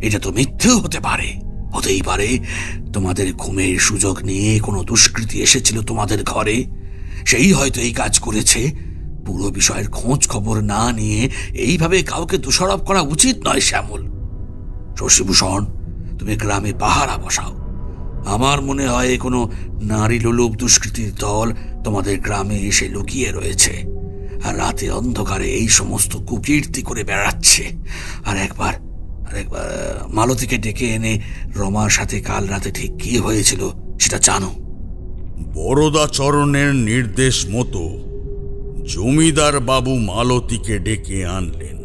এটা তো মিথ্যেও হতে পারে। হতেই পারে তোমাদের ঘুমের সুযোগ নিয়ে কোনো দুষ্কৃতী এসেছিল তোমাদের ঘরে, সেই হয়তো এই কাজ করেছে। পুরো বিষয়ের খোঁজ খবর না নিয়ে এইভাবে কাউকে দোষারোপ করা উচিত নয় শ্যামল। শশীভূষণ, তুমি গ্রামে পাহারা বসাও। আমার মনে হয় কোনো নারী লোলুপ দুষ্কৃতীর দল তোমাদের গ্রামে এসে লুকিয়ে রয়েছে আর রাতে অন্ধকারে এই সমস্ত কুকীর্তি করে বেড়াচ্ছে। আর একবার মালতীকে ডেকে এনে রমার সাথে কাল রাতে ঠিক কি হয়েছিল সেটা জানো। বরদাচরণের নির্দেশ মতো জমিদার বাবু মালতীকে ডেকে আনলেন।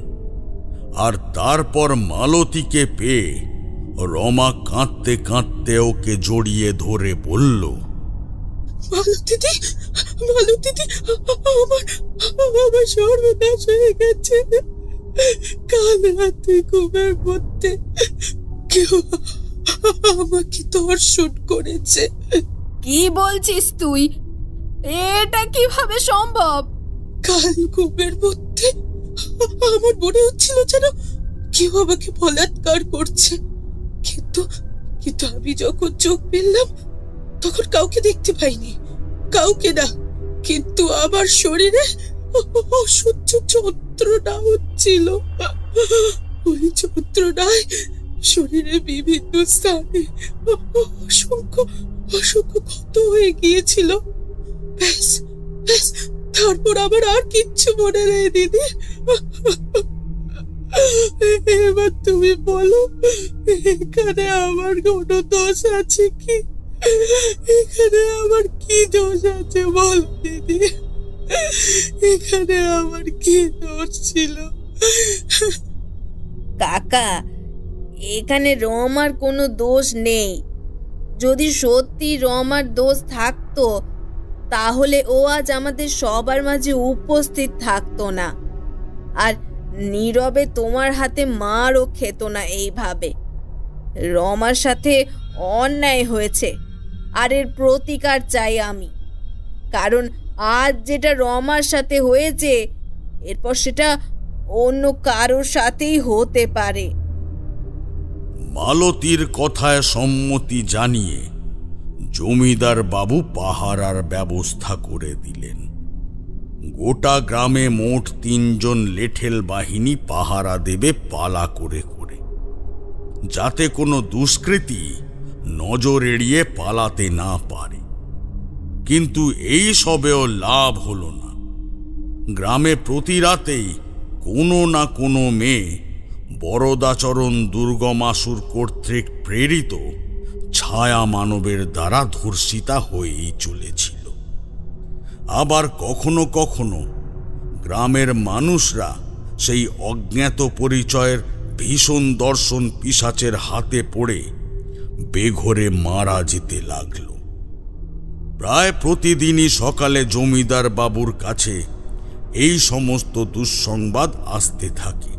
আর তারপর মালতীকে পেয়ে রমা কাঁদতে কাঁদতে ওকে জড়িয়ে ধরে বলল, মালতীদি, মালতীদি, আমার সর্বনাশ হয়ে গেছে। কাল রাতে ঘুমের মধ্যে কেউ আমাকে ধর্ষণ করেছে। কি বলছিস তুই? এটা কিভাবে সম্ভব? কাল ঘুমের মধ্যে আমার মনে হচ্ছিল যেন কেউ আমাকে বলাৎকার করছে, কিন্তু আমি যখন চোখ মেললাম তখন কাউকে দেখতে পাইনি, কাউকে না। কিন্তু আমার শরীরে অসহ্য যন্ত্রণা হচ্ছিল। ওই যন্ত্রণায় শরীরে বিভিন্ন স্থানে অসংখ্য ক্ষত হয়ে গিয়েছিল। ব্যাস, তারপর আমার আর কিচ্ছু মনে নেই দিদি। এবার তুমি বলো, এখানে আমার কোনো দোষ আছে কি? এখানে আমার কি দোষ আছে বল দিদি? এখানে আমার কি দোষ ছিল? কাকা, এখানে রমার কোনো দোষ নেই। যদি সত্যি রমার দোষ থাকতো তাহলে ও আজ আমাদের সবার মাঝে উপস্থিত থাকতো না, আর নীরবে তোমার হাতে মারও খেত না এইভাবে। রমার সাথে অন্যায় হয়েছে, আর এর প্রতিকার চাই আমি। কারণ আজ যেটা রমার সাথে হয়েছে, এরপর সেটা অন্য কারোর সাথেই হতে পারে। মালতীর কথায় সম্মতি জানিয়ে জমিদার বাবু পাহারার ব্যবস্থা করে দিলেন। গোটা গ্রামে মোট 3 জন লেঠেল বাহিনী পাহারা দেবে পালা করে করে, যাতে কোনো দুষ্কৃতী নজর এড়িয়ে পালাতে না পারে। কিন্তু এই সবেও লাভ হলো না। গ্রামে প্রতি রাতেই কোনো না কোনো মেয়ে বরদাচরণ দুর্গমাসুর কর্তৃক প্রেরিত ছায়া মানবের দ্বারা ধর্ষিতা হয়েই চলেছিল। আবার কখনো কখনো গ্রামের মানুষরা সেই অজ্ঞাত পরিচয়ের ভীষণ দর্শন পিশাচের হাতে পড়ে বেঘরে মারা যেতে লাগল। প্রায় প্রতিদিনই সকালে জমিদার বাবুর কাছে এই সমস্ত দুঃসংবাদ আসতে থাকে।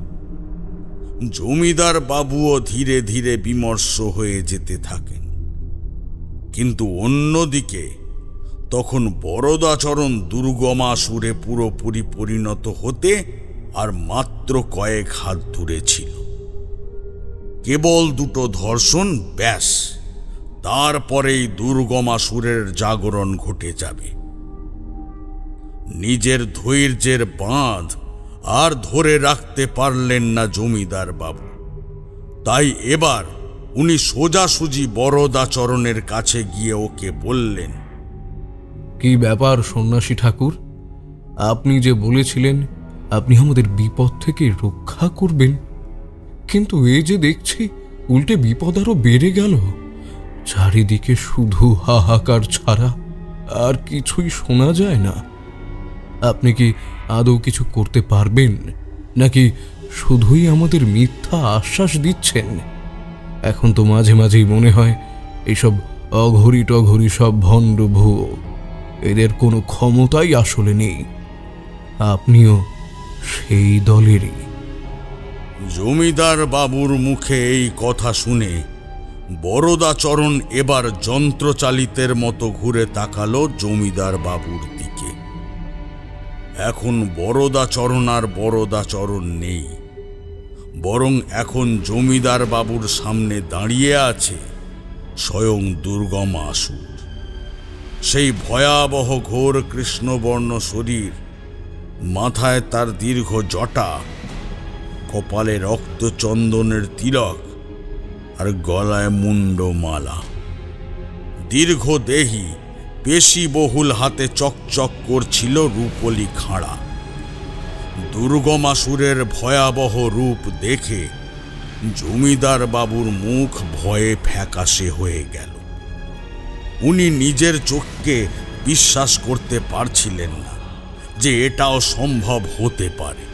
জমিদার বাবুও ধীরে ধীরে বিমর্ষ হয়ে যেতে থাকেন। কিন্তু অন্যদিকে তখন বরদাচরণ দুর্গমাসুরে পুরোপুরি পরিণত হতে আর মাত্র কয়েক হাত দূরে ছিল। কেবল 2টো ধর্ষণ, ব্যাস, তারপরেই দুর্গমাসুরের জাগরণ ঘটে যাবে। নিজের ধৈর্যের বাঁধ আর ধরে রাখতে পারলেন না জমিদার বাবু। তাই এবার উনি সোজাসুজি বরদাচরণের কাছে গিয়ে ওকে বললেন, কি ব্যাপার সন্ন্যাসী ঠাকুর, আপনি যে বলেছিলেন আপনি আমাদের বিপদ থেকে রক্ষা করবেন, কিন্তু এই যে দেখছি উল্টে বিপদ আরো বেড়ে গেল। চারিদিকে শুধু হাহাকার ছাড়া আর কিছুই শোনা যায় না। আপনি কি আদৌ কিছু করতে পারবেন, নাকি শুধুই আমাদের মিথ্যা আশ্বাস দিচ্ছেন? এখন তো মাঝে মাঝেই মনে হয় এইসব অঘরি টঘরি সব ভণ্ড ভুয়ো, এদের কোনো ক্ষমতাই আসলে নেই। আপনিও সেই দলেরই। জমিদার বাবুর মুখে এই কথা শুনে বরদাচরণ এবার যন্ত্রচালিতের মতো ঘুরে তাকালো জমিদার বাবুর দিকে। এখন বরদাচরণ আর বরদাচরণ নেই, বরং এখন জমিদার বাবুর সামনে দাঁড়িয়ে আছে স্বয়ং দুর্গমাসুর। সেই ভয়াবহ ঘোর কৃষ্ণবর্ণ শরীর, মাথায় তার দীর্ঘ জটা, কপালে রক্তচন্দনের তিলক আর গলায় মুন্ডমালা। দীর্ঘদেহী, পেশিবহুল হাতে চকচক করছিল রূপলি খাঁড়া। দুর্গমাসুরের ভয়াবহ রূপ দেখে জমিদার বাবুর মুখ ভয়ে ফ্যাকাশে হয়ে গেল। উনি নিজের চোখকে বিশ্বাস করতে পারছিলেন না যে এটাও সম্ভব হতে পারে।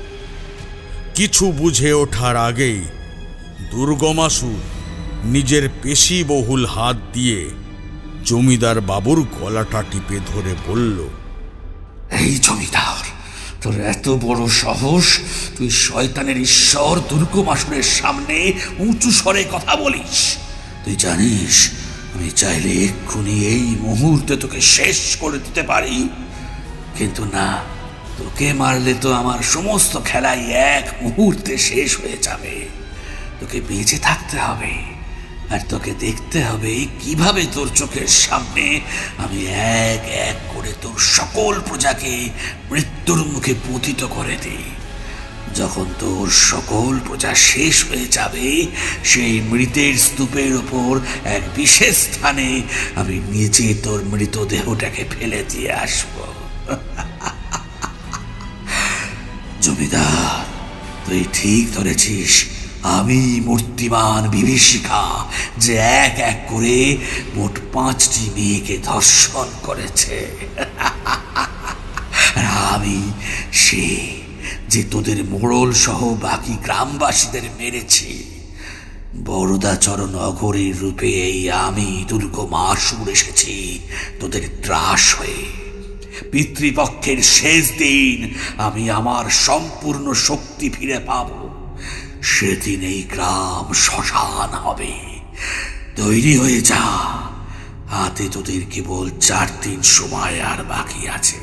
কিছু বুঝে ওঠার আগেই দুর্গমাসুর নিজের পেশিবহুল হাত দিয়ে জমিদার বাবুর গলাটা টিপে ধরে বলল, এই জমিদার, তোর এত বড় সাহস, তুই শয়তানের ঈশ্বর দুর্গমাসুরের সামনে উঁচু স্বরে কথা বলিস? তুই জানিস আমি চাইলে এক্ষুনি এই মুহূর্তে তোকে শেষ করে দিতে পারি, কিন্তু না, তোকে মারলে তো আমার সমস্ত খেলাই এক মুহূর্তে শেষ হয়ে যাবে। তোকে বেঁচে থাকতে হবে, আর তোকে দেখতে হবে কিভাবে তোর চোখের সামনে আমি এক এক করে তোর সকল প্রজাকে মৃত্যুর মুখে পতিত করে দিই। যখন তোর সকল প্রজা শেষ হয়ে যাবে, সেই মৃতের স্তূপের ওপর এক বিশেষ স্থানে আমি নিজে তোর মৃতদেহটাকে ফেলে দিয়ে আসব। জমিদার, তুই ঠিক ধরেছিস, আমি মূর্তিমান বিভীষিকা, যে এক এক করে মোট 5টি মেয়েকে ধর্ষণ করেছে। আমি সে যে তোদের মোড়ল সহ বাকি গ্রামবাসীদের মেরেছি। বরদাচরণ অঘরীর রূপে এই আমি দুর্গমাসুর এসেছি তোদের ত্রাস হয়ে। পিতৃপক্ষের শেষ দিন আমি আমার সম্পূর্ণ শক্তি ফিরে পাব। সেদিন এই গ্রাম শ্মশান হবে। তৈরি হয়ে যা, হাতে তোদের কেবল 4 দিন সময় আর বাকি আছে।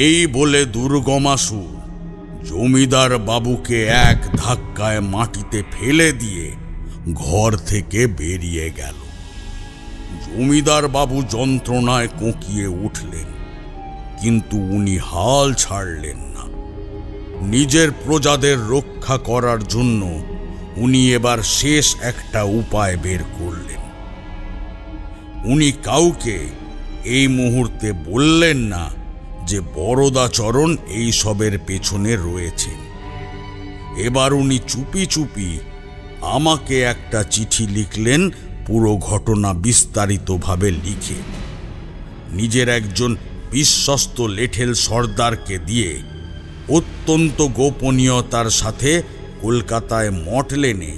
এই বলে দুর্গমাসুর জমিদার বাবুকে এক ধাক্কায় মাটিতে ফেলে দিয়ে ঘর থেকে বেরিয়ে গেল। জমিদার বাবু যন্ত্রণায় কোঁকিয়ে উঠলেন, কিন্তু উনি হাল ছাড়লেন না। নিজের প্রজাদের রক্ষা করার জন্য উনি এবার শেষ একটা উপায় বের করলেন। উনি কাউকে এই মুহূর্তে বললেন না যে বরদাচরণ এই সবের পেছনে রয়েছেন। এবার উনি চুপি চুপি আমাকে একটা চিঠি লিখলেন, পুরো ঘটনা বিস্তারিতভাবে লিখে। নিজের একজন বিশ্বস্ত লেঠেল সর্দারকে দিয়ে অত্যন্ত গোপনীয়তার সাথে কলকাতায় মঠ লেনে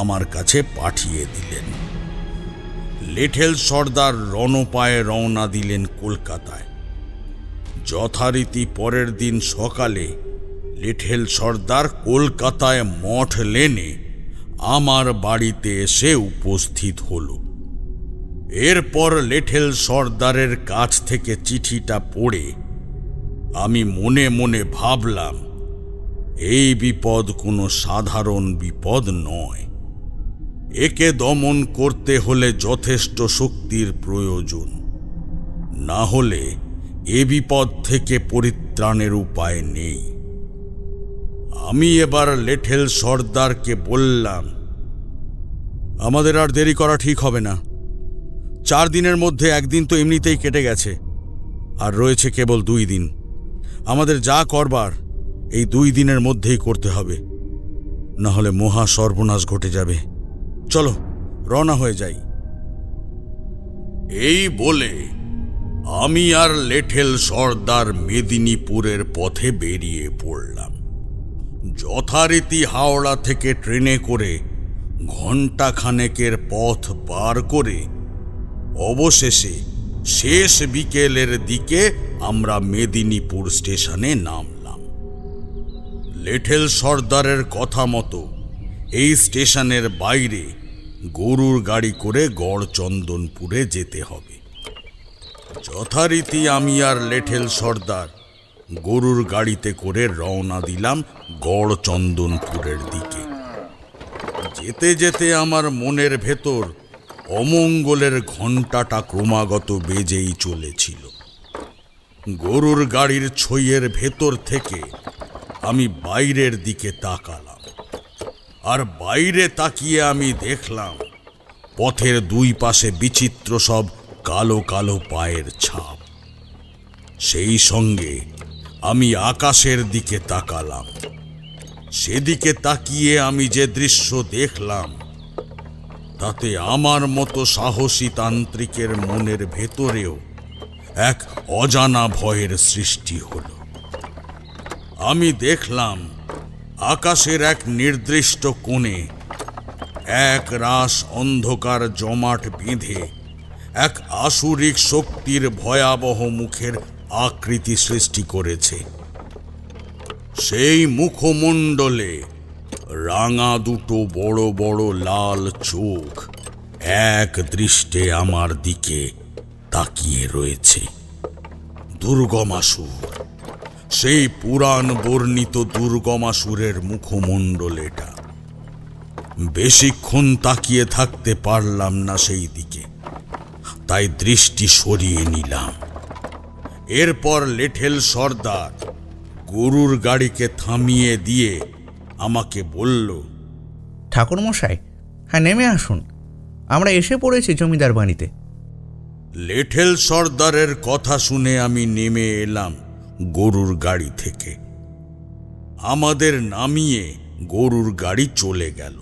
আমার কাছে পাঠিয়ে দিলেন। লেঠেল সর্দার রণপায়ে রওনা দিলেন কলকাতায়। যথারীতি পরের দিন সকালে লেঠেল সর্দার কলকাতায় মঠ লেনে আমার বাড়িতে এসে উপস্থিত হল। এরপর লেঠেল সর্দারের কাছ থেকে চিঠিটা পড়ে আমি মনে মনে ভাবলাম, এই বিপদ কোনো সাধারণ বিপদ নয়। একে দমন করতে হলে যথেষ্ট শক্তির প্রয়োজন, না হলে এ বিপদ থেকে পরিত্রাণের উপায় নেই। আমি এবার লেঠেল সর্দারকে বললাম, আমাদের আর দেরি করা ঠিক হবে না। 4 দিনের মধ্যে একদিন তো এমনিতেই কেটে গেছে, আর রয়েছে কেবল 2 দিন। আমাদের যা করবার এই 2 দিনের মধ্যেই করতে হবে, না হলে মহা সর্বনাশ ঘটে যাবে। চলো রওনা হয়ে যাই। এই বলে আমি আর লেঠেল সর্দার মেদিনীপুরের পথে বেরিয়ে পড়লাম। যথারীতি হাওড়া থেকে ট্রেনে করে ঘণ্টাখানেকের পথ পার করে অবশেষে শেষ বিকেলের দিকে আমরা মেদিনীপুর স্টেশনে নামলাম। লেঠেল সর্দারের কথা মতো এই স্টেশনের বাইরে গরুর গাড়ি করে গড়চন্দনপুরে যেতে হবে। যথারীতি আমি আর লেঠেল সর্দার গরুর গাড়িতে করে রওনা দিলাম গড়চন্দনপুরের দিকে। যেতে যেতে আমার মনের ভেতর অমঙ্গলের ঘণ্টাটা ক্রমাগত বেজেই চলেছিল। গরুর গাড়ির ছইয়ের ভেতর থেকে আমি বাইরের দিকে তাকালাম, আর বাইরে তাকিয়ে আমি দেখলাম পথের 2 পাশে বিচিত্র সব কালো কালো পায়ের ছাপ। সেই সঙ্গে আমি আকাশের দিকে তাকালাম। সেদিকে তাকিয়ে আমি যে দৃশ্য দেখলাম তাতে আমার মতো সাহসী তান্ত্রিকের মনের ভেতরেও এক অজানা ভয়ের সৃষ্টি হলো। আমি দেখলাম আকাশের এক নির্দিষ্ট কোণে এক রাশ অন্ধকার জমাট বেঁধে এক আসুরিক শক্তির ভয়াবহ মুখের আকৃতি সৃষ্টি করেছে। সেই মুখমণ্ডলে রাঙা 2 বড় বড় লাল চোখ এক দৃষ্টে আমার দিকে তাকিয়ে রয়েছে। দুর্গমাসুর, সেই পুরাণ বর্ণিত দুর্গমাসুরের মুখমণ্ডল এটা। বেশিক্ষণ তাকিয়ে থাকতে পারলাম না সেই দিকে, তাই দৃষ্টি সরিয়ে নিলাম। এরপর লেঠেল সর্দার গরুর গাড়িকে থামিয়ে দিয়ে আমাকে বলল, ঠাকুরমশাই, হ্যাঁ নেমে আসুন, আমরা এসে পড়েছি জমিদার বাড়িতে। লেঠেল সর্দারের কথা শুনে আমি নেমে এলাম গরুর গাড়ি থেকে। আমাদের নামিয়ে গরুর গাড়ি চলে গেল।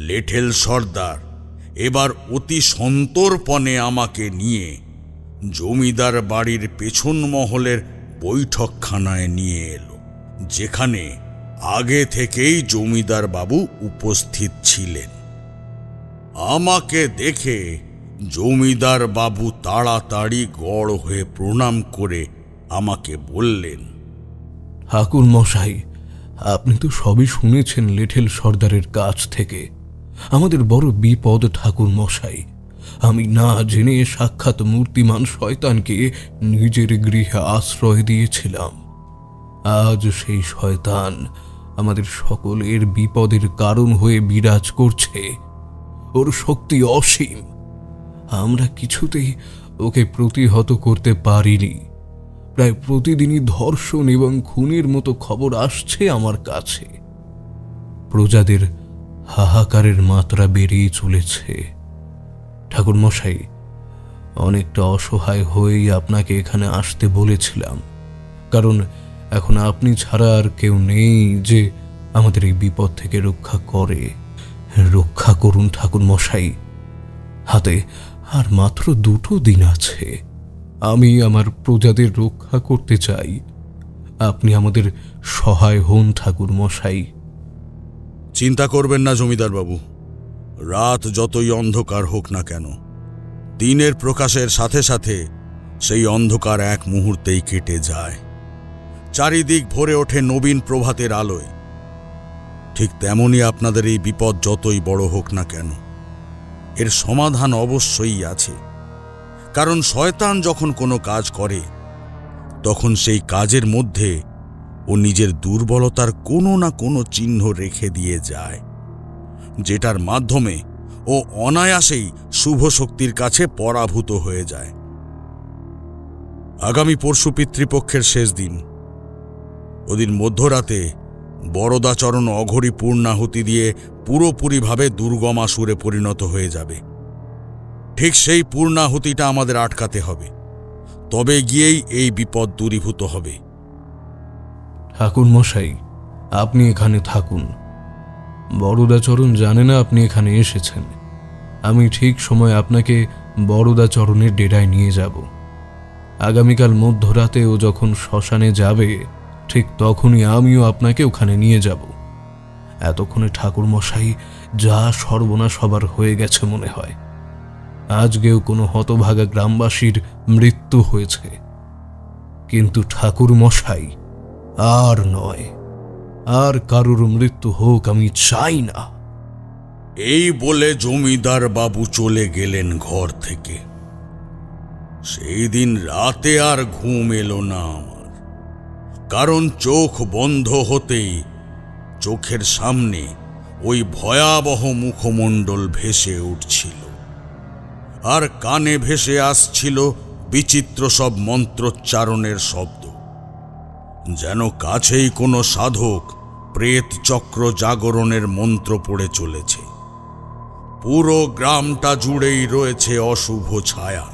লেঠেল সর্দার এবার অতি সন্তর্পণে আমাকে নিয়ে জমিদার বাড়ির পেছন মহলের বৈঠকখানায় নিয়ে এলো, যেখানে আগে থেকেই জমিদার বাবু উপস্থিত ছিলেন। আমাকে দেখে জমিদার বাবু তাড়াতাড়ি গড় হয়ে প্রণাম করে আমাকে বললেন, ঠাকুর মশাই, আপনি তো সবই শুনেছেন লেঠেল সর্দারের কাছ থেকে। আমাদের বড় বিপদ ঠাকুর মশাই। আমি না জেনে সাক্ষাৎ মূর্তিমান শয়তানকে নিজের গৃহে আশ্রয় দিয়েছিলাম। আজ সেই শয়তান আমাদের সকলের বিপদের কারণ হয়ে বিরাজ করছে। ওর শক্তি অসীম। আমরা কিছুতেই ওকে প্রতিহত করতে পারিনি। প্রায় প্রতিদিনই ধর্ষণ এবং খুনের মতো খবর আসছে আমার কাছে। প্রজাদের হাহাকারের মাত্রা বেড়েই চলেছে। ঠাকুরমশাই, অনেকটা অসহায় হয়েই আপনাকে এখানে আসতে বলেছিলাম, কারণ এখন আপনি ছাড়া আর কেউ নেই যে আমাদের এই বিপদ থেকে রক্ষা করে। রক্ষা করুন ঠাকুরমশাই। হাতে আর মাত্র 2 দিন আছে। আমি আমার প্রজাদের রক্ষা করতে চাই। আপনি আমাদের সহায় হন ঠাকুরমশাই। চিন্তা করবেন না জমিদার বাবু। রাত যতই অন্ধকার হোক না কেন, দিনের প্রকাশের সাথে সাথে সেই অন্ধকার এক মুহূর্তেই কেটে যায়। চারিদিক ভরে ওঠে নবীন প্রভাতের আলোয়। ঠিক তেমনি আপনাদের এই বিপদ যতই বড় হোক না কেন, এর সমাধান অবশ্যই আছে। কারণ শয়তান যখন কোনো কাজ করে, তখন সেই কাজের মধ্যে ও নিজের দুর্বলতার কোনো না কোনো চিহ্ন রেখে দিয়ে যায়। যেটার মাধ্যমে ও অনায়াসেই শুভ শক্তির কাছে পরাভূত হয়ে যায়। আগামী পরশু পিতৃপক্ষের শেষ দিন। ওদিন মধ্যরাতে বরদাচরণ অঘরী পূর্ণাহুতি দিয়ে পুরোপুরিভাবে দুর্গমাসুরে পরিণত হয়ে যাবে। ঠিক সেই পূর্ণাহুতিটা আমাদের আটকাতে হবে, তবে গিয়েই এই বিপদ দূরীভূত হবে। ঠাকুর মশাই, আপনি এখানে থাকুন। বরদাচরণ জানে না আপনি এখানে এসেছেন। আমি ঠিক সময় আপনাকে বরদাচরণের ডেরায় নিয়ে যাব। আগামীকাল মধ্যরাতে ও যখন শ্মশানে যাবে ঠিক তখনই আমিও আপনাকে ওখানে নিয়ে যাব। এতক্ষণে ঠাকুর মশাই যা সর্বনাশ হবার হয়ে গেছে মনে হয়। আজকেও কোনো হতভাগা গ্রামবাসীর মৃত্যু হয়েছে, কিন্তু ঠাকুর মশাই আর নয়, আর কারুর মৃত্যু হোক আমি চাই না। এই বলে জমিদার বাবু চলে গেলেন ঘর থেকে। সেই দিন রাতে আর ঘুম এলো না আমার, কারণ চোখ বন্ধ হতেই চোখের সামনে ওই ভয়াবহ মুখমণ্ডল ভেসে উঠছিল, আর কানে ভেসে আসছিল বিচিত্র সব মন্ত্রোচ্চারণের শব্দ, যেন কাছেই কোনো সাধক প্রেত চক্র জাগরণের মন্ত্র পড়ে চলেছে। পুরো গ্রামটা জুড়েই রয়েছে অশুভ ছায়া।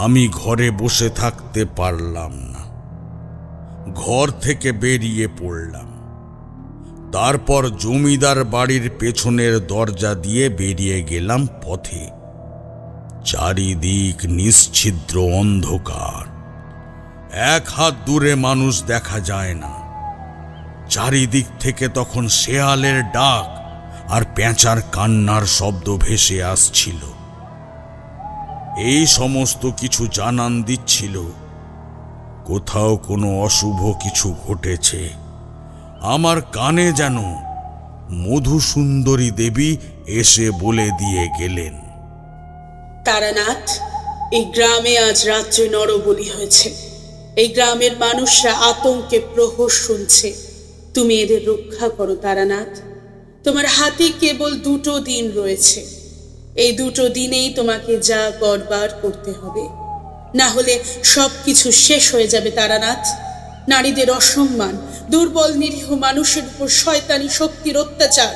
আমি ঘরে বসে থাকতে পারলাম না, ঘর থেকে বেরিয়ে পড়লাম। তারপর জমিদার বাড়ির পেছনের দরজা দিয়ে বেরিয়ে গেলাম পথে। চারিদিক নিশ্ছিদ্র অন্ধকার, এক হাত দূরে মানুষ দেখা যায় না। চারিদিক থেকে তখন শেয়ালের ডাক আর পেঁচার কান্নার শব্দ ভেসে আসছিল। এই সমস্ত কিছু জানান দিচ্ছিল কোথাও কোনো অশুভ কিছু ঘটেছে। আমার কানে যেন মধুসুন্দরী দেবী এসে বলে দিয়ে গেলেন, তারানাথ, এই গ্রামে আজ রাত্রে নরবলি হয়েছে। এই গ্রামের মানুষরা আতঙ্কে প্রহর শুনছে। তুমি এদের রক্ষা করো তারানাথ। তোমার হাতে কেবল 2 দিন রয়েছে। এই 2 দিনেই তোমাকে যা করবার করতে হবে, না হলে সবকিছু শেষ হয়ে যাবে তারানাথ। নারীদের অসম্মান, দুর্বল নিরীহ মানুষের উপর শয়তানি শক্তির অত্যাচার,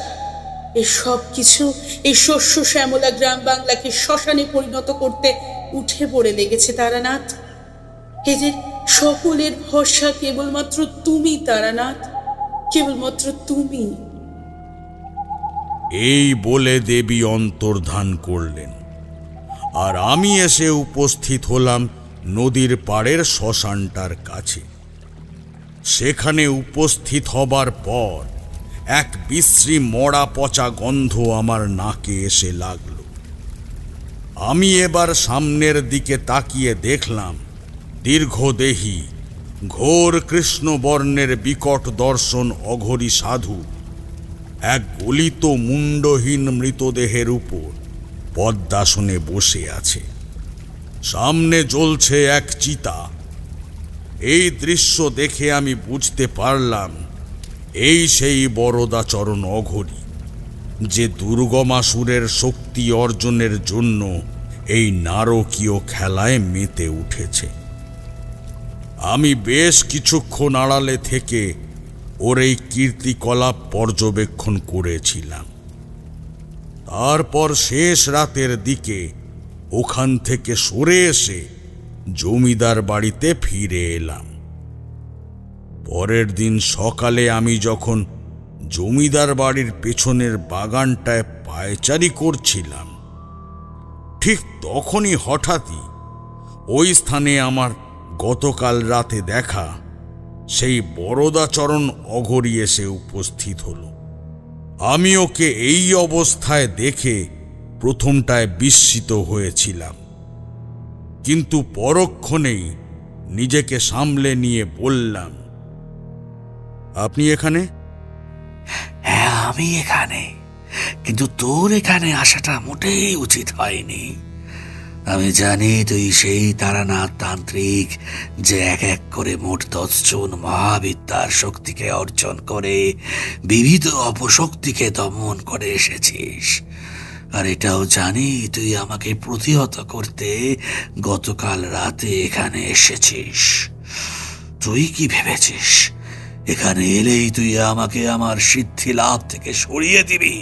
এই সব কিছু এই শস্য শ্যামলা গ্রাম বাংলাকে শ্মশানে পরিণত করতে উঠে পড়ে লেগেছে তারানাথ। এদের সকলের ভরসা কেবলমাত্র তুমি তারানাথ, কেবলমাত্র তুমি। এই বলে দেবী অন্তর্ধান করলেন, আর আমি এসে উপস্থিত হলাম নদীর পাড়ের শ্মশানটার কাছে। সেখানে উপস্থিত হবার পর এক বিশ্রী মরা পচা গন্ধ আমার নাকে এসে লাগল। আমি এবার সামনের দিকে তাকিয়ে দেখলাম দীর্ঘদেহী ঘোর কৃষ্ণবর্ণের বিকট দর্শন অঘরী সাধু এক গলিত মুন্ডহীন মৃতদেহের উপর পদ্মাসনে বসে আছে। সামনে জ্বলছে এক চিতা। এই দৃশ্য দেখে আমি বুঝতে পারলাম এই সেই বরদাচরণ অঘরী, যে দুর্গমাসুরের শক্তি অর্জনের জন্য এই নারকীয় খেলায় মেতে উঠেছে। আমি বেশ কিছুক্ষণ আড়ালে থেকে ওর এই কীর্তিকলাপ পর্যবেক্ষণ করেছিলাম। তারপর শেষ রাতের দিকে ওখান থেকে সরে এসে জমিদার বাড়িতে ফিরে এলাম। পরের দিন সকালে আমি যখন জমিদার বাড়ির পেছনের বাগানটায় পায়চারি করছিলাম, ঠিক তখনই হঠাৎই ওই স্থানে আমার গতকাল রাতে দেখা সেই বরদাচরণ অঘরী এসে উপস্থিত হলো। আমি ওকে এই অবস্থায় দেখে প্রথমটায় বিস্মিত হয়েছিলাম, কিন্তু পরক্ষণেই নিজেকে সামলে নিয়ে বললাম, আপনি এখানে? হ্যাঁ, আমি এখানে, কিন্তু তোর এখানে আসাটা মোটেই উচিত হয়নি। আমি জানি তুই সেই তারানাথ তান্ত্রিক যে এক এক করে মোট 10 জন মহাবিদ্যার শক্তিকে অর্জন করে বিবিধ অপশক্তিকে দমন করে এসেছিস। আর এটাও জানি তুই আমাকে প্রতিহত করতে গতকাল রাতে এখানে এসেছিস। তুই কি ভেবেছিস এখানে এলেই তুই আমাকে আমার সিদ্ধি লাভ থেকে সরিয়ে দিবি?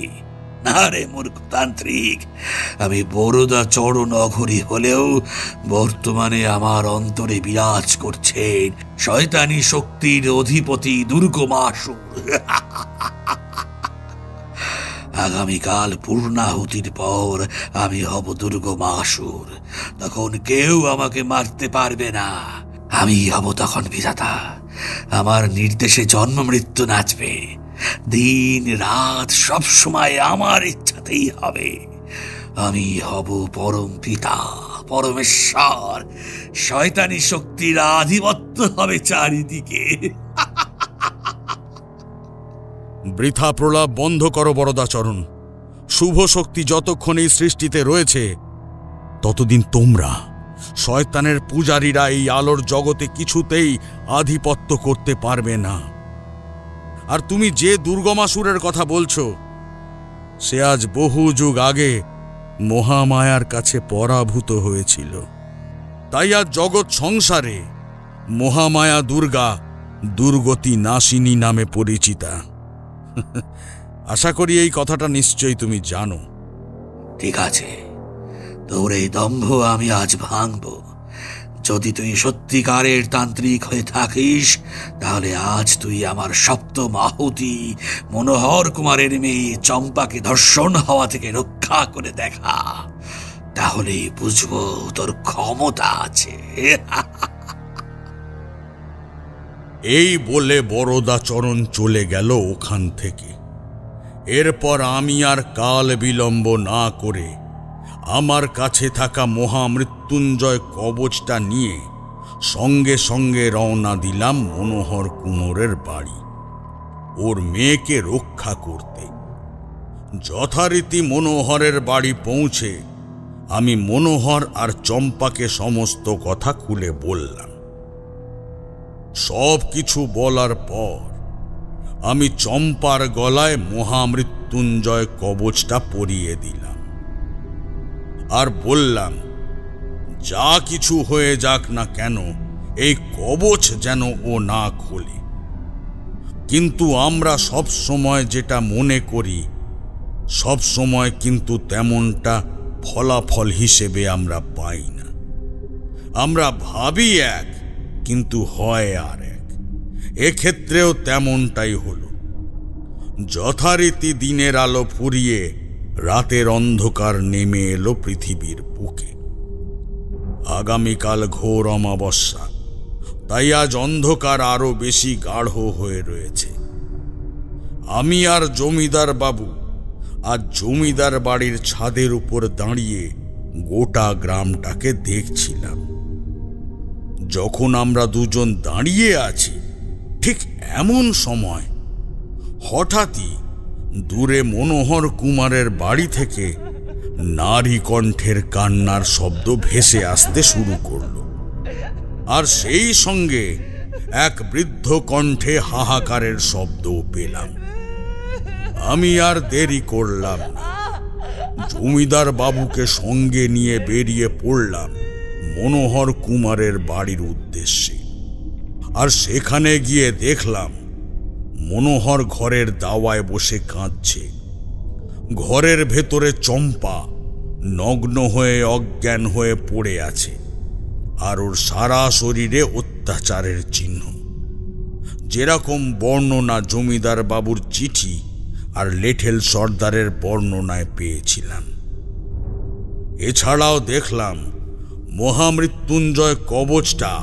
না রে মূর্খতান্ত্রিক, আমি বরদা চরণ অঘরী হলেও বর্তমানে আমার অন্তরে বিরাজ করছেন শয়তানি শক্তির অধিপতি দুর্গমাসুর। আগামীকাল পূর্ণাহুতির পর আমি হব দুর্গমাসুর। তখন কেউ আমাকে মারতে পারবে না। আমি হব তখন বিধাতা। আমার নির্দেশে জন্ম মৃত্যু নাচবে। দিন রাত সব সময় আমার ইচ্ছাতেই হবে। আমি হব পরম পিতা, পরমেশ্বর। শয়তানি শক্তির আধিপত্য হবে চারিদিকে। বৃথা প্রলাপ বন্ধ করো বরদাচরণ। শুভ শক্তি যতক্ষণ এই সৃষ্টিতে রয়েছে ততদিন তোমরা শয়তানের পূজারীরা এই আলোর জগতে কিছুতেই আধিপত্য করতে পারবে না। আর তুমি যে দুর্গমাসুরের কথা বলছো সে আজ বহু যুগ আগে মহামায়ার কাছে পরাভূত হয়েছিল। তাই আজ জগৎ সংসারে মহামায়া দুর্গা দুর্গতি নাশিনী নামে পরিচিতা। আশা করি এই কথাটা নিশ্চয়ই তুমি জানো। ঠিক আছে, তোর এই দম্ভ আমি আজ ভাঙব। যদি তুই সত্যিকারের তান্ত্রিক হয়ে থাকিস তাহলে আজ তুই আমার সপ্তম আহুতি মনোহর কুমারের মেয়ে চম্পাকে ধর্ষণ হওয়া থেকে রক্ষা করে দেখা। তাহলেই বুঝবো তোর ক্ষমতা আছে। এই বলে বরদাচরণ চলে গেল ওখান থেকে। এরপর আমি আর কাল বিলম্ব না করে আমার কাছে থাকা মহামৃত্যুঞ্জয় কবচটা নিয়ে সঙ্গে সঙ্গে রওনা দিলাম মনোহর কুমোরের বাড়ি, ওর মেয়েকে রক্ষা করতে। যথারীতি মনোহরের বাড়ি পৌঁছে আমি মনোহর আর চম্পাকে সমস্ত কথা খুলে বললাম। সব কিছু বলার পর আমি চম্পার গলায় মহামৃত্যুঞ্জয় কবচটা পরিয়ে দিলাম আর বললাম, যা কিছু হয়ে যাক না কেন এই কবচ যেন ও না খোলে। কিন্তু আমরা সব সময় যেটা মনে করি সব সময় কিন্তু তেমনটা ফলাফল হিসেবে আমরা পাই না। আমরা ভাবি এক কিন্তু হয় আর এক। এক্ষেত্রেও তেমনটাই হলো। যথারীতি দিনের আলো ফুরিয়ে রাতের অন্ধকার নেমে এলো পৃথিবীর বুকে। আগামীকাল ঘোর অমাবস্যা, তাই আজ অন্ধকার আরো বেশি গাঢ় হয়ে রয়েছে। আমি আর জমিদার বাবু আজ জমিদার বাড়ির ছাদের উপর দাঁড়িয়ে গোটা গ্রামটাকে দেখছিলাম। যখন আমরা দুজন দাঁড়িয়ে আছি ঠিক এমন সময় হঠাৎই দূরে মনোহর কুমারের বাড়ি থেকে নারী কণ্ঠের কান্নার শব্দ ভেসে আসতে শুরু করল। আর সেই সঙ্গে এক বৃদ্ধ কণ্ঠে হাহাকারের শব্দও পেলাম। আমি আর দেরি করলাম না, জমিদার বাবুকে সঙ্গে নিয়ে বেরিয়ে পড়লাম মনোহর কুমারের বাড়ির উদ্দেশ্যে। আর সেখানে গিয়ে দেখলাম মনোহর ঘরের দাওয়ায় বসে কাঁদছে। ঘরের ভেতরে চম্পা নগ্ন হয়ে অজ্ঞান হয়ে পড়ে আছে, আর ওর সারা শরীরে অত্যাচারের চিহ্ন। যেরকম বর্ণনা জমিদার বাবুর চিঠি আর লেঠেল সর্দারের বর্ণনায় পেয়েছিলাম। এছাড়াও দেখলাম মহামৃত্যুঞ্জয় কবচটা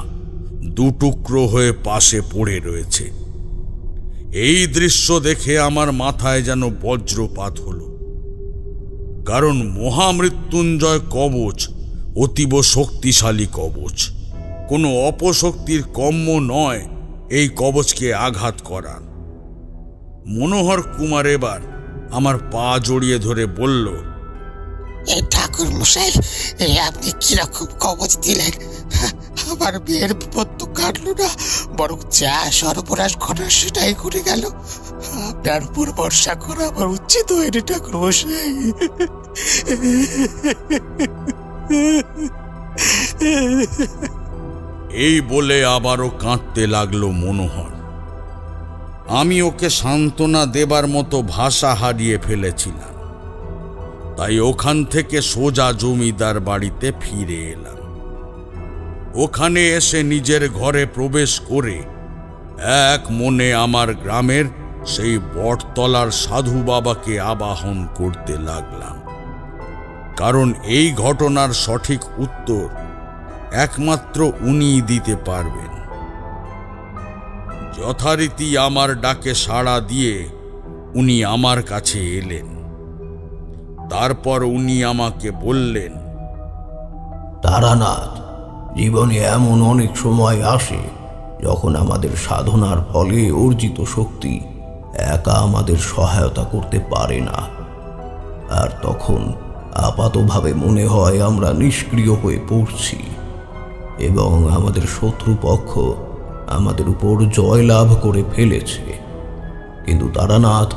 দুটুকরো হয়ে পাশে পড়ে রয়েছে। এই দৃশ্য দেখে আমার মাথায় যেন বজ্রপাত হলো, কারণ মহামৃত্যুঞ্জয় কবচ অতীব শক্তিশালী কবচ। কোনো অপশক্তির কম্য নয় এই কবচকে আঘাত করার। মনোহর কুমার এবার আমার পা জড়িয়ে ধরে বলল, এই ঠাকুর মশাই, আপনি কিরকম কবচ দিলেন? আমার মেয়ের বিপদ তো কাটলো না, বরং যা সর্বনাশ ঘটার সেটাই ঘটে গেল। আপনার উপর ভরসা করা আমার উচিত হয়নি ঠাকুর মশাই। এই বলে আবারও কাঁদতে লাগলো মনোহর। আমি ওকে সান্ত্বনা দেবার মতো ভাষা হারিয়ে ফেলেছিলাম, তাই ওখান থেকে সোজা জমিদার বাড়িতে ফিরে এলাম। ওখানে এসে নিজের ঘরে প্রবেশ করে এক মনে আমার গ্রামের সেই বটতলার সাধু বাবাকে আবাহন করতে লাগলাম, কারণ এই ঘটনার সঠিক উত্তর একমাত্র উনিই দিতে পারবেন। যথারীতি আমার ডাকে সাড়া দিয়ে উনি আমার কাছে এলেন। তারপর উনি আমাকে বললেন, তারানাথ, জীবনে এমন অনেক সময় আসে যখন আমাদের সাধনার ফলে অর্জিত শক্তি একা আমাদের সহায়তা করতে পারে না, আর তখন আপাতভাবে মনে হয় আমরা নিষ্ক্রিয় হয়ে পড়ছি এবং আমাদের শত্রুপক্ষ আমাদের উপর জয়লাভ করে ফেলেছে। কিন্তু তারানাথ,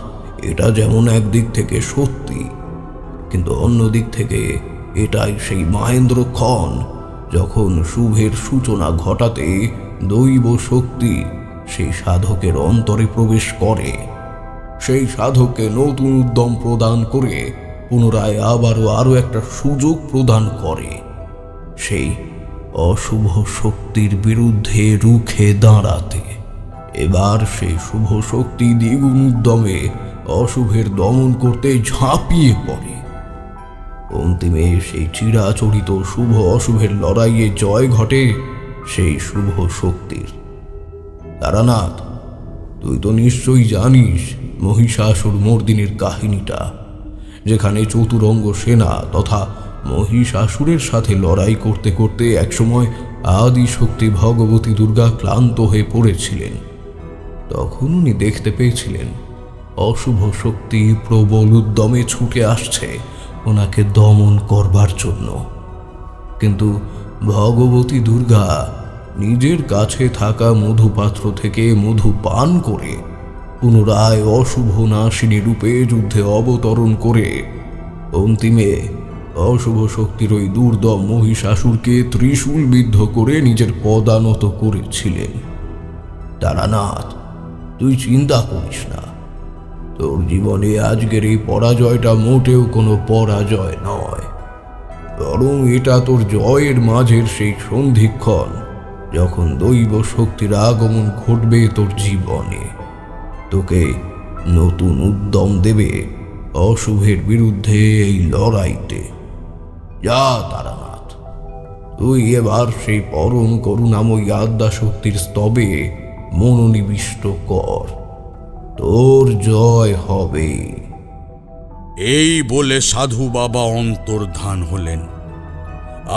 এটা যেমন একদিক থেকে সত্যি, কিন্তু অন্য দিক থেকে এটাই সেই মহেন্দ্রক্ষণ যখন শুভের সূচনা ঘটাতে দৈব শক্তি সেই সাধকের অন্তরে প্রবেশ করে, সেই সাধককে নতুন উদ্যম প্রদান করে পুনরায় আরো একটা সুযোগ প্রদান করে সেই অশুভ শক্তির বিরুদ্ধে রুখে দাঁড়াতে। এবার সেই শুভ শক্তি দ্বিগুণ উদ্যমে অশুভের দমন করতে ঝাঁপিয়ে পড়ে। অন্তিমে সেই চিরাচরিত শুভ অশুভের লড়াইয়ে জয় ঘটে সেই শুভ শক্তির। তারানাথ, তুই তো নিশ্চয়ই জানিস মহিষাসুর মর্দিনীর কাহিনীটা, যেখানে চতুরঙ্গ সেনা তথা মহিষাসুরের সাথে লড়াই করতে করতে একসময় আদি শক্তি ভগবতী দুর্গা ক্লান্ত হয়ে পড়েছিলেন। তখন উনি দেখতে পেয়েছিলেন অশুভ শক্তি প্রবল উদ্যমে ছুটে আসছে ওনাকে দমন করবার জন্য, কিন্তু ভগবতী দুর্গা নিজের কাছে থাকা মধুপাত্র থেকে মধু পান করে পুনরায় অশুভ নাশিনী রূপে যুদ্ধে অবতরণ করে অন্তিমে অশুভ শক্তির ওই দুর্দম মহিষাসুরকে ত্রিশূল বিদ্ধ করে নিজের পদানত করেছিলেন। তারানাথ, তুই চিন্তা করিস না, তোর জীবনে আজকের এই পরাজয়টা মোটেও কোনো পরাজয় নয়, বরং এটা তোর জয়ের মাঝের সেই সন্ধিক্ষণ যখন দৈব শক্তির আগমন ঘটবে তোর জীবনে, তোকে নতুন উদ্যম দেবে অশুভের বিরুদ্ধে এই লড়াইতে। যা তারানাথ, তুই এবার সেই পরম করুণাময়ী আদ্যা শক্তির স্তবে মনোনিবিষ্ট কর, তোর জয় হবে। এই বলে সাধু বাবা অন্তর্ধান হলেন।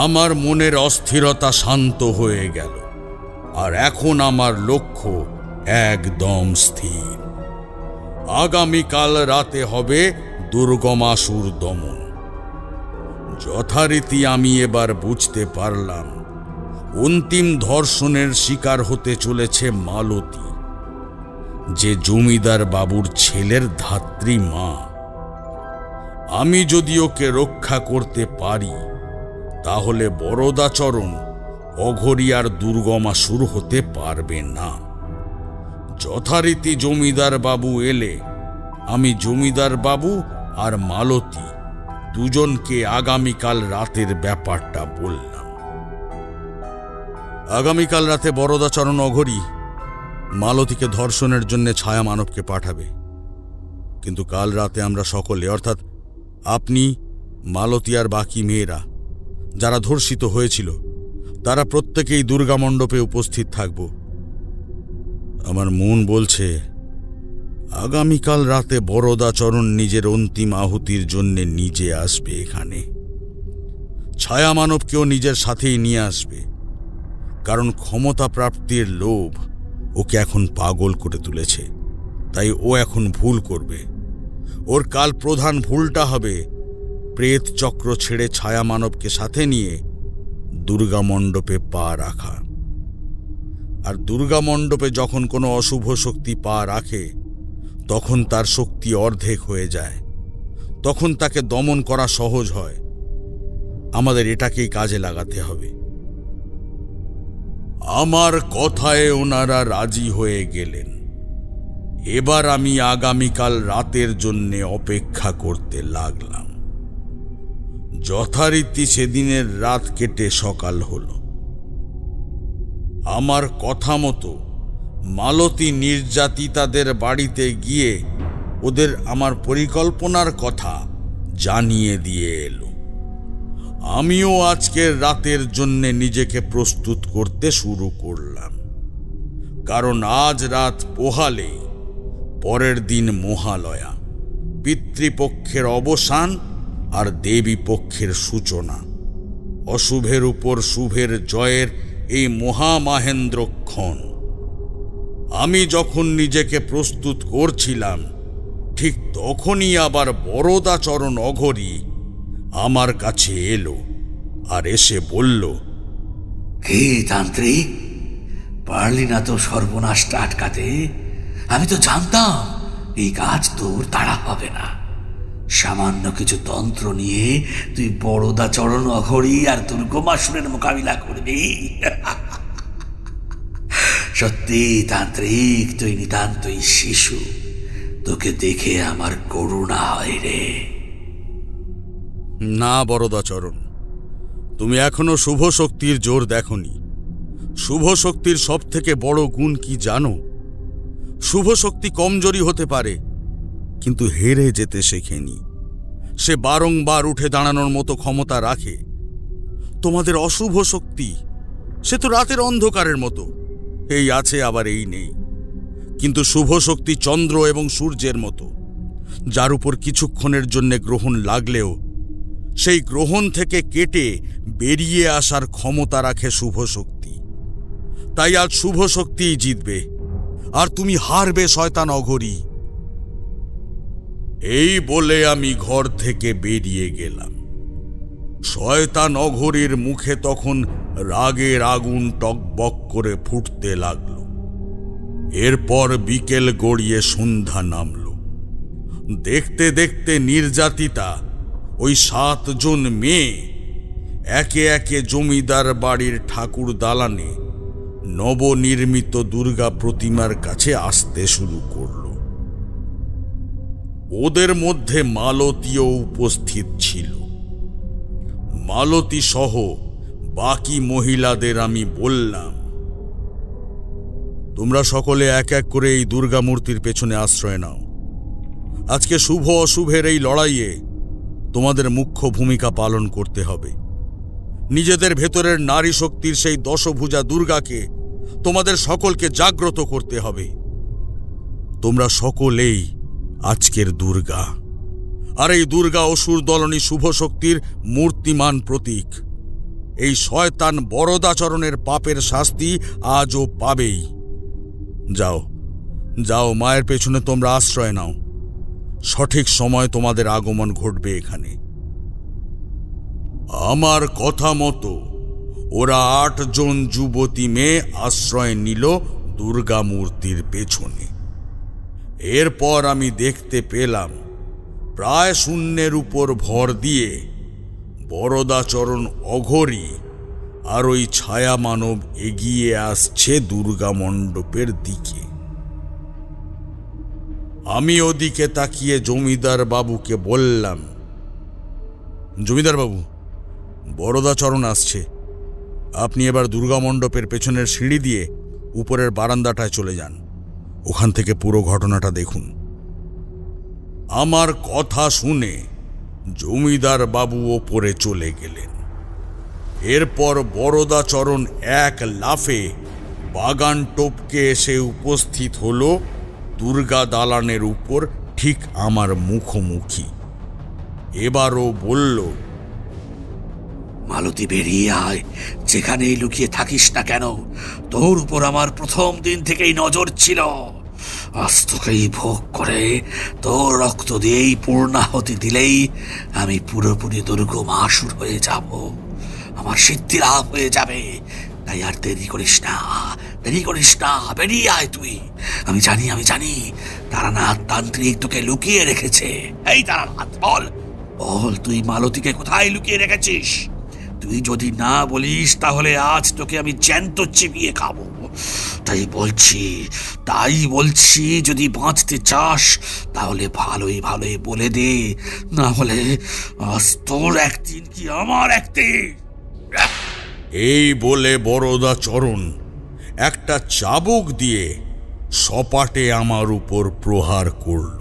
আমার মনের অস্থিরতা শান্ত হয়ে গেল, আর এখন আমার লক্ষ্য একদম স্থির। আগামীকাল রাতে হবে দুর্গমাসুর দমন। যথারীতি আমি এবার বুঝতে পারলাম অন্তিম ধর্ষণের শিকার হতে চলেছে মালতী, যে জমিদার বাবুর ছেলের ধাত্রী মা। আমি যদি ওকে রক্ষা করতে পারি তাহলে বরদাচরণ অঘরিয়ার দুর্গমাসুর হতে পারবে না। যথারীতি জমিদার বাবু এলে আমি জমিদার বাবু আর মালতী দুজনকে আগামীকাল রাতের ব্যাপারটা বললাম। আগামীকাল রাতে বরদাচরণ অঘরী মালতীকে ধর্ষণের জন্য ছায়া মানবকে পাঠাবে, কিন্তু কাল রাতে আমরা সকলে, অর্থাৎ আপনি, মালতী আর বাকি মেয়েরা যারা ধর্ষিত হয়েছিল, তারা প্রত্যেকেই দুর্গা মণ্ডপে উপস্থিত থাকব। আমার মন বলছে আগামীকাল রাতে বরদাচরণ নিজের অন্তিম আহুতির জন্য নিজে আসবে এখানে। ছায়া মানবকেও নিজের সাথেই নিয়ে আসবে, কারণ ক্ষমতা প্রাপ্তির লোভ ওকে এখন পাগল করে তুলেছে। তাই ও এখন ভুল করবে। ওর কাল প্রধান ভুলটা হবে প্রেত চক্র ছেড়ে ছায়া মানবকে সাথে নিয়ে দুর্গা মণ্ডপে পা রাখা। আর দুর্গা মণ্ডপে যখন কোনো অশুভ শক্তি পা রাখে তখন তার শক্তি অর্ধেক হয়ে যায়, তখন তাকে দমন করা সহজ হয়। আমাদের এটাকেই কাজে লাগাতে হবে। আমার কথায় ওনারা রাজি হয়ে গেলেন। এবার আমি আগামীকাল রাতের জন্য অপেক্ষা করতে লাগলাম। যথারীতি সেদিনের রাত কেটে সকাল হলো। আমার কথা মতো মালতী নির্যাতিতাদের বাড়িতে গিয়ে ওদের আমার পরিকল্পনার কথা জানিয়ে দিয়ে এলো। আমিও আজকের রাতের জন্য নিজেকে প্রস্তুত করতে শুরু করলাম, কারণ আজ রাত পোহালে পরের দিন মহালয়া, পিতৃপক্ষের অবসান আর দেবী পক্ষের সূচনা। অশুভের উপর শুভের জয়ের এই মহামাহেন্দ্রক্ষণ। আমি যখন নিজেকে প্রস্তুত করছিলাম ঠিক তখনই আবার বরদাচরণ অঘরী আমার কাছে এলো আর এসে বলল, কে তান্ত্রিক, পারলি না তো সর্বনাশটা আটকাতে? আমি তো জানতাম এই কাজ তোর তাড়া হবে না। সামান্য কিছু তন্ত্র নিয়ে তুই বরদাচরণ অঘরী আর দুর্গমাসুরের মোকাবিলা করবি। সত্যি তান্ত্রিক, তুই নিতান্তই শিশু। তোকে দেখে আমার করুণা হয় রে। না বরদাচরণ, তুমি এখনো শুভ শক্তির জোর দেখনি। শুভ শক্তির সব থেকে বড় গুণ কি জানো? শুভ শক্তি কমজোরি হতে পারে, কিন্তু হেরে যেতে শেখেনি। সে বারংবার উঠে দাঁড়ানোর মতো ক্ষমতা রাখে। তোমাদের অশুভ শক্তি, সে তো রাতের অন্ধকারের মতো, এই আছে আবার এই নেই। কিন্তু শুভ শক্তি চন্দ্র এবং সূর্যের মতো, যার উপর কিছুক্ষণের জন্য গ্রহণ লাগলেও সেই গ্রহণ থেকে কেটে বেরিয়ে আসার ক্ষমতা রাখে শুভ শক্তি। তাই আজ শুভ শক্তিই জিতবে, আর তুমি হারবে শয়তান অঘরী। এই বলে আমি ঘর থেকে বেরিয়ে গেলাম। শয়তান অঘরীর মুখে তখন রাগের আগুন টকবক করে ফুটতে লাগলো। এরপর বিকেল গড়িয়ে সন্ধ্যা নামল। দেখতে দেখতে নির্যাতিতা ওই 7 জন মেয়ে একে একে জমিদার বাড়ির ঠাকুর দালানে নবনির্মিত দুর্গা প্রতিমার কাছে আসতে শুরু করল। ওদের মধ্যে মালতীও উপস্থিত ছিল। মালতী সহ বাকি মহিলাদের আমি বললাম, তোমরা সকলে এক এক করে এই দুর্গা মূর্তির পেছনে আশ্রয় নাও। আজকে শুভ অশুভের এই লড়াইয়ে তোমাদের মুখ্য ভূমিকা পালন করতে হবে। নিজেদের ভেতরের নারী শক্তির সেই দশভুজা দুর্গাকে তোমাদের সকলকে জাগ্রত করতে হবে। তোমরা সকলেই আজকের দুর্গা, আর এই দুর্গা অসুর দলনী শুভ শক্তির মূর্তিমান প্রতীক। এই শয়তান বরদাচরণের পাপের শাস্তি আজও পাবেই। যাও যাও, মায়ের পেছনে তোমরা আশ্রয় নাও। সঠিক সময় তোমাদের আগমন ঘটবে এখানে। আমার কথা মতো ওরা 8 জন যুবতী মেয়ে আশ্রয় নিল দুর্গা মূর্তির পেছনে। এরপর আমি দেখতে পেলাম প্রায় শূন্যের উপর ভর দিয়ে বরদাচরণ অঘরী আর ওই ছায়া মানব এগিয়ে আসছে দুর্গা মণ্ডপের দিকে। আমি ওদিকে তাকিয়ে জমিদার বাবুকে বললাম, জমিদার বাবু, বরদাচরণ আসছে। আপনি এবার দুর্গা মণ্ডপের পেছনের সিঁড়ি দিয়ে উপরের বারান্দাটায় চলে যান। ওখান থেকে পুরো ঘটনাটা দেখুন। আমার কথা শুনে জমিদার বাবু ওপরে চলে গেলেন। এরপর বরদাচরণ এক লাফে বাগান টপকে এসে উপস্থিত হলো দুর্গা দালানের উপর, ঠিক আমার মুখোমুখি। এবারও বলল, মালতী, বেরিয়ে আয়। যেখানেই লুকিয়ে থাকিস না কেন, তোর উপর আমার প্রথম দিন থেকেই নজর ছিল। আজ তোকেই ভোগ করে তোর রক্ত দিয়েই পূর্ণাহতি দিলেই আমি পুরোপুরি দুর্গমাসুর হয়ে যাব, আমার সিদ্ধি লাভ হয়ে যাবে। তাই আর দেরি করিস না, বেরিয়ে আয় তুই। আমি জানি তারানাথ তান্ত্রিক তোকে লুকিয়ে রেখেছে। এই তারানাথ, বল তুই মালতীকে কোথায় লুকিয়ে রেখেছিস? তুই যদি না বলিস তাহলে আজ তোকে আমি জ্যান্ত চিবিয়ে খাবো। তাই বলছি যদি বাঁচতে চাস তাহলে ভালোই বলে দে, না হলে আজ তোর একদিন কি আমার একদিন। এই বলে বরদা চরণ একটা চাবুক দিয়ে সপাটে আমার উপর প্রহার করল।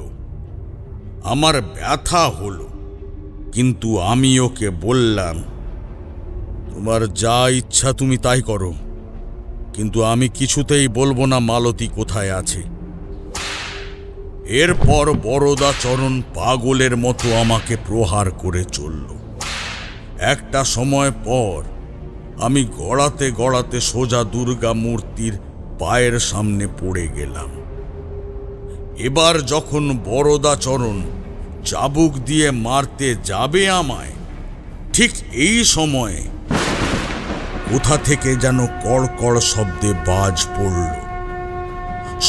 আমার ব্যথা হলো, কিন্তু আমি ওকে বললাম, তোমার যা ইচ্ছা তুমি তাই করো, কিন্তু আমি কিছুতেই বলবো না মালতী কোথায় আছে। এরপর বরদা চরণ পাগলের মতো আমাকে প্রহার করে চলল। একটা সময় পর আমি গড়াতে সোজা দুর্গা মূর্তির পায়ের সামনে পড়ে গেলাম। এবার যখন বরদা চরণ চাবুক দিয়ে মারতে যাবে আমায়, ঠিক এই সময়ে কোথা থেকে যেন কড়কড় শব্দে বাজ পড়ল।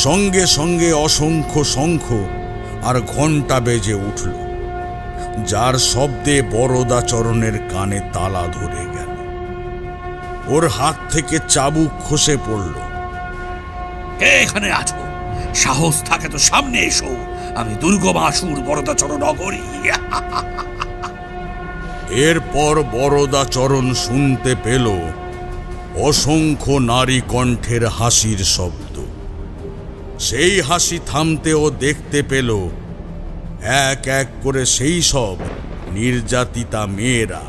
সঙ্গে সঙ্গে অসংখ্য শঙ্খ আর ঘণ্টা বেজে উঠল, যার শব্দে বরদা চরণের কানে তালা ধরে গেল। ওর হাত থেকে চাবুক খসে পড়ল। কে এখানে আছো? সাহস থাকে তো সামনে এসো, আমি দুর্গমাসুর বরদা চরণ অঘরী। এরপর বরদা চরণ শুনতে পেল অসংখ্য নারী কণ্ঠের হাসির শব্দ। সেই হাসি থামতে ও দেখতে পেল এক এক করে সেই সব নির্যাতিতা মেয়েরা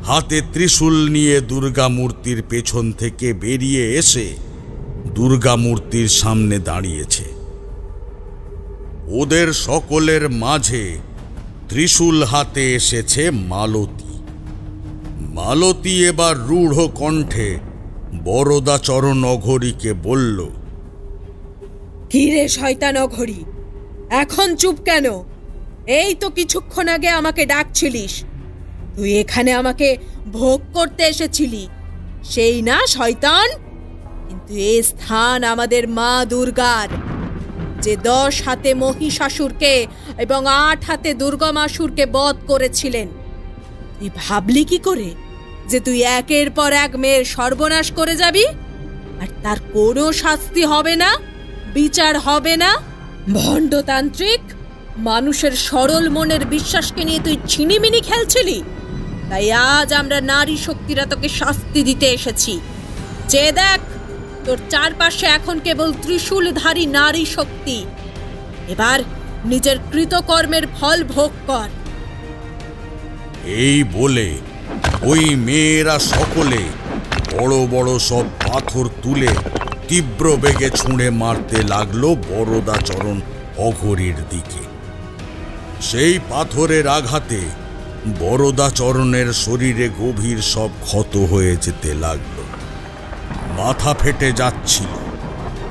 হাতে ত্রিশূল নিয়ে দুর্গা মূর্তির পেছন থেকে বেরিয়ে এসে দুর্গা মূর্তির সামনে দাঁড়িয়েছে। ওদের সকলের মাঝে ত্রিশূল হাতে এসেছে মালতী। মালতী এবার রূঢ় কণ্ঠে বরদা চরণ অঘরীকে বলল, কি রে শয়তান অঘরী, এখন চুপ কেন? এই তো কিছুক্ষণ আগে আমাকে ডাকছিলিস, তুই এখানে আমাকে ভোগ করতে এসেছিলি, সেই না শয়তান? কিন্তু এই স্থান আমাদের মা দুর্গার, যে 10 হাতে মহিষাসুরকে এবং 8 হাতে দুর্গমাসুরকে বধ করেছিলেন। তুই ভাবলি কি করে যে তুই একের পর এক মেয়ের সর্বনাশ করে যাবি আর তার কোনো শাস্তি হবে না, বিচার হবে না? ভণ্ডতান্ত্রিক, মানুষের সরল মনের বিশ্বাসকে নিয়ে তুই ছিনিমিনি খেলছিলি। তাই আজ আমরা নারী শক্তিরা তোকে শাস্তি দিতে এসেছি। যে দেখ, তোর চারপাশে এখন কেবল ত্রিশূলধারী নারী শক্তি। এবার নিজের কৃতকর্মের ফল ভোগ কর। এই বলে ওই মেয়েরা সকলে বড় বড় সব পাথর তুলে তীব্র বেগে ছুঁড়ে মারতে লাগলো বরদা চরণ অঘরীর দিকে। সেই পাথরের আঘাতে বরদা চরণের শরীরে গভীর সব ক্ষত হয়ে যেতে লাগলো। মাথা ফেটে যাচ্ছিল,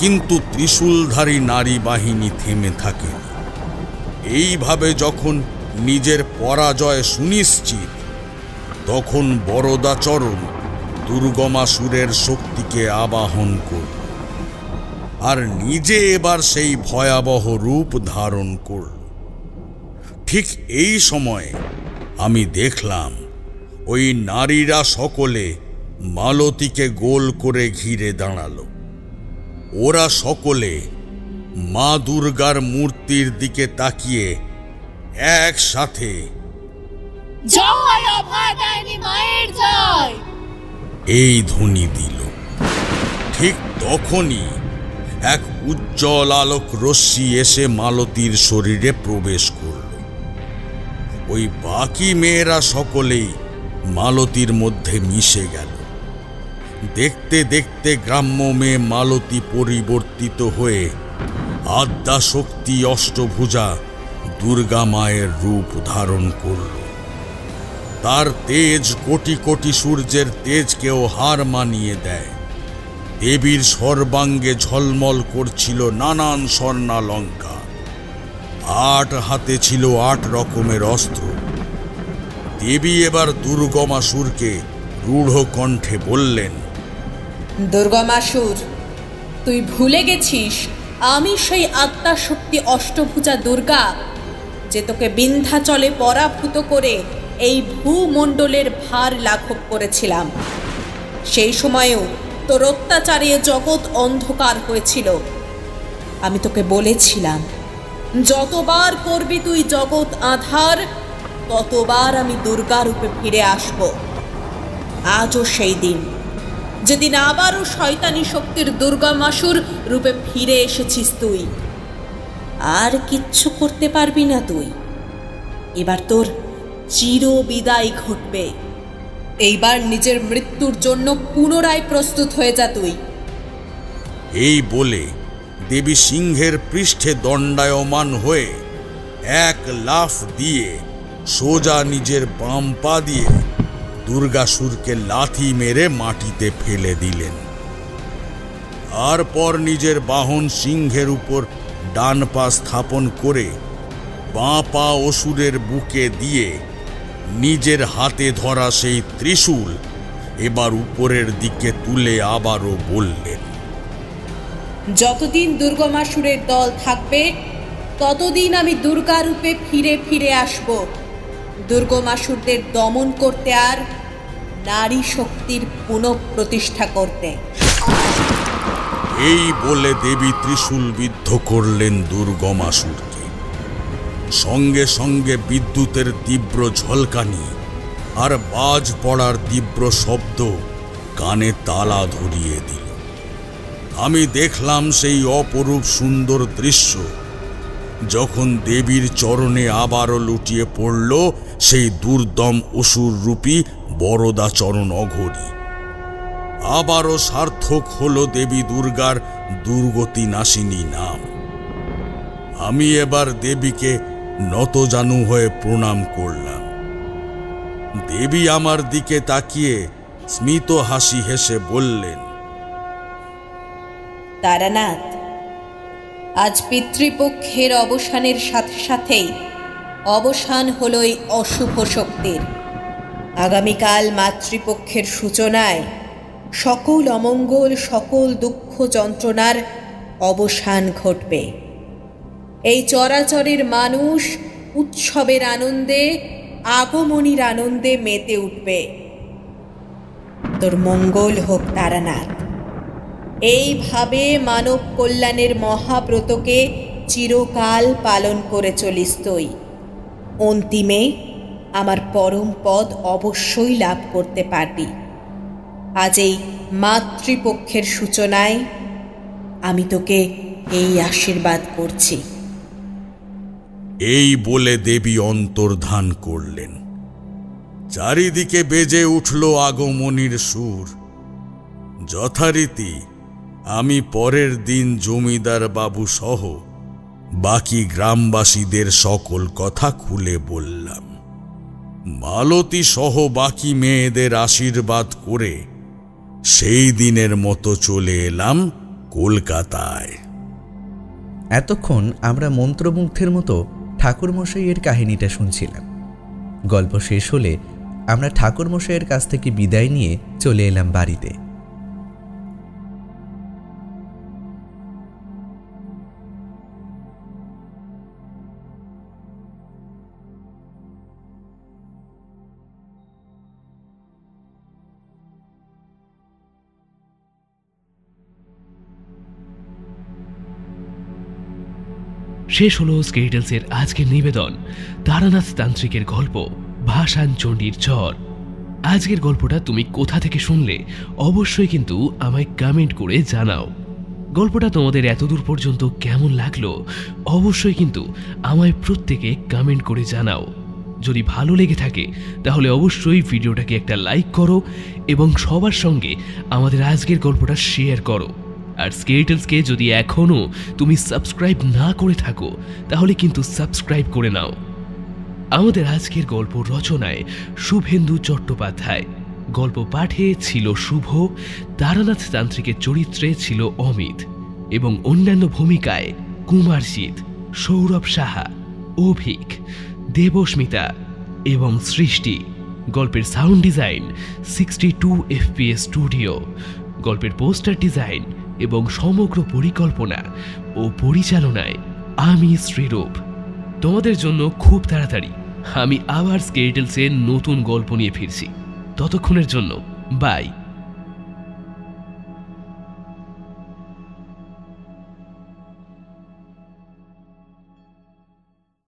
কিন্তু ত্রিশূলধারী নারী বাহিনী থেমে থাকেনি। এইভাবে যখন নিজের পরাজয় সুনিশ্চিত, তখন বরদা চরণ দুর্গমাসুরের শক্তিকে আবাহন করল আর নিজে এবার সেই ভয়াবহ রূপ ধারণ করল। ঠিক এই সময়ে আমি দেখলাম ওই নারীরা সকলে মালতীকে গোল করে ঘিরে দাঁড়ালো। ওরা সকলে মা দুর্গার মূর্তির দিকে তাকিয়ে একসাথে জয় অভয়দায়িনী মায়ের জয় এই ধ্বনি দিল। ঠিক তখনই এক উজ্জ্বল আলোক রশ্মি এসে মালতীর শরীরে প্রবেশ করল। ওই বাকি মেয়েরা সকলেই মালতীর মধ্যে মিশে গেল। দেখতে দেখতে গ্রাম্য মেয়ে মালতী পরিবর্তিত হয়ে আদ্যা শক্তি অষ্টভুজা দুর্গা মায়ের রূপ ধারণ করল। তার তেজ কোটি কোটি সূর্যের তেজকেও হার মানিয়ে দেয়। দেবীর সর্বাঙ্গে ঝলমল করছিল নানান স্বর্ণালঙ্কার। 8 হাতে ছিল 8 রকমের অস্ত্র। দেবী এবার দুর্গমাসুরকে রূঢ় কণ্ঠে বললেন, দুর্গমাসুর, তুই ভুলে গেছিস আমি সেই আত্মাশক্তি অষ্টভুজা দুর্গা, যে তোকে বিন্ধ্যাচলে পরাভূত করে এই ভূমণ্ডলের ভার লাঘব করেছিলাম। সেই সময়েও তোর অত্যাচারে জগৎ অন্ধকার হয়েছিল। আমি তোকে বলেছিলাম, যতবার করবি তুই জগৎ আধার, ততবার আমি দুর্গা রূপে ফিরে আসব। আজও সেই দিন, যেদিন আবারও শয়তানি শক্তির দুর্গমাসুর রূপে ফিরে এসেছিস তুই। আর কিচ্ছু করতে পারবি না তুই। এবার তোর চির বিদায় ঘটবে। এইবার নিজের মৃত্যুর জন্য পুনরায় প্রস্তুত হয়ে যা তুই। এই বলে দেবী সিংহের পৃষ্ঠে দণ্ডায়মান হয়ে এক লাফ দিয়ে সোজা নিজের বাম পা দিয়ে দুর্গাসুরকে লাথি মেরে মাটিতে ফেলে দিলেন। তারপর নিজের বাহন সিংহের উপর ডান পা স্থাপন করে বাঁ পা অসুরের বুকে দিয়ে নিজের হাতে ধরা সেই ত্রিশূল এবার উপরের দিকে তুলে আবারও বললেন, যতদিন দুর্গমাসুরের দল থাকবে ততদিন আমি দুর্গা রূপে ফিরে ফিরে আসব, দুর্গমাসুরদের দমন করতে আর নারী শক্তির পুনঃপ্রতিষ্ঠা করতে। এই বলে দেবী ত্রিশূল বিদ্ধ করলেন দুর্গমাসুরকে। সঙ্গে সঙ্গে বিদ্যুতের তীব্র ঝলকানি আর বাজ পড়ার তীব্র শব্দ কানে তালা ধরিয়ে দিল। আমি দেখলাম সেই অপরূপ সুন্দর দৃশ্য, যখন দেবীর চরণে আবারও লুটিয়ে পড়ল সেই দুর্দম অসুররূপী বরদাচরণ অঘরী। আবারও সার্থক হল দেবী দুর্গার দুর্গতি নাশিনী নাম। আমি এবার দেবীকে নতজানু হয়ে প্রণাম করলাম। দেবী আমার দিকে তাকিয়ে স্মিত হাসি হেসে বললেন, তারানাথ, আজ পিতৃপক্ষের অবসানের সাথে সাথেই অবসান হল এই অশুভ শক্তির। আগামীকাল মাতৃপক্ষের সূচনায় সকল অমঙ্গল, সকল দুঃখ যন্ত্রণার অবসান ঘটবে। এই চরাচরের মানুষ উৎসবের আনন্দে, আগমনীর আনন্দে মেতে উঠবে। তোর মঙ্গল হোক তারানাথ। এইভাবে মানব কল্যাণের মহাব্রতকে চিরকাল পালন করে চলিস তুই। অন্তিমে আমার পরম পদ অবশ্যই লাভ করতে পারবি। আজ এই মাতৃপক্ষের সূচনায় আমি তোকে এই আশীর্বাদ করছি। এই বলে দেবী অন্তর্ধান করলেন। চারিদিকে বেজে উঠল আগমনীর সুর। যথারীতি আমি পরের দিন জমিদার বাবু সহ বাকি গ্রামবাসীদের সকল কথা খুলে বললাম। মালতী সহ বাকি মেয়েদের আশীর্বাদ করে সেই দিনের মতো চলে এলাম কলকাতায়। এতক্ষণ আমরা মন্ত্রমুগ্ধের মতো ঠাকুরমশাইয়ের কাহিনীটা শুনছিলাম। গল্প শেষ হলে আমরা ঠাকুরমশাইয়ের কাছ থেকে বিদায় নিয়ে চলে এলাম বাড়িতে। শেষ হলো স্কেটেলসের আজকের নিবেদন, তারানাথ তান্ত্রিকের গল্প ভাসান চণ্ডীর চর। আজকের গল্পটা তুমি কোথা থেকে শুনলে অবশ্যই কিন্তু আমায় কমেন্ট করে জানাও। গল্পটা তোমাদের এতদূর পর্যন্ত কেমন লাগলো অবশ্যই কিন্তু আমায় প্রত্যেকে কমেন্ট করে জানাও। যদি ভালো লেগে থাকে তাহলে অবশ্যই ভিডিওটাকে একটা লাইক করো এবং সবার সঙ্গে আমাদের আজকের গল্পটা শেয়ার করো। আর স্কেটেলসকে যদি এখনও তুমি সাবস্ক্রাইব না করে থাকো তাহলে কিন্তু সাবস্ক্রাইব করে নাও। আমাদের আজকের গল্প রচনায় শুভেন্দু চট্টোপাধ্যায়, গল্প পাঠে ছিল শুভ, তারানাথ তান্ত্রিকের চরিত্রে ছিল অমিত এবং অন্যান্য ভূমিকায় কুমারজিৎ, সৌরভ সাহা, অভিক, দেবস্মিতা এবং সৃষ্টি। গল্পের সাউন্ড ডিজাইন 62 FPS স্টুডিও। গল্পের পোস্টার ডিজাইন এবং সমগ্র পরিকল্পনা ও পরিচালনায় আমি শ্রীরূপ। তোমাদের জন্য খুব তাড়াতাড়ি আমি আবার স্কেরিটেলসের নতুন গল্প নিয়ে ফিরছি। ততক্ষণের জন্য বাই।